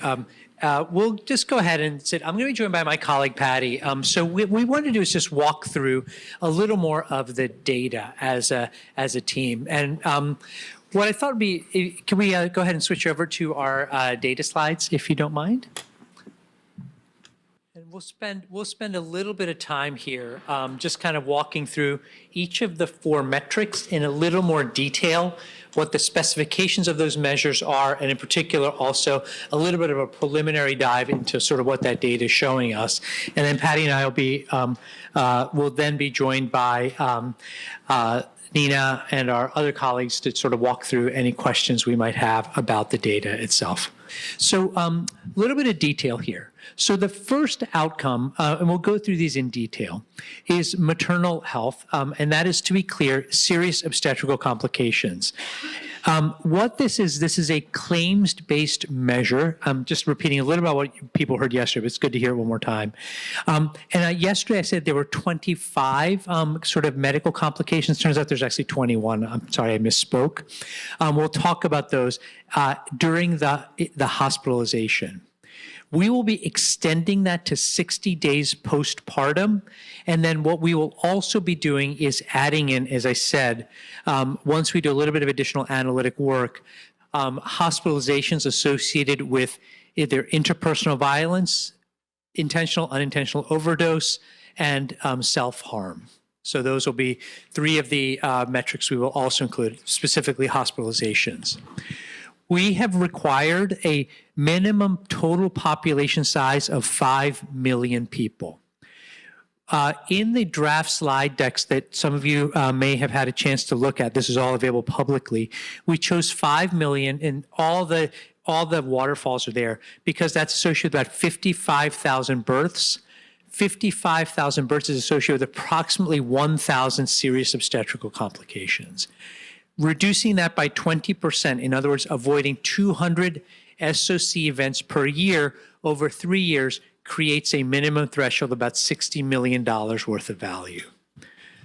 [SPEAKER 18] We'll just go ahead and sit. I'm going to be joined by my colleague Patty. So what we want to do is just walk through a little more of the data as a team. And what I thought would be, can we go ahead and switch over to our data slides, if you don't mind? And we'll spend a little bit of time here just kind of walking through each of the 4 metrics in a little more detail, what the specifications of those measures are, and in particular also a little bit of a preliminary dive into sort of what that data is showing us. And then Patty and I will then be joined by Nina and our other colleagues to sort of walk through any questions we might have about the data itself. So a little bit of detail here. So the first outcome, and we'll go through these in detail, is maternal health, and that is, to be clear, serious obstetrical complications. What this is a claims-based measure. I'm just repeating a little about what people heard yesterday, but it's good to hear it one more time. Yesterday I said there were 25 sort of medical complications. Turns out there's actually 21. I'm sorry, I misspoke. We'll talk about those during the hospitalization. We will be extending that to 60 days postpartum. And then what we will also be doing is adding in, as I said, once we do a little bit of additional analytic work, hospitalizations associated with either interpersonal violence, intentional, unintentional overdose, and self-harm. So those will be 3 of the metrics we will also include, specifically hospitalizations. We have required a minimum total population size of 5 million people. In the draft slide decks that some of you may have had a chance to look at, this is all available publicly, we chose 5 million, and all the waterfalls are there because that's associated with about 55,000 births. 55,000 births is associated with approximately 1,000 serious obstetrical complications. Reducing that by 20%, in other words, avoiding 200 SOC events per year over 3 years, creates a minimum threshold of about $60 million worth of value.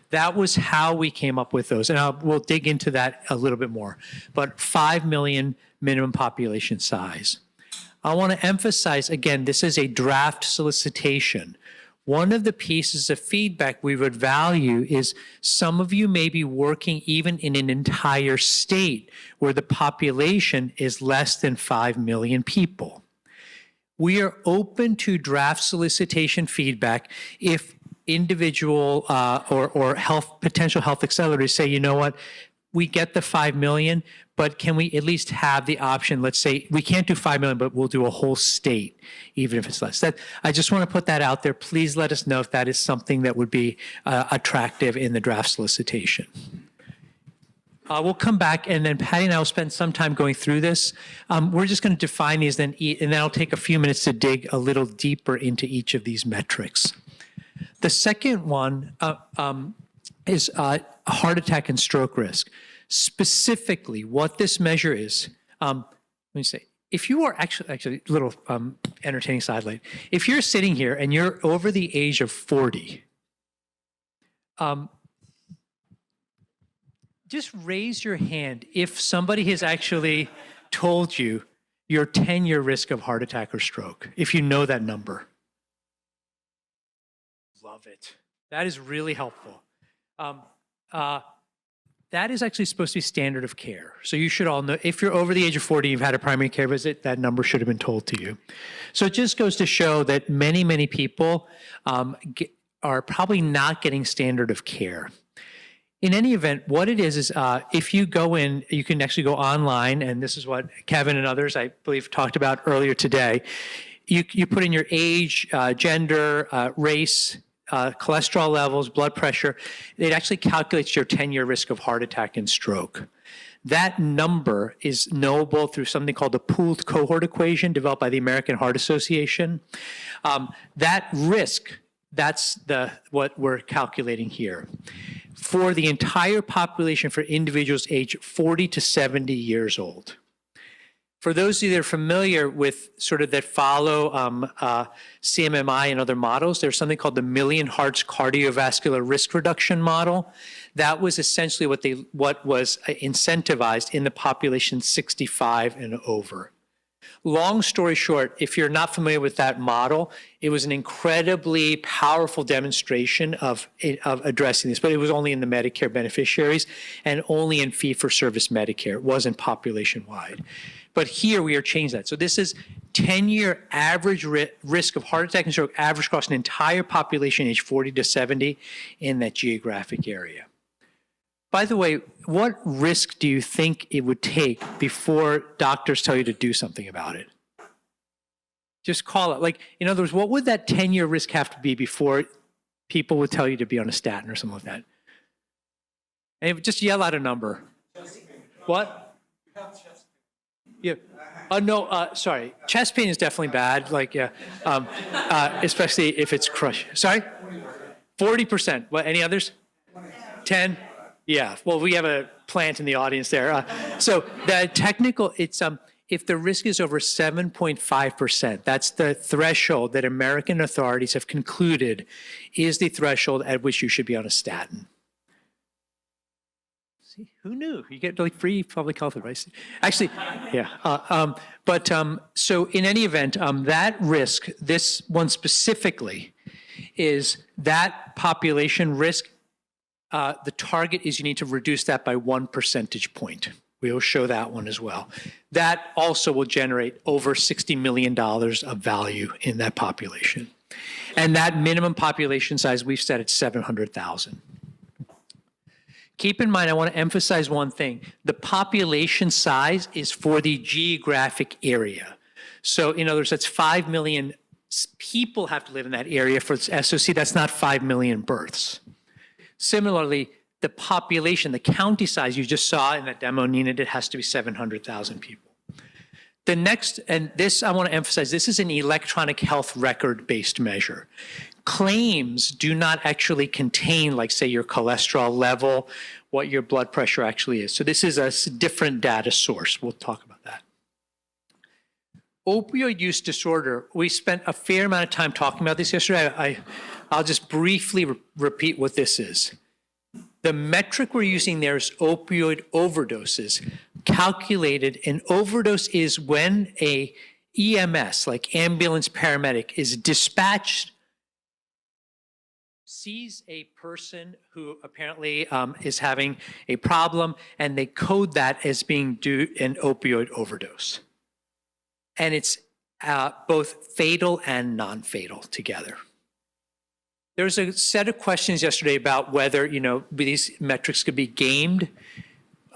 [SPEAKER 18] That was how we came up with those, and we'll dig into that a little bit more. But 5 million minimum population size. I want to emphasize, again, this is a draft solicitation. One of the pieces of feedback we would value is some of you may be working even in an entire state where the population is less than 5 million people. We are open to draft solicitation feedback if individual or potential health accelerators say, you know what, we get the 5 million, but can we at least have the option, let's say, we can't do 5 million, but we'll do a whole state, even if it's less. I just want to put that out there. Please let us know if that is something that would be attractive in the draft solicitation. We'll come back, and then Patty and I will spend some time going through this. We're just going to define these, and then I'll take a few minutes to dig a little deeper into each of these metrics. The second one is heart attack and stroke risk. Specifically, what this measure is, let me say, if you are actually a little entertaining sidelight, if you're sitting here and you're over the age of 40, just raise your hand if somebody has actually told you your 10-year risk of heart attack or stroke, if you know that number. Love it. That is really helpful. That is actually supposed to be standard of care. So you should all know, if you're over the age of 40, you've had a primary care visit, that number should have been told to you. So it just goes to show that many, many people are probably not getting standard of care. In any event, what it is if you go in, you can actually go online, and this is what Kevin and others, I believe, talked about earlier today. You put in your age, gender, race, cholesterol levels, blood pressure. It actually calculates your 10-year risk of heart attack and stroke. That number is knowable through something called the pooled cohort equation developed by the American Heart Association. That risk, that's what we're calculating here. For the entire population for individuals aged 40 to 70 years old. For those of you that are familiar with sort of that follow CMMI and other models, there's something called the Million Hearts Cardiovascular Risk Reduction Model. That was essentially what was incentivized in the population 65 and over. Long story short, if you're not familiar with that model, it was an incredibly powerful demonstration of addressing this, but it was only in the Medicare beneficiaries and only in fee-for-service Medicare. It wasn't population-wide. But here we are changing that. So this is 10-year average risk of heart attack and stroke average across an entire population age 40 to 70 in that geographic area. By the way, what risk do you think it would take before doctors tell you to do something about it? Just call it. Like, in other words, what would that 10-year risk have to be before people would tell you to be on a statin or something like that? And just yell out a number. What? Yeah. Sorry. Chest pain is definitely bad. Like, yeah. Especially if it's crushed. Sorry? 40%. What? Any others? 10? Yeah. Well, we have a plant in the audience there. So the technical, it's if the risk is over 7.5%, that's the threshold that American authorities have concluded is the threshold at which you should be on a statin. See, who knew? You get like free public health advice. Actually, yeah. So in any event, that risk, this one specifically, is that population risk. The target is you need to reduce that by 1 percentage point. We will show that one as well. That also will generate over $60 million of value in that population. And that minimum population size, we've set at 700,000. Keep in mind, I want to emphasize one thing. The population size is for the geographic area. So in other words, that's 5 million people have to live in that area for SOC. That's not 5 million births. Similarly, the population, the county size you just saw in that demo Nina did, has to be 700,000 people. The next, and this I want to emphasize, this is an electronic health record-based measure. Claims do not actually contain, like, say, your cholesterol level, what your blood pressure actually is. So this is a different data source. We'll talk about that. Opioid use disorder, we spent a fair amount of time talking about this yesterday. I'll just briefly repeat what this is. The metric we're using there is opioid overdoses. Calculated, an overdose is when a EMS, like ambulance paramedic, is dispatched, sees a person who apparently is having a problem, and they code that as being due an opioid overdose. And it's both fatal and non-fatal together. There was a set of questions yesterday about whether, these metrics could be gamed.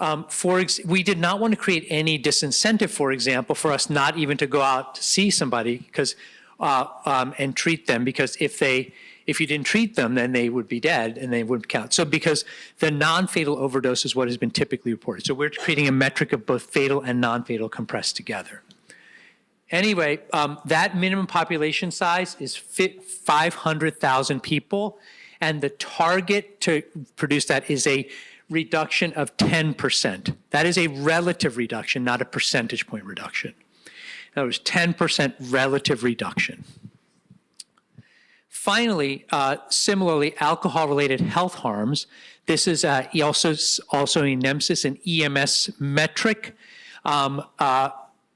[SPEAKER 18] We did not want to create any disincentive, for example, for us not even to go out to see somebody because and treat them, because if you didn't treat them, then they would be dead and they wouldn't count. So because the non-fatal overdose is what has been typically reported. So we're creating a metric of both fatal and non-fatal compressed together. Anyway, that minimum population size is 500,000 people, and the target to produce that is a reduction of 10%. That is a relative reduction, not a percentage point reduction. In other words, 10% relative reduction. Finally, similarly, alcohol-related health harms. This is also a NEMSIS and EMS metric.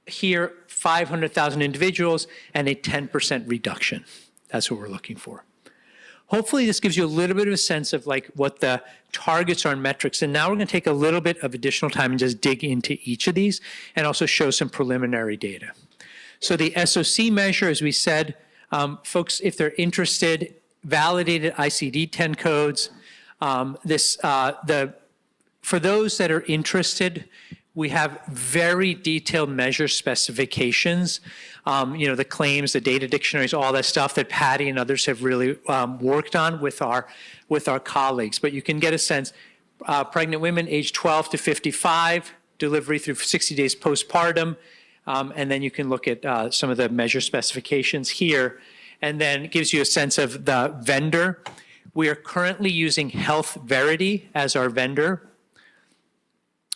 [SPEAKER 18] Here, 500,000 individuals and a 10% reduction. That's what we're looking for. Hopefully this gives you a little bit of a sense of like what the targets are in metrics. And now we're going to take a little bit of additional time and just dig into each of these and also show some preliminary data. So the SOC measure, as we said, folks, if they're interested, validated ICD-10 codes. For those that are interested, we have very detailed measure specifications, the claims, the data dictionaries, all that stuff that Patty and others have really worked on with our colleagues. But you can get a sense, pregnant women age 12 to 55, delivery through 60 days postpartum, and then you can look at some of the measure specifications here, and then it gives you a sense of the vendor. We are currently using Health Verity as our vendor.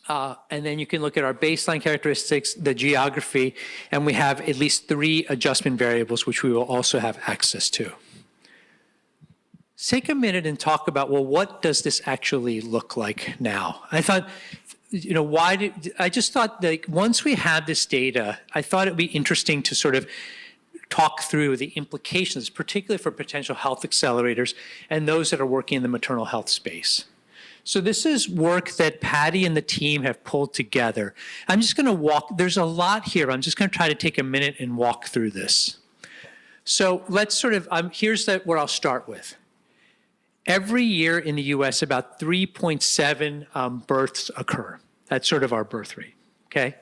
[SPEAKER 18] And then you can look at our baseline characteristics, the geography, and we have at least 3 adjustment variables, which we will also have access to. Let's take a minute and talk about, well, what does this actually look like now? I thought, I just thought like once we had this data, I thought it'd be interesting to sort of talk through the implications, particularly for potential health accelerators and those that are working in the maternal health space. So this is work that Patty and the team have pulled together. I'm just going to there's a lot here. I'm just going to try to take a minute and walk through this. So let's sort of, here's where I'll start with. Every year in the US, about 3.7 births occur. That's sort of our birth rate, okay?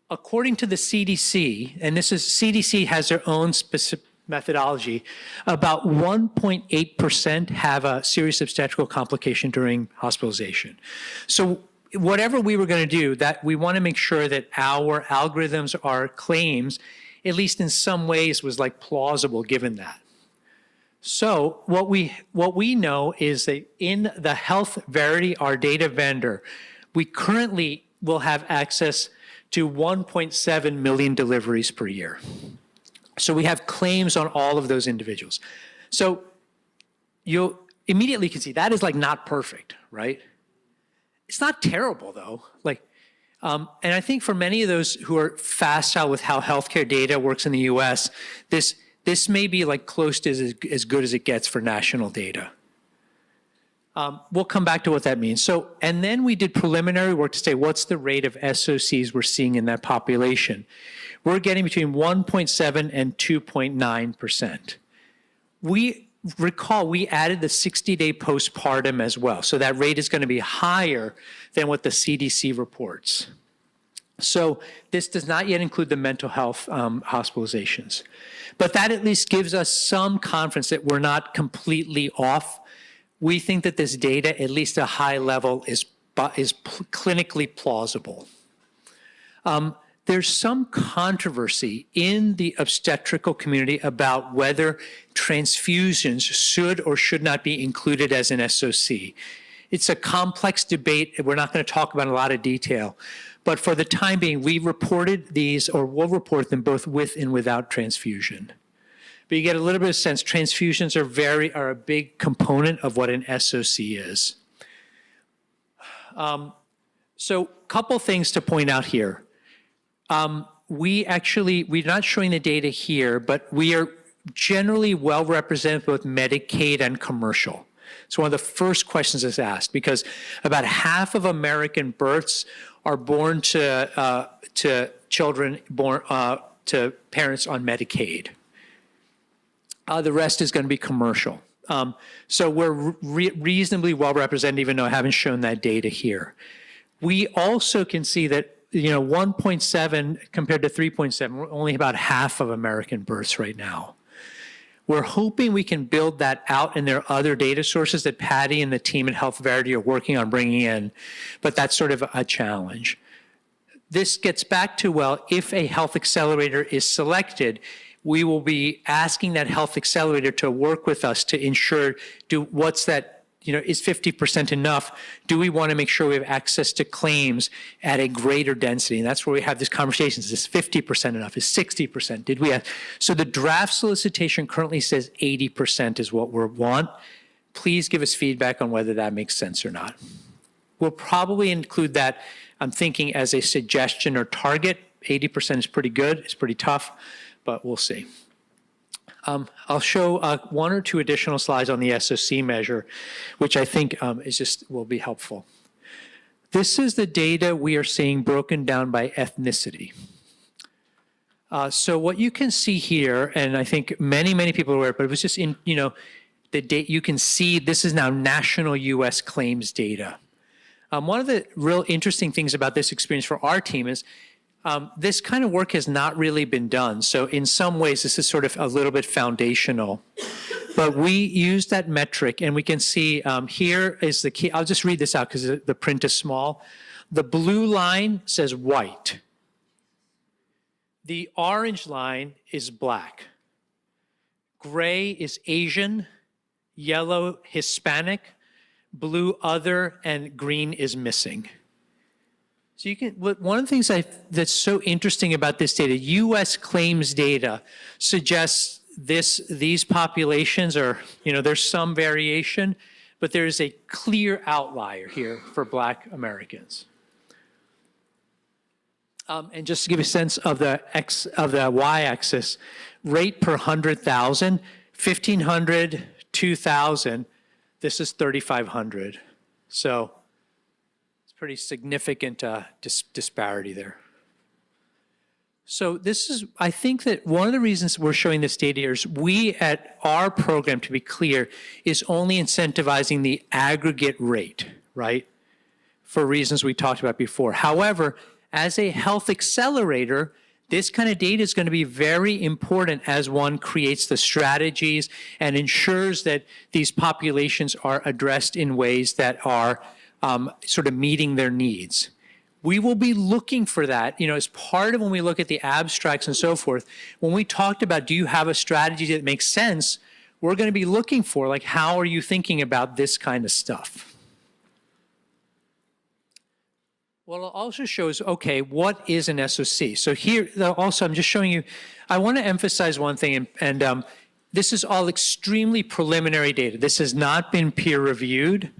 [SPEAKER 18] According to the CDC, and CDC has their own specific methodology, about 1.8% have a serious obstetrical complication during hospitalization. So whatever we were going to do, that we want to make sure that our algorithms, our claims, at least in some ways, was like plausible given that. So what we know is that in the Health Verity, our data vendor, we currently will have access to 1.7 million deliveries per year. So we have claims on all of those individuals. So you immediately can see that is like not perfect, right? It's not terrible though. And I think for many of those who are facile with how healthcare data works in the US, this may be like close to as good as it gets for national data. We'll come back to what that means. So, and then we did preliminary work to say, what's the rate of SOCs we're seeing in that population? We're getting between 1.7 and 2.9%. We recall we added the 60-day postpartum as well. So that rate is going to be higher than what the CDC reports. So this does not yet include the mental health hospitalizations. But that at least gives us some confidence that we're not completely off. We think that this data, at least at a high level, is clinically plausible. There's some controversy in the obstetrical community about whether transfusions should or should not be included as an SOC. It's a complex debate. We're not going to talk about in a lot of detail. But for the time being, we reported these, or will report them both with and without transfusion. But you get a little bit of sense, transfusions are a big component of what an SOC is. So a couple things to point out here. We're not showing the data here, but we are generally well represented both Medicaid and commercial. So one of the first questions is asked, because about half of American births are born to children born to parents on Medicaid. The rest is going to be commercial. So we're reasonably well represented, even though I haven't shown that data here. We also can see that 1.7 compared to 3.7, we're only about half of American births right now. We're hoping we can build that out, and there are other data sources that Patty and the team at Health Verity are working on bringing in, but that's sort of a challenge. This gets back to, well, if a health accelerator is selected, we will be asking that health accelerator to work with us to ensure what's that is 50% enough? Do we want to make sure we have access to claims at a greater density? And that's where we have this conversation. Is this 50% enough? Is 60%? Did we have? So the draft solicitation currently says 80% is what we want. Please give us feedback on whether that makes sense or not. We'll probably include that, I'm thinking, as a suggestion or target. 80% is pretty good. It's pretty tough, but we'll see. I'll show one or two additional slides on the SOC measure, which I think will be helpful. This is the data we are seeing broken down by ethnicity. So what you can see here, and I think many people are aware, but it was just in, the date you can see this is now national US claims data. One of the real interesting things about this experience for our team is this kind of work has not really been done. So in some ways, this is sort of a little bit foundational. But we use that metric, and we can see here is the key. I'll just read this out because the print is small. The blue line says white. The orange line is black. Gray is Asian. Yellow, Hispanic. Blue, other, and green is missing. So you can, one of the things that's so interesting about this data, US claims data suggests these populations are, there's some variation, but there's a clear outlier here for Black Americans. And just to give you a sense of the y-axis, rate per 100,000, 1,500, 2,000, this is 3,500. So pretty significant disparity there. So this is, I think that one of the reasons we're showing this data here is we at our program, to be clear, is only incentivizing the aggregate rate, right? For reasons we talked about before. However, as a health accelerator, this kind of data is going to be very important as one creates the strategies and ensures that these populations are addressed in ways that are sort of meeting their needs. We will be looking for that, as part of when we look at the abstracts and so forth. When we talked about, do you have a strategy that makes sense? We're going to be looking for, like, how are you thinking about this kind of stuff? What it also shows, okay, what is an SOC? So here, also, I'm just showing you, I want to emphasize one thing, and this is all extremely preliminary data. This has not been peer reviewed.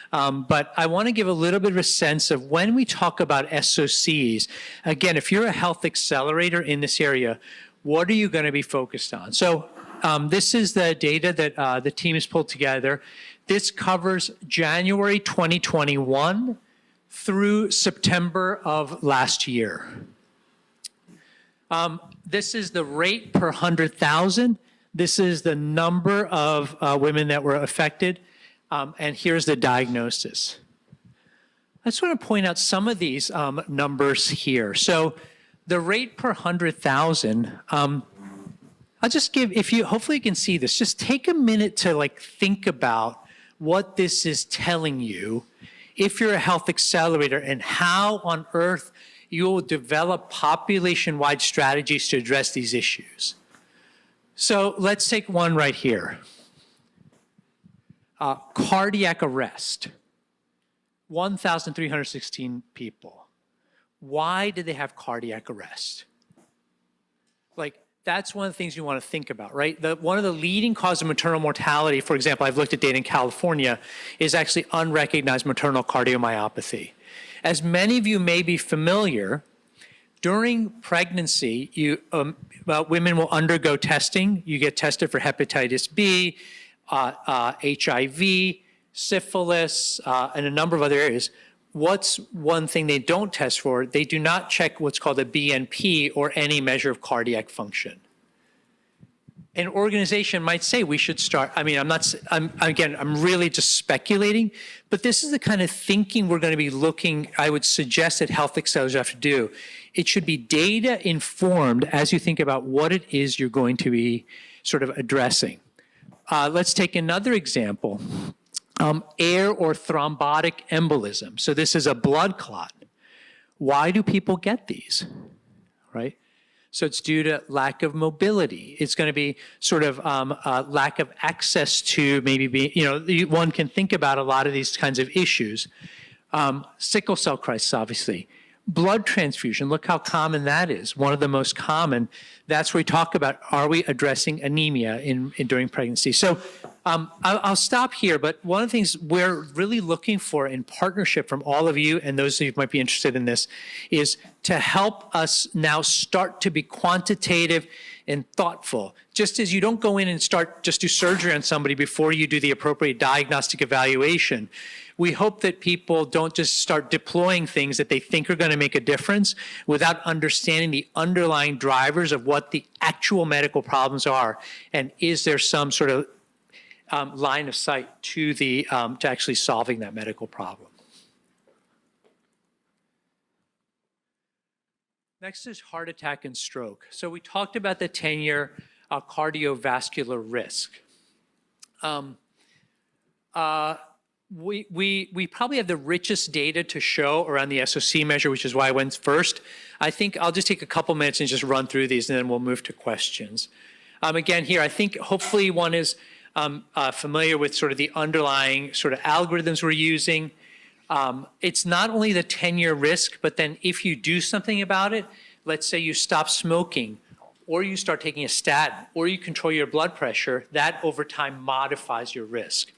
[SPEAKER 18] But I want to give a little bit of a sense of when we talk about SOCs, again, if you're a health accelerator in this area, what are you going to be focused on? So this is the data that the team has pulled together. This covers January 2021 through September of last year. This is the rate per 100,000. This is the number of women that were affected. And here's the diagnosis. I just want to point out some of these numbers here. So the rate per 100,000, I'll just give, hopefully you can see this, just take a minute to think about what this is telling you if you're a health accelerator and how on earth you will develop population-wide strategies to address these issues. So let's take one right here. Cardiac arrest, 1,316 people. Why did they have cardiac arrest? That's one of the things you want to think about, right? One of the leading causes of maternal mortality, for example, I've looked at data in California, is actually unrecognized maternal cardiomyopathy. As many of you may be familiar, during pregnancy, women will undergo testing. You get tested for hepatitis B, HIV, syphilis, and a number of other areas. What's one thing they don't test for? They do not check what's called a BNP or any measure of cardiac function. An organization might say we should start, I'm really just speculating, but this is the kind of thinking we're going to be looking, I would suggest that health accelerators have to do. It should be data informed as you think about what it is you're going to be sort of addressing. Let's take another example. Air or thrombotic embolism. So this is a blood clot. Why do people get these, right? So it's due to lack of mobility. It's going to be sort of lack of access to maybe one can think about a lot of these kinds of issues. Sickle cell crisis, obviously. Blood transfusion, look how common that is. One of the most common. That's where we talk about, are we addressing anemia during pregnancy? So I'll stop here, but one of the things we're really looking for in partnership from all of you, and those of you who might be interested in this, is to help us now start to be quantitative and thoughtful. Just as you don't go in and just do surgery on somebody before you do the appropriate diagnostic evaluation, we hope that people don't just start deploying things that they think are going to make a difference without understanding the underlying drivers of what the actual medical problems are, and is there some sort of line of sight to to actually solving that medical problem. Next is heart attack and stroke. So we talked about the 10-year cardiovascular risk. We probably have the richest data to show around the SOC measure, which is why I went first. I think I'll just take a couple minutes and just run through these, and then we'll move to questions. Again, here, I think hopefully one is familiar with sort of the underlying sort of algorithms we're using. It's not only the 10-year risk, but then if you do something about it, let's say you stop smoking, or you start taking a statin, or you control your blood pressure, that over time modifies your risk.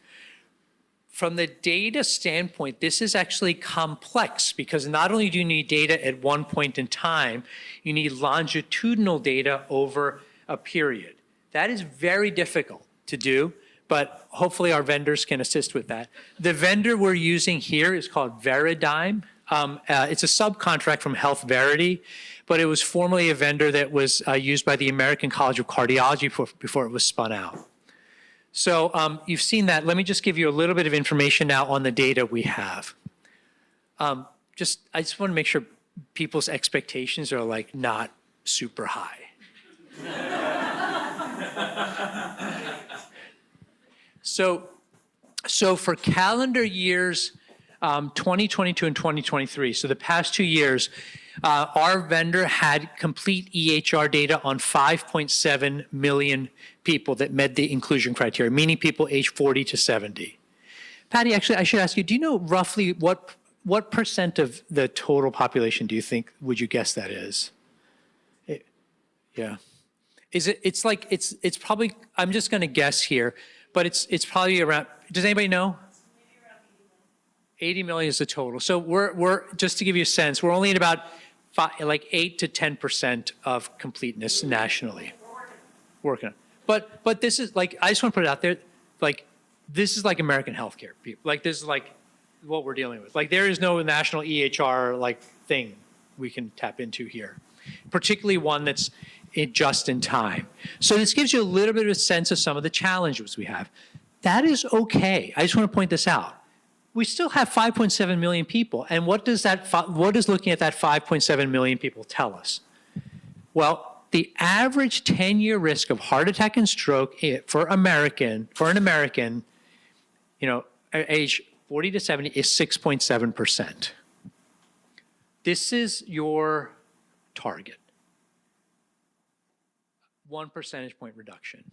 [SPEAKER 18] From the data standpoint, this is actually complex because not only do you need data at one point in time, you need longitudinal data over a period. That is very difficult to do, but hopefully our vendors can assist with that. The vendor we're using here is called Veradigm. It's a subcontract from Health Verity, but it was formerly a vendor that was used by the American College of Cardiology before it was spun out. So you've seen that. Let me just give you a little bit of information now on the data we have. I just want to make sure people's expectations are like not super high. So for calendar years 2022 and 2023, so the past 2 years, our vendor had complete EHR data on 5.7 million people that met the inclusion criteria, meaning people aged 40 to 70. Patty, actually, I should ask you, do you know roughly what percent of the total population do you think, would you guess that is? Yeah. It's probably, I'm just going to guess here, but it's probably around, does anybody know? 80 million is the total. So we're just to give you a sense, we're only at about 8 to 10% of completeness nationally. Working on it. But this is like, I just want to put it out there, like, this is like American healthcare, people. Like, this is like what we're dealing with. Like, there is no national EHR like thing we can tap into here, particularly one that's just in time. So this gives you a little bit of a sense of some of the challenges we have. That is okay. I just want to point this out. We still have 5.7 million people. And what does looking at that 5.7 million people tell us? Well, the average 10-year risk of heart attack and stroke for an American, age 40 to 70 is 6.7%. This is your target. 1 percentage point reduction.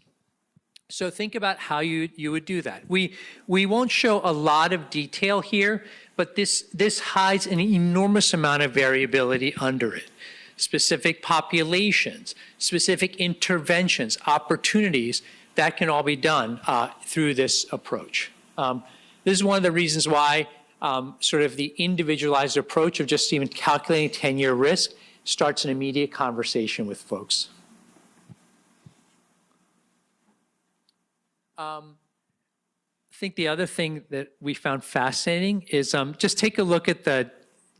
[SPEAKER 18] So think about how you would do that. We won't show a lot of detail here, but this hides an enormous amount of variability under it. Specific populations, specific interventions, opportunities, that can all be done through this approach. This is one of the reasons why sort of the individualized approach of just even calculating 10-year risk starts an immediate conversation with folks. I think the other thing that we found fascinating is just take a look at the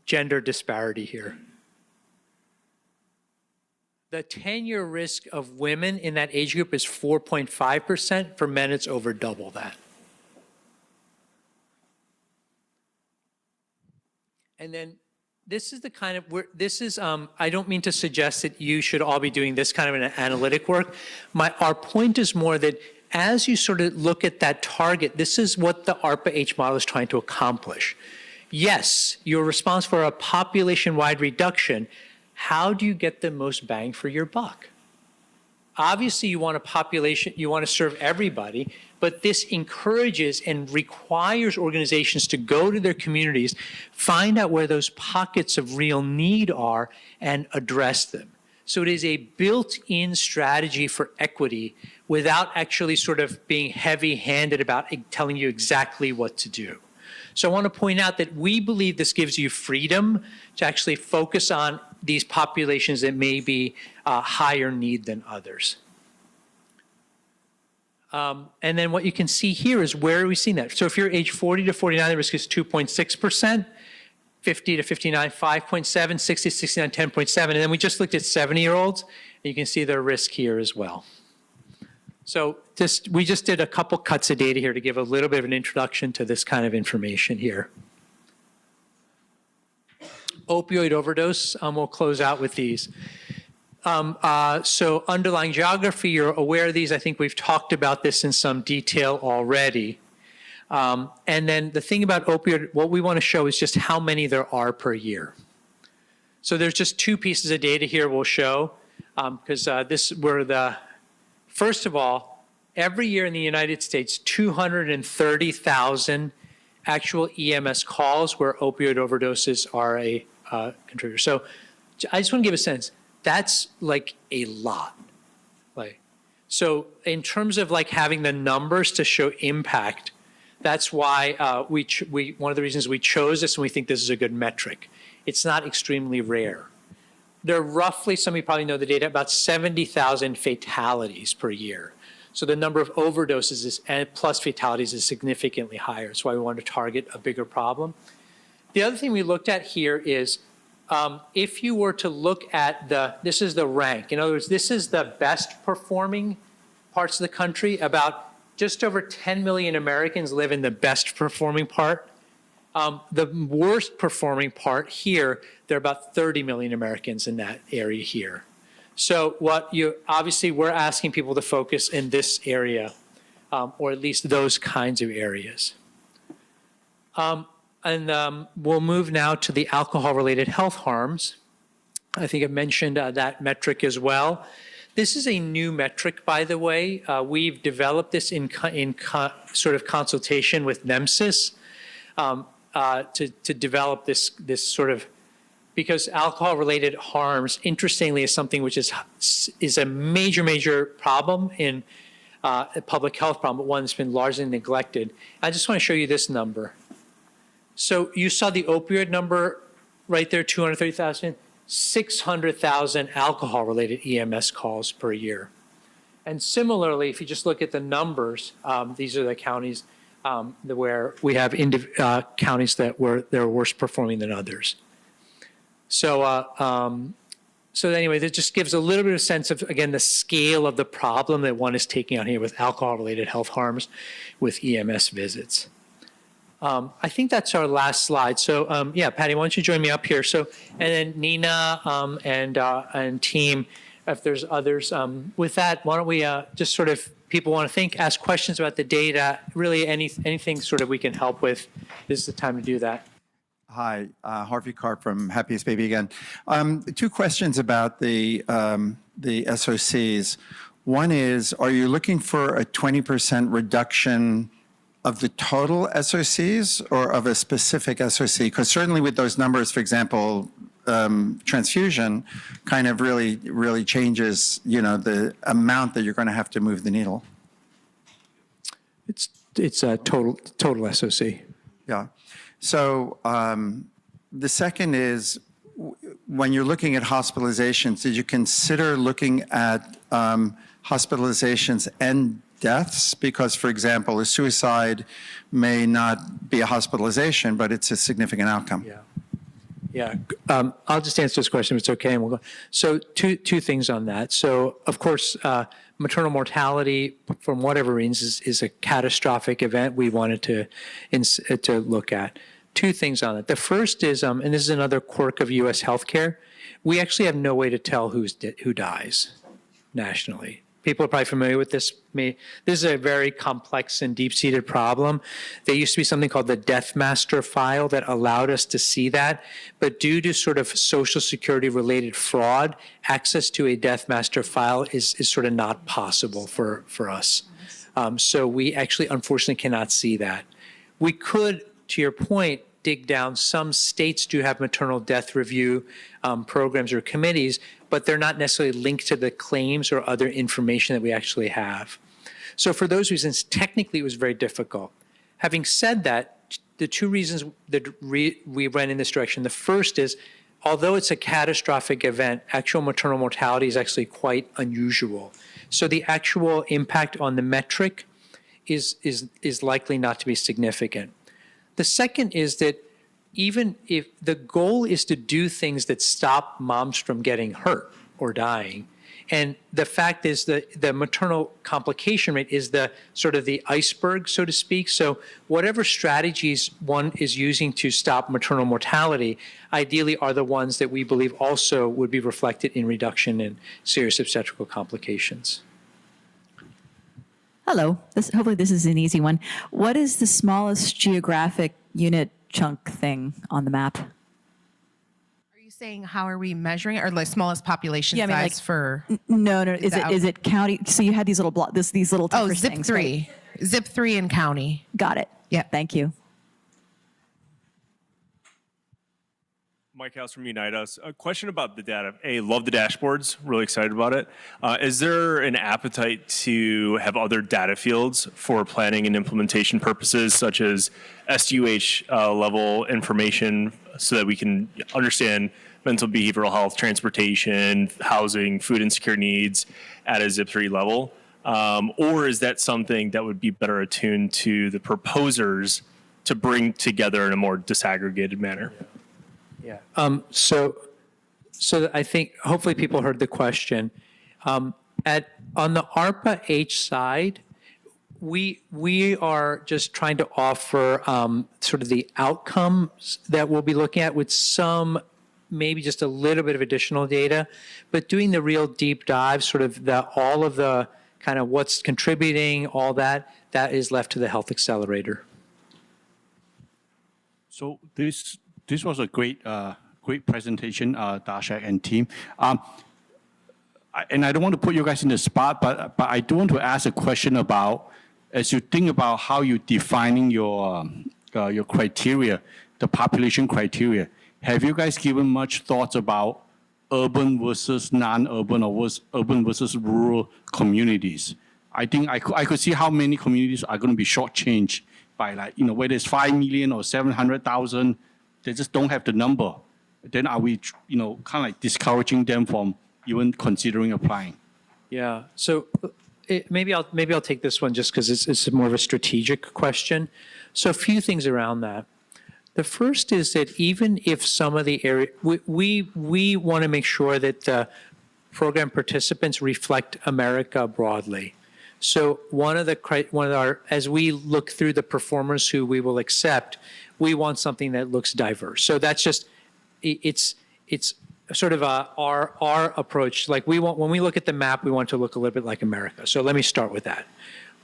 [SPEAKER 18] gender disparity here. The 10-year risk of women in that age group is 4.5%. For men, it's over double that. And then this is the kind of, I don't mean to suggest that you should all be doing this kind of an analytic work. Our point is more that as you sort of look at that target, this is what the ARPA-H model is trying to accomplish. Yes, you're responsible for a population-wide reduction. how do you get the most bang for your buck? Obviously, you want a population, you want to serve everybody, but this encourages and requires organizations to go to their communities, find out where those pockets of real need are, and address them. So it is a built-in strategy for equity without actually sort of being heavy-handed about telling you exactly what to do. So I want to point out that we believe this gives you freedom to actually focus on these populations that may be higher need than others. And then what you can see here is where are we seeing that? So if you're age 40 to 49, the risk is 2.6%, 50 to 59, 5.7, 60 to 69, 10.7. And then we just looked at 70-year-olds, and you can see their risk here as well. So we just did a couple cuts of data here to give a little bit of an introduction to this kind of information here. Opioid overdose, we'll close out with these. So underlying geography, you're aware of these. I think we've talked about this in some detail already. And then the thing about opioid, what we want to show is just how many there are per year. So there's just two pieces of data here we'll show, because first of all, every year in the United States, 230,000 actual EMS calls where opioid overdoses are a contributor. So I just want to give a sense. That's like a lot. So in terms of like having the numbers to show impact, that's why one of the reasons we chose this and we think this is a good metric. It's not extremely rare. There are roughly, some of you probably know the data, about 70,000 fatalities per year. So the number of overdoses plus fatalities is significantly higher. That's why we want to target a bigger problem. The other thing we looked at here is if you were to look at this is the rank. In other words, this is the best performing parts of the country. About just over 10 million Americans live in the best performing part. The worst performing part here, there are about 30 million Americans in that area here. So obviously we're asking people to focus in this area, or at least those kinds of areas. We'll move now to the alcohol-related health harms. I think I mentioned that metric as well. This is a new metric, by the way. We've developed this in sort of consultation with NEMSIS to develop this sort of, because alcohol-related harms, interestingly, is something which is a major problem in a public health problem, but one that's been largely neglected. I just want to show you this number. So you saw the opioid number right there, 230,000, 600,000 alcohol-related EMS calls per year. And similarly, if you just look at the numbers, these are the counties where we have counties that are worse performing than others. So anyway, that just gives a little bit of sense of, again, the scale of the problem that one is taking on here with alcohol-related health harms with EMS visits. I think that's our last slide. So yeah, Patty, why don't you join me up here? So, and then Nina and team, if there's others. With that, why don't we just sort of, people want to ask questions about the data, really anything sort of we can help with, this is the time to do that.
[SPEAKER 11] Hi, Harvey Karp from Happiest Baby again. Two questions about the SOCs. One is, are you looking for a 20% reduction of the total SOCs or of a specific SOC? Because certainly with those numbers, for example, transfusion kind of really changes, the amount that you're going to have to move the needle.
[SPEAKER 18] It's a total SOC.
[SPEAKER 11] Yeah. So the second is, when you're looking at hospitalizations, did you consider looking at hospitalizations and deaths? Because, for example, a suicide may not be a hospitalization, but it's a significant outcome.
[SPEAKER 18] Yeah. I'll just answer this question if it's okay, and we'll go. So two things on that. So of course, maternal mortality, from whatever reasons, is a catastrophic event we wanted to look at. Two things on it. The first is, and this is another quirk of U.S. healthcare, we actually have no way to tell who dies nationally, people are probably familiar with this. This is a very complex and deep-seated problem. There used to be something called the Death Master file that allowed us to see that, but due to sort of Social Security-related fraud, access to a Death Master file is sort of not possible for us. So we actually, unfortunately, cannot see that. We could, to your point, dig down. Some states do have maternal death review programs or committees, but they're not necessarily linked to the claims or other information that we actually have. So for those reasons, technically it was very difficult. Having said that, the two reasons that we went in this direction, the first is, although it's a catastrophic event, actual maternal mortality is actually quite unusual. So the actual impact on the metric is likely not to be significant. The second is that even if the goal is to do things that stop moms from getting hurt or dying, and the fact is that the maternal complication rate is the sort of the iceberg, so to speak. So whatever strategies one is using to stop maternal mortality, ideally are the ones that we believe also would be reflected in reduction in serious obstetrical complications.
[SPEAKER 5] Hello. Hopefully this is an easy one. What is the smallest geographic unit chunk thing on the map?
[SPEAKER 17] Are you saying how are we measuring it, or the smallest population
[SPEAKER 5] Yeah, I mean,
[SPEAKER 17] size
[SPEAKER 5] like,
[SPEAKER 17] for?
[SPEAKER 5] No. Is it county? So you had these little these little
[SPEAKER 17] Oh,
[SPEAKER 5] tickers
[SPEAKER 17] zip
[SPEAKER 5] things,
[SPEAKER 17] 3,
[SPEAKER 5] right?
[SPEAKER 17] zip 3 in county.
[SPEAKER 5] Got it.
[SPEAKER 17] Yeah.
[SPEAKER 5] Thank you.
[SPEAKER 19] Mike House from Unite Us. A question about the data. Love the dashboards. Really excited about it. Is there an appetite to have other data fields for planning and implementation purposes, such as SUH level information, so that we can understand mental behavioral health, transportation, housing, food insecure needs at a zip 3 level? Or is that something that would be better attuned to the proposers to bring together in a more disaggregated manner?
[SPEAKER 18] Yeah. So I think hopefully people heard the question. On the ARPA-H side, we are just trying to offer sort of the outcomes that we'll be looking at with some maybe just a little bit of additional data, but doing the real deep dive, sort of all of the kind of what's contributing, all that is left to the Health Accelerator.
[SPEAKER 20] So this was a great presentation, Darshak and team. And I don't want to put you guys in the spot, but I do want to ask a question about, as you think about how you're defining your criteria, the population criteria, have you guys given much thoughts about urban versus non-urban, or urban versus rural communities? I think I could see how many communities are going to be shortchanged by, like, whether it's 5 million or 700,000. They just don't have the number. Then are we, kind of like discouraging them from even considering applying?
[SPEAKER 18] Yeah. So maybe I'll take this one just because it's more of a strategic question. So a few things around that. The first is that even if some of the area, we want to make sure that the program participants reflect America broadly. So as we look through the performers who we will accept, we want something that looks diverse. So that's just, it's sort of our approach. Like when we look at the map, we want to look a little bit like America. So let me start with that.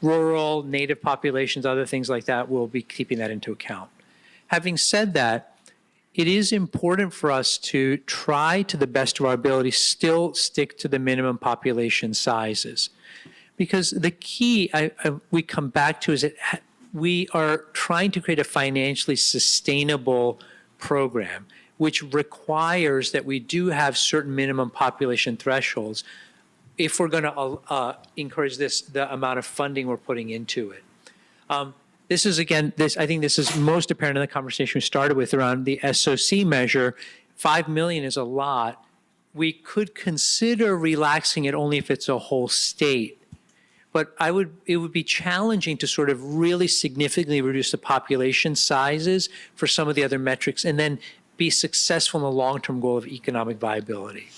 [SPEAKER 18] Rural, native populations, other things like that, we'll be keeping that into account. Having said that, it is important for us to try to the best of our ability still stick to the minimum population sizes. Because the key we come back to is that we are trying to create a financially sustainable program, which requires that we do have certain minimum population thresholds if we're going to encourage the amount of funding we're putting into it. This is, again, I think this is most apparent in the conversation we started with around the SOC measure. 5 million is a lot. We could consider relaxing it only if it's a whole state. But it would be challenging to sort of really significantly reduce the population sizes for some of the other metrics and then be successful in the long-term goal of economic viability.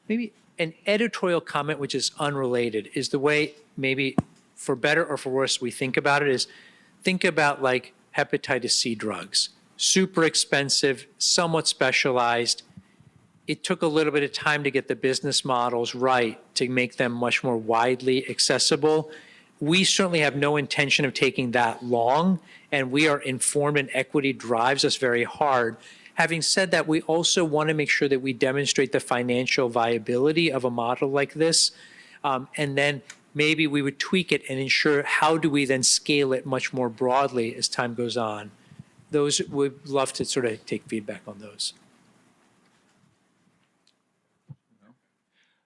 [SPEAKER 18] Maybe an editorial comment, which is unrelated, is the way maybe for better or for worse we think about it is think about like hepatitis C drugs. Super expensive, somewhat specialized. it took a little bit of time to get the business models right to make them much more widely accessible. We certainly have no intention of taking that long, and we are informed, and equity drives us very hard. Having said that, we also want to make sure that we demonstrate the financial viability of a model like this, and then maybe we would tweak it and ensure how do we then scale it much more broadly as time goes on. Those, we'd love to sort of take feedback on those.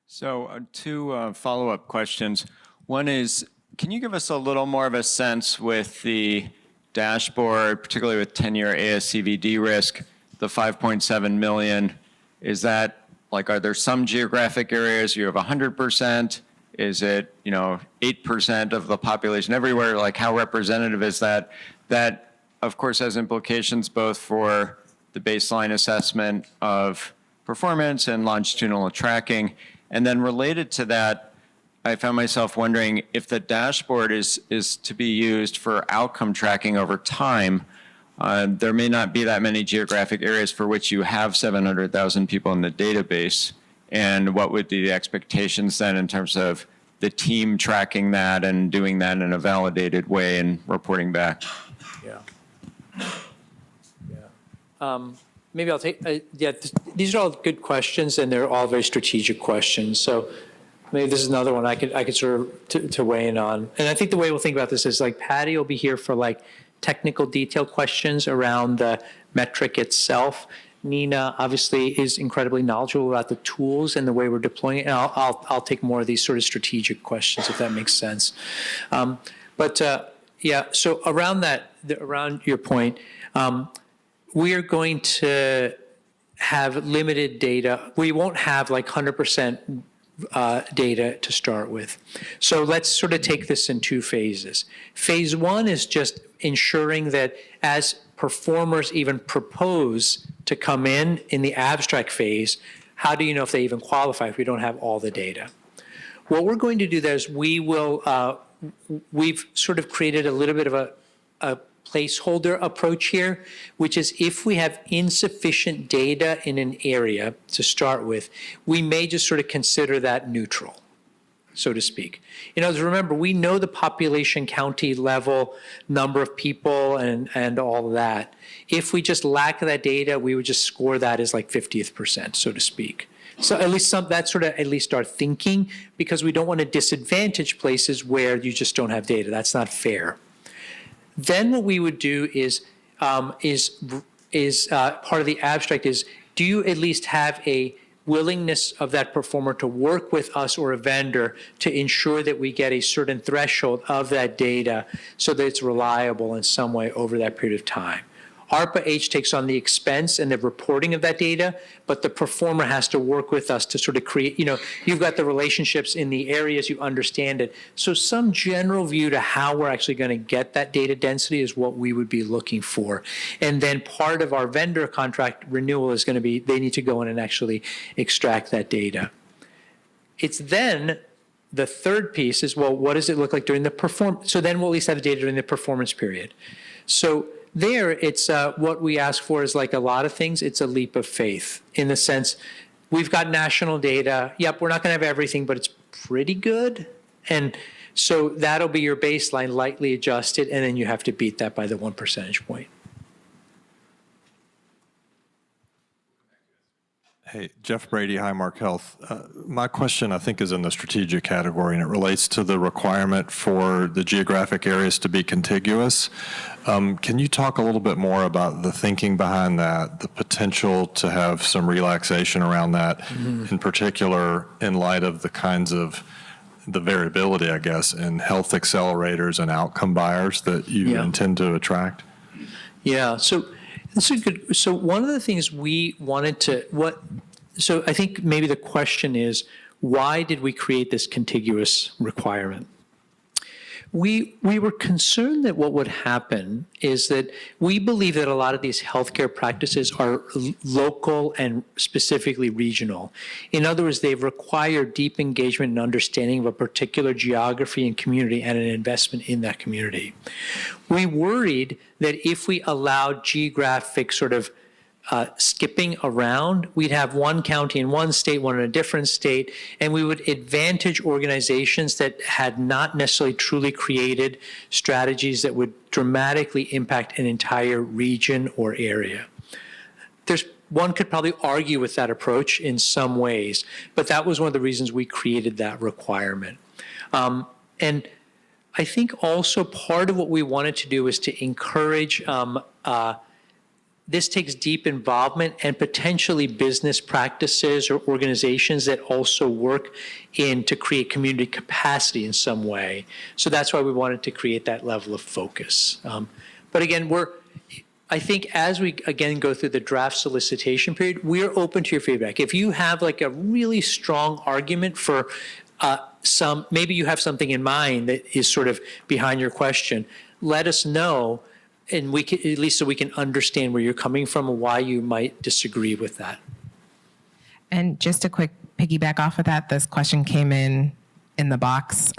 [SPEAKER 21] So two follow-up questions. One is, can you give us a little more of a sense with the dashboard, particularly with 10-year ASCVD risk, the 5.7 million, is that, like, are there some geographic areas you have 100%? Is it, 8% of the population everywhere? Like, how representative is that? That, of course, has implications both for the baseline assessment of performance and longitudinal tracking. And then related to that, I found myself wondering if the dashboard is to be used for outcome tracking over time. There may not be that many geographic areas for which you have 700,000 people in the database. And what would be the expectations then in terms of the team tracking that and doing that in a validated way and reporting back?
[SPEAKER 18] Maybe I'll take, these are all good questions, and they're all very strategic questions. So maybe this is another one I could sort of to weigh in on. And I think the way we'll think about this is, like, Patty will be here for like technical detail questions around the metric itself. Nina obviously is incredibly knowledgeable about the tools and the way we're deploying it. And I'll take more of these sort of strategic questions, if that makes sense. Yeah, so around that, around your point, we are going to have limited data. We won't have like 100% data to start with. So let's sort of take this in two phases. Phase one is just ensuring that as performers even propose to come in the abstract phase, how do you know if they even qualify if we don't have all the data? What we're going to do there is we will, we've sort of created a little bit of a placeholder approach here, which is if we have insufficient data in an area to start with, we may just sort of consider that neutral, so to speak. Remember, we know the population county level number of people and all of that. If we just lack that data, we would just score that as like 50th percent, so to speak. So at least that's sort of at least our thinking, because we don't want to disadvantage places where you just don't have data. That's not fair. Then what we would do is part of the abstract is, do you at least have a willingness of that performer to work with us or a vendor to ensure that we get a certain threshold of that data so that it's reliable in some way over that period of time? ARPA-H takes on the expense and the reporting of that data, but the performer has to work with us to sort of create, you've got the relationships in the areas, you understand it. So some general view to how we're actually going to get that data density is what we would be looking for. And then part of our vendor contract renewal is going to be, they need to go in and actually extract that data. It's then the third piece is, well, what does it look like during the performance? So then we'll at least have data during the performance period. So there, it's what we ask for is, like a lot of things, it's a leap of faith in the sense we've got national data. Yep, we're not going to have everything, but it's pretty good. And so that'll be your baseline, lightly adjusted, and then you have to beat that by the 1 percentage point.
[SPEAKER 22] Hey, Jeff Brady, Highmark Health. My question, I think, is in the strategic category, and it relates to the requirement for the geographic areas to be contiguous. Can you talk a little bit more about the thinking behind that, the potential to have some relaxation around that, in particular in light of the kinds of the variability, I guess, in health accelerators and outcome buyers that you intend to attract?
[SPEAKER 18] Yeah, so that's a good, so one of the things we wanted to, so I think maybe the question is, why did we create this contiguous requirement? We were concerned that what would happen is that we believe that a lot of these healthcare practices are local and specifically regional. In other words, they require deep engagement and understanding of a particular geography and community and an investment in that community. We worried that if we allowed geographic sort of skipping around. We'd have one county in one state, one in a different state, and we would advantage organizations that had not necessarily truly created strategies that would dramatically impact an entire region or area. One could probably argue with that approach in some ways, but that was one of the reasons we created that requirement. And I think also part of what we wanted to do is to encourage this takes deep involvement and potentially business practices or organizations that also work to create community capacity in some way. So that's why we wanted to create that level of focus. But again, I think as we again go through the draft solicitation period, we're open to your feedback. If you have like a really strong argument for maybe you have something in mind that is sort of behind your question, let us know. And we can, at least so we can understand where you're coming from and why you might disagree with that.
[SPEAKER 6] And just a quick piggyback off of that, this question came in the box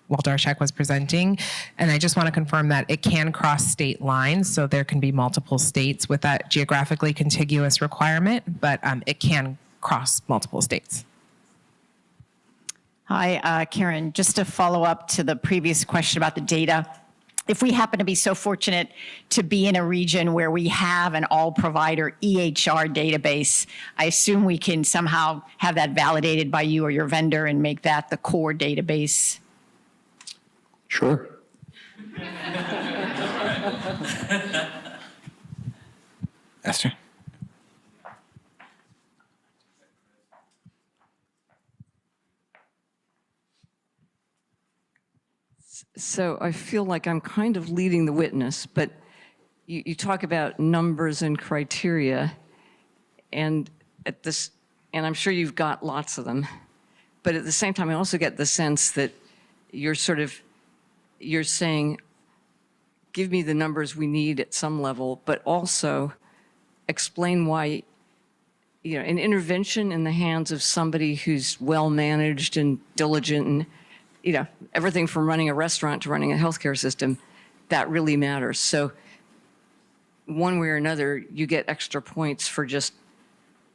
[SPEAKER 6] while Darshak was presenting. And I just want to confirm that it can cross state lines. So there can be multiple states with that geographically contiguous requirement, but it can cross multiple states.
[SPEAKER 7] Hi, Karen. Just to follow up to the previous question about the data. If we happen to be so fortunate to be in a region where we have an all-provider EHR database, I assume we can somehow have that validated by you or your vendor and make that the core database?
[SPEAKER 18] Sure.
[SPEAKER 10] Esther?
[SPEAKER 23] So I feel like I'm kind of leading the witness, but you talk about numbers and criteria, and I'm sure you've got lots of them, but at the same time, I also get the sense that you're saying, give me the numbers we need at some level, but also explain why, an intervention in the hands of somebody who's well-managed and diligent and everything from running a restaurant to running a healthcare system, that really matters. So one way or another, you get extra points for just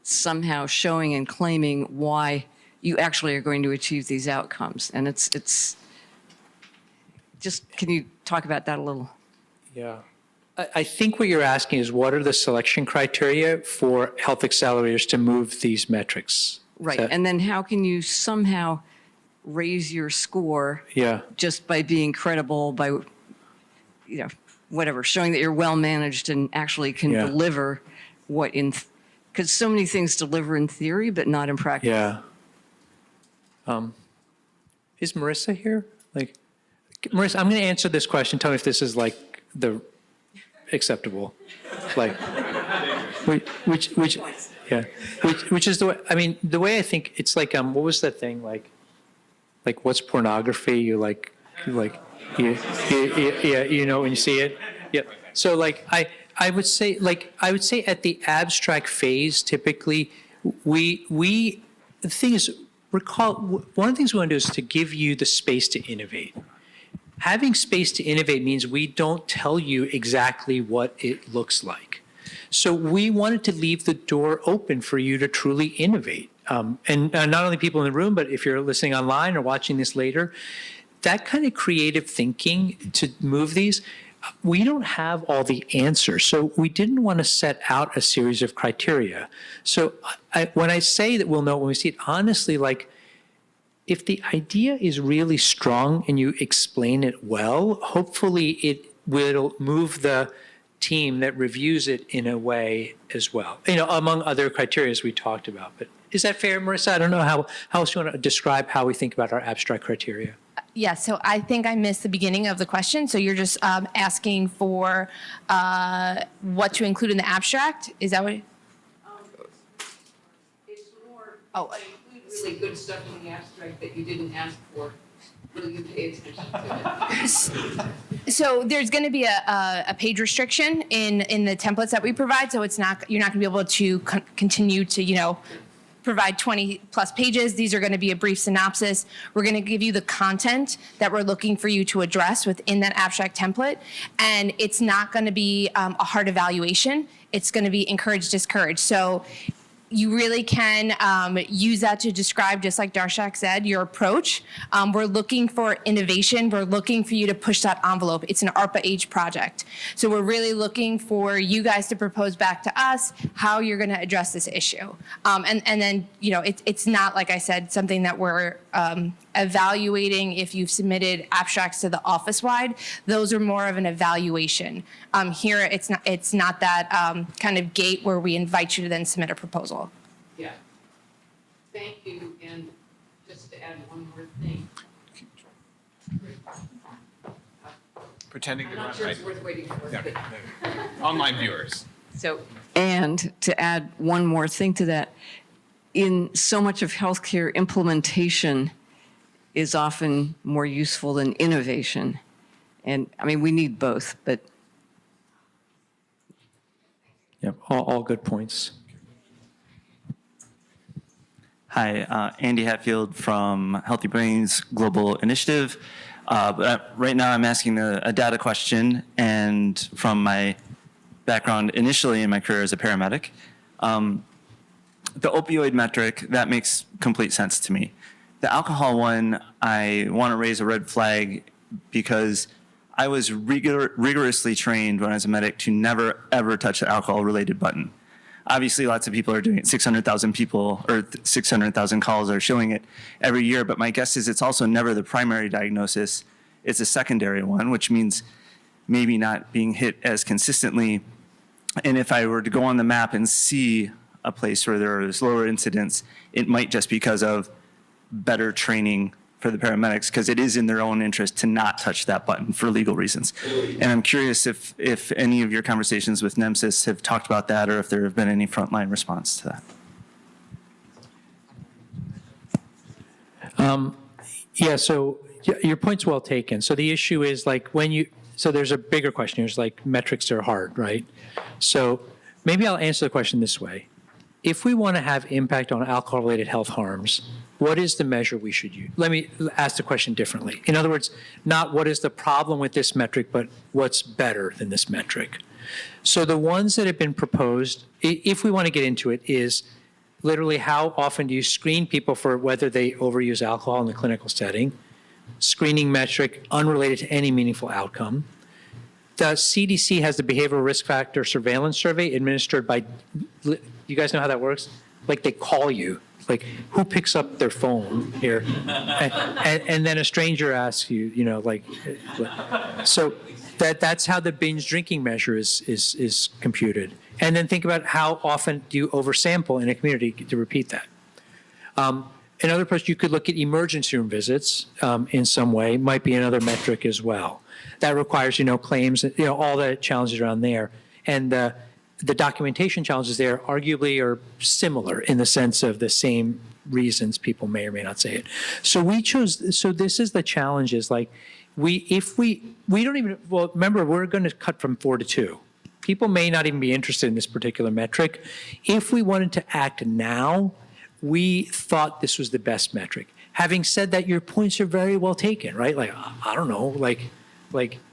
[SPEAKER 23] somehow showing and claiming why you actually are going to achieve these outcomes. And it's just, can you talk about that a little?
[SPEAKER 18] Yeah. I think what you're asking is what are the selection criteria for health accelerators to move these metrics?
[SPEAKER 23] Right. And then how can you somehow raise your score just by being credible, by, whatever, showing that you're well managed and actually can deliver what because so many things deliver in theory, but not in practice.
[SPEAKER 18] Yeah. Is Marissa here? Marissa, I'm going to answer this question. Tell me if this is the acceptable, which is the way, the way I think it's what was that thing? What's pornography? You when you see it. Yeah. So I would say at the abstract phase, typically the thing is, recall, one of the things we want to do is to give you the space to innovate. Having space to innovate means we don't tell you exactly what it looks like. So we wanted to leave the door open for you to truly innovate. And not only people in the room, but if you're listening online or watching this later, that kind of creative thinking to move these, we don't have all the answers. So we didn't want to set out a series of criteria. So when I say that we'll know when we see it, honestly, if the idea is really strong and you explain it well, hopefully it will move the team that reviews it in a way as well, among other criteria we talked about. But is that fair, Marissa? I don't know how else you want to describe how we think about our abstract criteria.
[SPEAKER 2] Yeah, so I think I missed the beginning of the question. So you're just asking for what to include in the abstract? Is that what?
[SPEAKER 23] It's more, include really good stuff in the abstract that you didn't ask for. Will you pay attention to it?
[SPEAKER 2] So there's going to be a page restriction in the templates that we provide. So you're not going to be able to continue to provide 20 plus pages. These are going to be a brief synopsis. We're going to give you the content that we're looking for you to address within that abstract template. And it's not going to be a hard evaluation. It's going to be encourage, discourage. So you really can use that to describe, just like Darshak said, your approach. We're looking for innovation. We're looking for you to push that envelope. It's an ARPA-H project. So we're really looking for you guys to propose back to us how you're going to address this issue. And then, you know, it's not, like I said, something that we're evaluating if you've submitted abstracts to the office-wide. Those are more of an evaluation. Here, it's not that kind of gate where we invite you to then submit a proposal.
[SPEAKER 8] Yeah. Thank you. And just to add one more thing.
[SPEAKER 21] Pretending
[SPEAKER 8] I'm not sure it's worth waiting for.
[SPEAKER 21] Yeah.
[SPEAKER 8] But
[SPEAKER 21] Online viewers.
[SPEAKER 23] So, And to add one more thing to that, in so much of healthcare, implementation is often more useful than innovation. And I mean, we need both, but.
[SPEAKER 9] Yep, all good points.
[SPEAKER 12] Hi, Andy Hatfield from Healthy Brains Global Initiative. But right now I'm asking a data question, and from my background initially in my career as a paramedic, the opioid metric, that makes complete sense to me. The alcohol one, I want to raise a red flag because I was rigorously trained when I was a medic to never, ever touch the alcohol-related button. Obviously, lots of people are doing it. 600,000 people or 600,000 calls are showing it every year, but my guess is it's also never the primary diagnosis. It's a secondary one, which means maybe not being hit as consistently. And if I were to go on the map and see a place where there is lower incidence, it might just because of better training for the paramedics, because it is in their own interest to not touch that button for legal reasons. And I'm curious if any of your conversations with NEMSIS have talked about that, or if there have been any frontline response to that.
[SPEAKER 18] Yeah, so your point's well taken. So the issue is like so there's a bigger question here. It's like metrics are hard, right? So maybe I'll answer the question this way. If we want to have impact on alcohol-related health harms, what is the measure we should use? Let me ask the question differently. In other words, not what is the problem with this metric, but what's better than this metric. So the ones that have been proposed, if we want to get into it, is literally how often do you screen people for whether they overuse alcohol in the clinical setting, screening metric unrelated to any meaningful outcome. The CDC has the behavioral risk factor surveillance survey administered by, you guys know how that works? Like they call you, like who picks up their phone here? And then a stranger asks you, you know, like, so that's how the binge drinking measure is computed. And then think about how often do you oversample in a community to repeat that. Another place you could look at emergency room visits in some way, might be another metric as well. That requires, you know, claims, you know, all the challenges around there. And the documentation challenges there arguably are similar in the sense of the same reasons people may or may not say it. So we chose, so this is the challenge is like, we don't even, well, remember, we're going to cut from 4 to 2. People may not even be interested in this particular metric. If we wanted to act now, we thought this was the best metric. Having said that, your points are very well taken, right? Like, I don't know, like,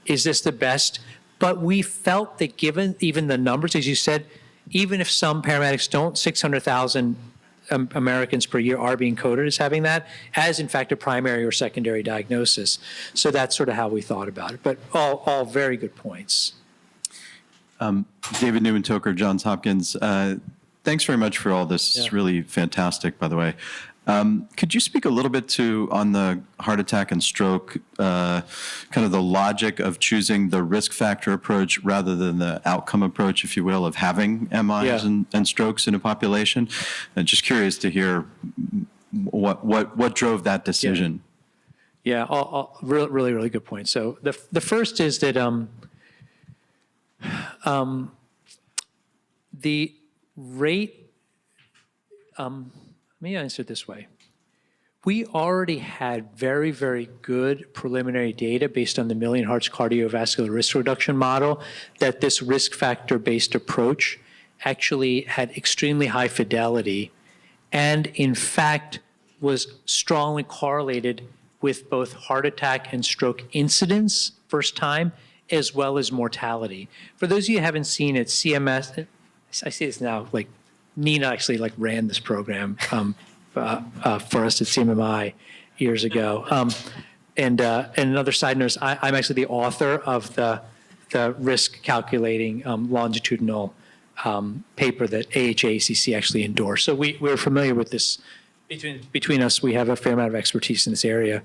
[SPEAKER 18] is this the best? But we felt that given even the numbers, as you said, even if some paramedics don't, 600,000 Americans per year are being coded as having that, as in fact a primary or secondary diagnosis. So that's sort of how we thought about it. But all very good points.
[SPEAKER 24] David Newman-Toker, Johns Hopkins. Thanks very much for all this. It's really fantastic, by the way. Could you speak a little bit on the heart attack and stroke, kind of the logic of choosing the risk factor approach rather than the outcome approach, if you will, of having MIs and strokes in a population? And just curious to hear what drove that decision.
[SPEAKER 18] Yeah, really good point. So the first is that the rate, let me answer it this way. We already had very, very good preliminary data based on the Million Hearts cardiovascular risk reduction model that this risk factor-based approach actually had extremely high fidelity and in fact was strongly correlated with both heart attack and stroke incidence first time, as well as mortality. For those of you who haven't seen it, CMS, I say this now, like Nina actually like ran this program for us at CMMI years ago. And another side note is I'm actually the author of the risk calculating longitudinal paper that AHA-ACC actually endorsed. So we're familiar with this. Between us, we have a fair amount of expertise in this area.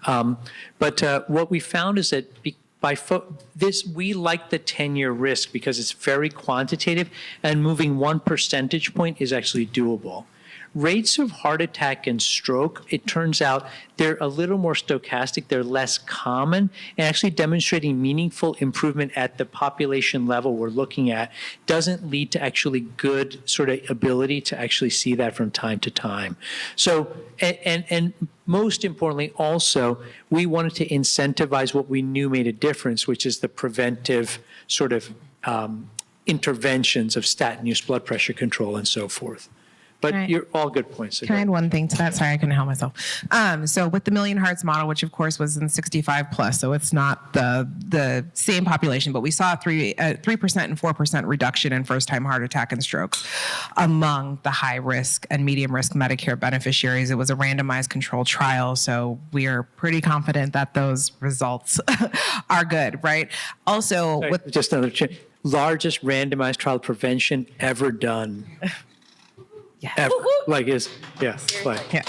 [SPEAKER 18] But what we found is that we like the 10-year risk because it's very quantitative, and moving 1 percentage point is actually doable. Rates of heart attack and stroke, it turns out they're a little more stochastic, they're less common, and actually demonstrating meaningful improvement at the population level we're looking at doesn't lead to actually good sort of ability to actually see that from time to time. So, and most importantly also, we wanted to incentivize what we knew made a difference, which is the preventive sort of interventions of statin use, blood pressure control, and so forth. But you're all good points.
[SPEAKER 6] Can I add one thing to that? Sorry, I couldn't help myself. So with the Million Hearts model, which of course was in 65 plus, so it's not the same population, but we saw a 3% and 4% reduction in first-time heart attack and strokes among the high risk and medium risk Medicare beneficiaries. It was a randomized controlled trial, so we are pretty confident that those results are good, right? Also,
[SPEAKER 18] Sorry,
[SPEAKER 6] with
[SPEAKER 18] just another largest randomized trial prevention ever done.
[SPEAKER 6] Yeah.
[SPEAKER 18] Ever. Like is, yes. Like,
[SPEAKER 6] yes.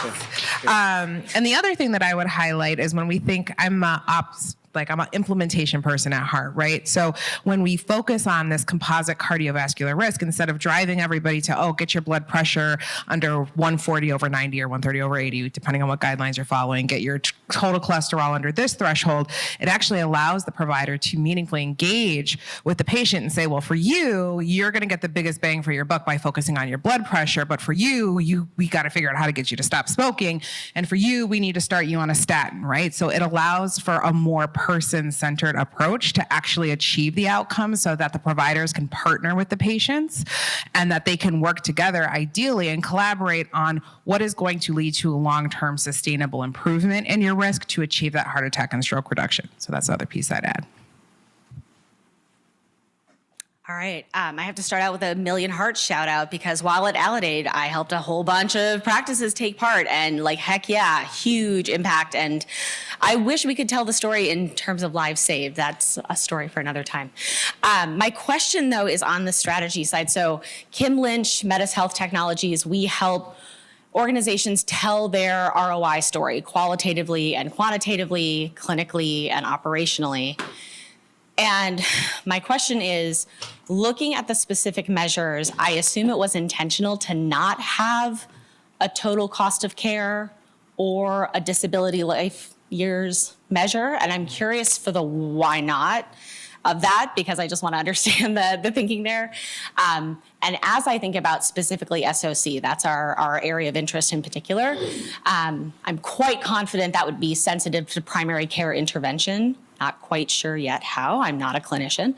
[SPEAKER 6] And the other thing that I would highlight is when we think I'm an implementation person at heart, right? So when we focus on this composite cardiovascular risk, instead of driving everybody to, get your blood pressure under 140 over 90 or 130 over 80, depending on what guidelines you're following, get your total cholesterol under this threshold, it actually allows the provider to meaningfully engage with the patient and say, well, for you, you're going to get the biggest bang for your buck by focusing on your blood pressure. But for you, we got to figure out how to get you to stop smoking. And for you, we need to start you on a statin, right? So it allows for a more person-centered approach to actually achieve the outcome so that the providers can partner with the patients and that they can work together ideally and collaborate on what is going to lead to a long-term sustainable improvement in your risk to achieve that heart attack and stroke reduction. So that's the other piece I'd add.
[SPEAKER 4] All right. I have to start out with a Million Hearts shout out because while at Aledade, I helped a whole bunch of practices take part and heck yeah, huge impact. And I wish we could tell the story in terms of lives saved. That's a story for another time. My question though is on the strategy side. So Kim Lynch, Metis Health Technologies, we help organizations tell their ROI story qualitatively and quantitatively, clinically and operationally. And my question is, looking at the specific measures, I assume it was intentional to not have a total cost of care or a disability life years measure. And I'm curious for the why not of that, because I just want to understand the thinking there. And as I think about specifically SOC, that's our area of interest in particular, I'm quite confident that would be sensitive to primary care intervention. Not quite sure yet how. I'm not a clinician.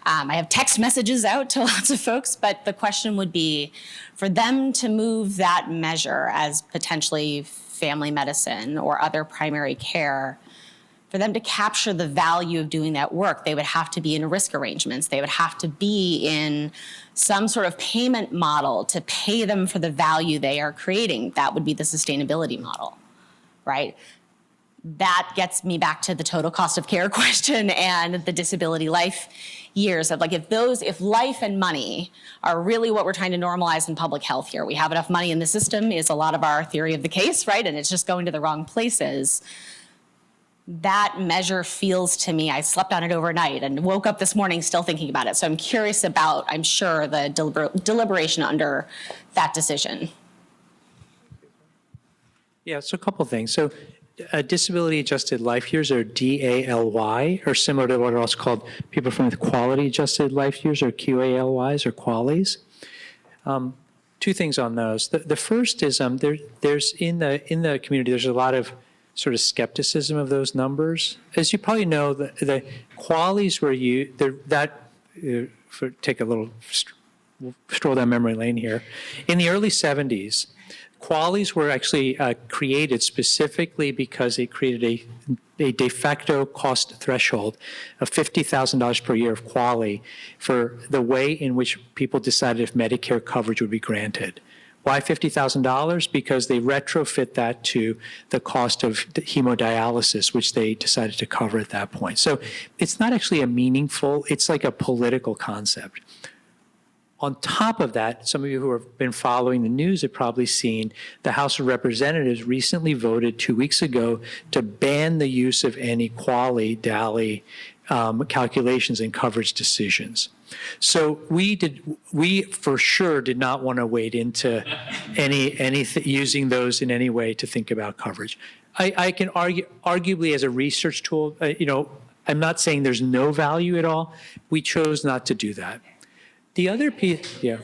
[SPEAKER 4] I have text messages out to lots of folks, but the question would be for them to move that measure as potentially family medicine or other primary care, for them to capture the value of doing that work, they would have to be in risk arrangements. They would have to be in some sort of payment model to pay them for the value they are creating. That would be the sustainability model, right? That gets me back to the total cost of care question and the disability life years of if life and money are really what we're trying to normalize in public health here, we have enough money in the system is a lot of our theory of the case, right? And it's just going to the wrong places. That measure feels to me, I slept on it overnight and woke up this morning still thinking about it. So I'm curious about, I'm sure, the deliberation under that decision.
[SPEAKER 18] Yeah, so a couple of things. So disability adjusted life years, or DALY, are similar to what are also called people from with quality adjusted life years, or QALYs or QALYs. Two things on those. The first is there's in the community, there's a lot of sort of skepticism of those numbers. As you probably know, the QALYs were take a little we'll stroll down memory lane here. In the early 70s, QALYs were actually created specifically because it created a de facto cost threshold of $50,000 per year of QALY for the way in which people decided if Medicare coverage would be granted. Why $50,000? Because they retrofit that to the cost of the hemodialysis, which they decided to cover at that point. So it's not actually a meaningful, it's like a political concept. On top of that, some of you who have been following the news have probably seen the House of Representatives recently voted 2 weeks ago to ban the use of any QALY, DALY calculations in coverage decisions. So we for sure did not want to wade into using those in any way to think about coverage. I can arguably as a research tool, I'm not saying there's no value at all. We chose not to do that. The other piece, yeah.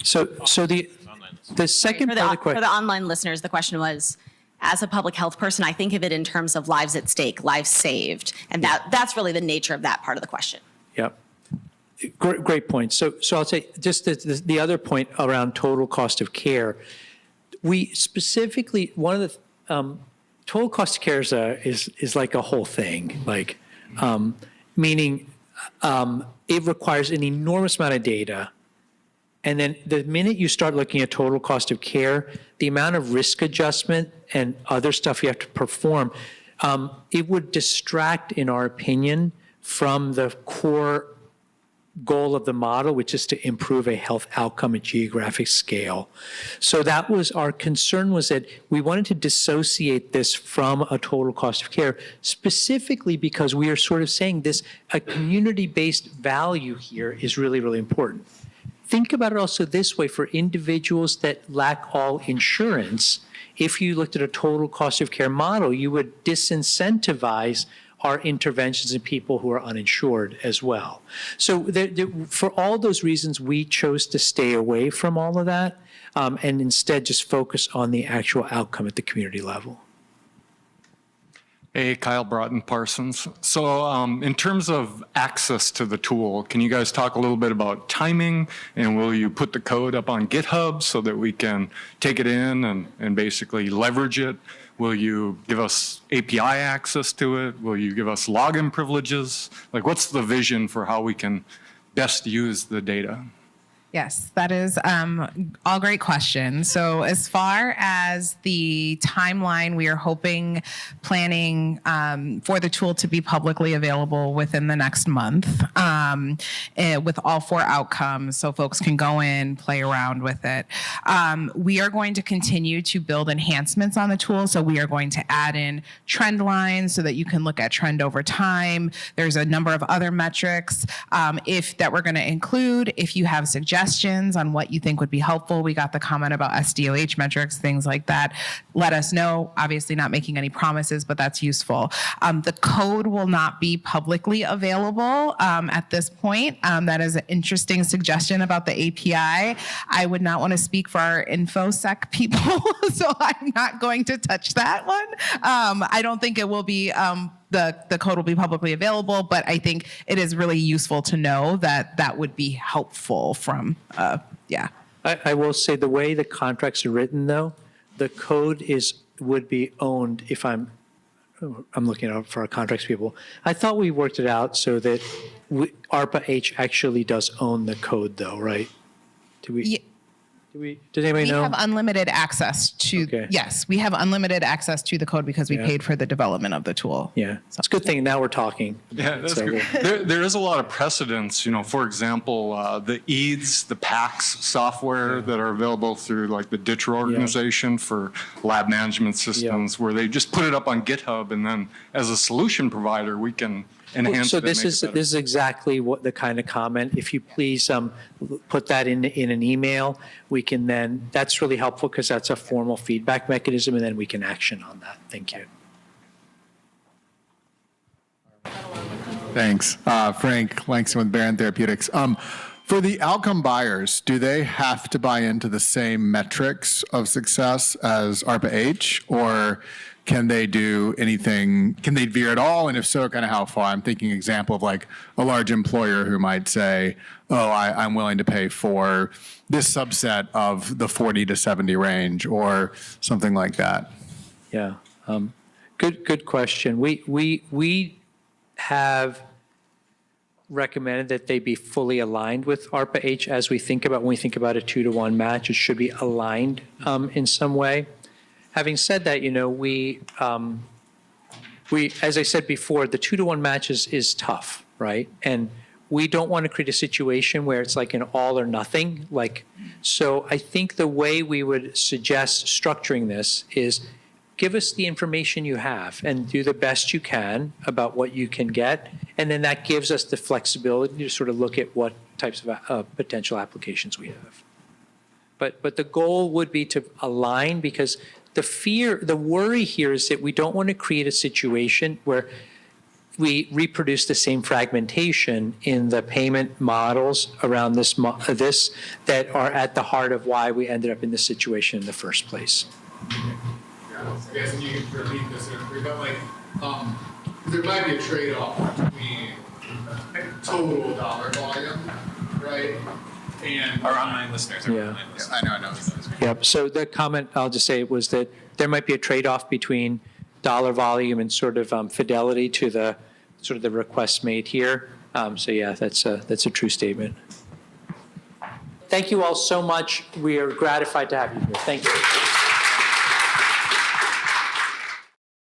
[SPEAKER 18] So the second part of the question.
[SPEAKER 4] For the online listeners, the question was, as a public health person, I think of it in terms of lives at stake, lives saved. And that's really the nature of that part of the question.
[SPEAKER 18] Yep. Great point. So I'll say just the other point around total cost of care. We specifically, one of the total cost of care is like a whole thing, like meaning it requires an enormous amount of data. And then the minute you start looking at total cost of care, the amount of risk adjustment and other stuff you have to perform, it would distract, in our opinion, from the core goal of the model, which is to improve a health outcome at geographic scale. So that was our concern, was that we wanted to dissociate this from a total cost of care, specifically because we are sort of saying a community-based value here is really, really important. Think about it also this way for individuals that lack all insurance. If you looked at a total cost of care model, you would disincentivize our interventions in people who are uninsured as well. So for all those reasons, we chose to stay away from all of that and instead just focus on the actual outcome at the community level.
[SPEAKER 3] Hey, Kyle Broughton Parsons. So in terms of access to the tool, can you guys talk a little bit about timing, and will you put the code up on GitHub so that we can take it in and basically leverage it? Will you give us API access to it? Will you give us login privileges? Like, what's the vision for how we can best use the data?
[SPEAKER 6] Yes, that is all great questions. So as far as the timeline, we are planning for the tool to be publicly available within the next month with all 4 outcomes, so folks can go in, play around with it. We are going to continue to build enhancements on the tool. So we are going to add in trend lines so that you can look at trend over time. There's a number of other metrics that we're going to include. If you have suggestions on what you think would be helpful. We got the comment about SDOH metrics, things like that. Let us know. Obviously not making any promises, but that's useful. The code will not be publicly available at this point. That is an interesting suggestion about the API. I would not want to speak for our InfoSec people, so I'm not going to touch that one. I don't think it will be the code will be publicly available, but I think it is really useful to know that would be helpful from,
[SPEAKER 18] I will say the way the contracts are written, though, the code would be owned if I'm looking out for our contracts people. I thought we worked it out so that ARPA-H actually does own the code, though, right? Does anybody know?
[SPEAKER 6] We have unlimited access to, yes, we have unlimited access to the code because we paid for the development of the tool.
[SPEAKER 18] Yeah, it's a good thing now we're talking.
[SPEAKER 3] Yeah, that's good. There is a lot of precedence, for example, the EADS, the PACS software that are available through like the Ditcher organization for lab management systems, where they just put it up on GitHub, and then as a solution provider, we can enhance
[SPEAKER 18] so
[SPEAKER 3] it.
[SPEAKER 18] this is exactly what the kind of comment. If you please put that in an email, we can then, that's really helpful because that's a formal feedback mechanism, and then we can action on that. Thank you.
[SPEAKER 13] Thanks. Frank Langston with Baron Therapeutics. For the outcome buyers, do they have to buy into the same metrics of success as ARPA-H, or can they do anything? Can they veer at all? And if so, kind of how far? I'm thinking example of like a large employer who might say, oh, I'm willing to pay for this subset of the 40 to 70 range or something like that.
[SPEAKER 18] Yeah. Good question. We have recommended that they be fully aligned with ARPA-H as when we think about a 2-to-1 match. It should be aligned in some way. Having said that, we, as I said before, the 2-to-1 match is tough, right? And we don't want to create a situation where it's like an all or nothing. So I think the way we would suggest structuring this is give us the information you have and do the best you can about what you can get. And then that gives us the flexibility to sort of look at what types of potential applications we have. But the goal would be to align, because the worry here is that we don't want to create a situation where we reproduce the same fragmentation in the payment models around this that are at the heart of why we ended up in this situation in the first place.
[SPEAKER 13] I guess you can repeat this, but there might be a trade-off between total dollar volume, right? And
[SPEAKER 10] Our online listeners.
[SPEAKER 18] Yeah.
[SPEAKER 13] I know.
[SPEAKER 18] Yep. So the comment I'll just say was that there might be a trade-off between dollar volume and sort of fidelity to the sort of the requests made here. So yeah, that's a true statement. Thank you all so much. We are gratified to have you here. Thank you.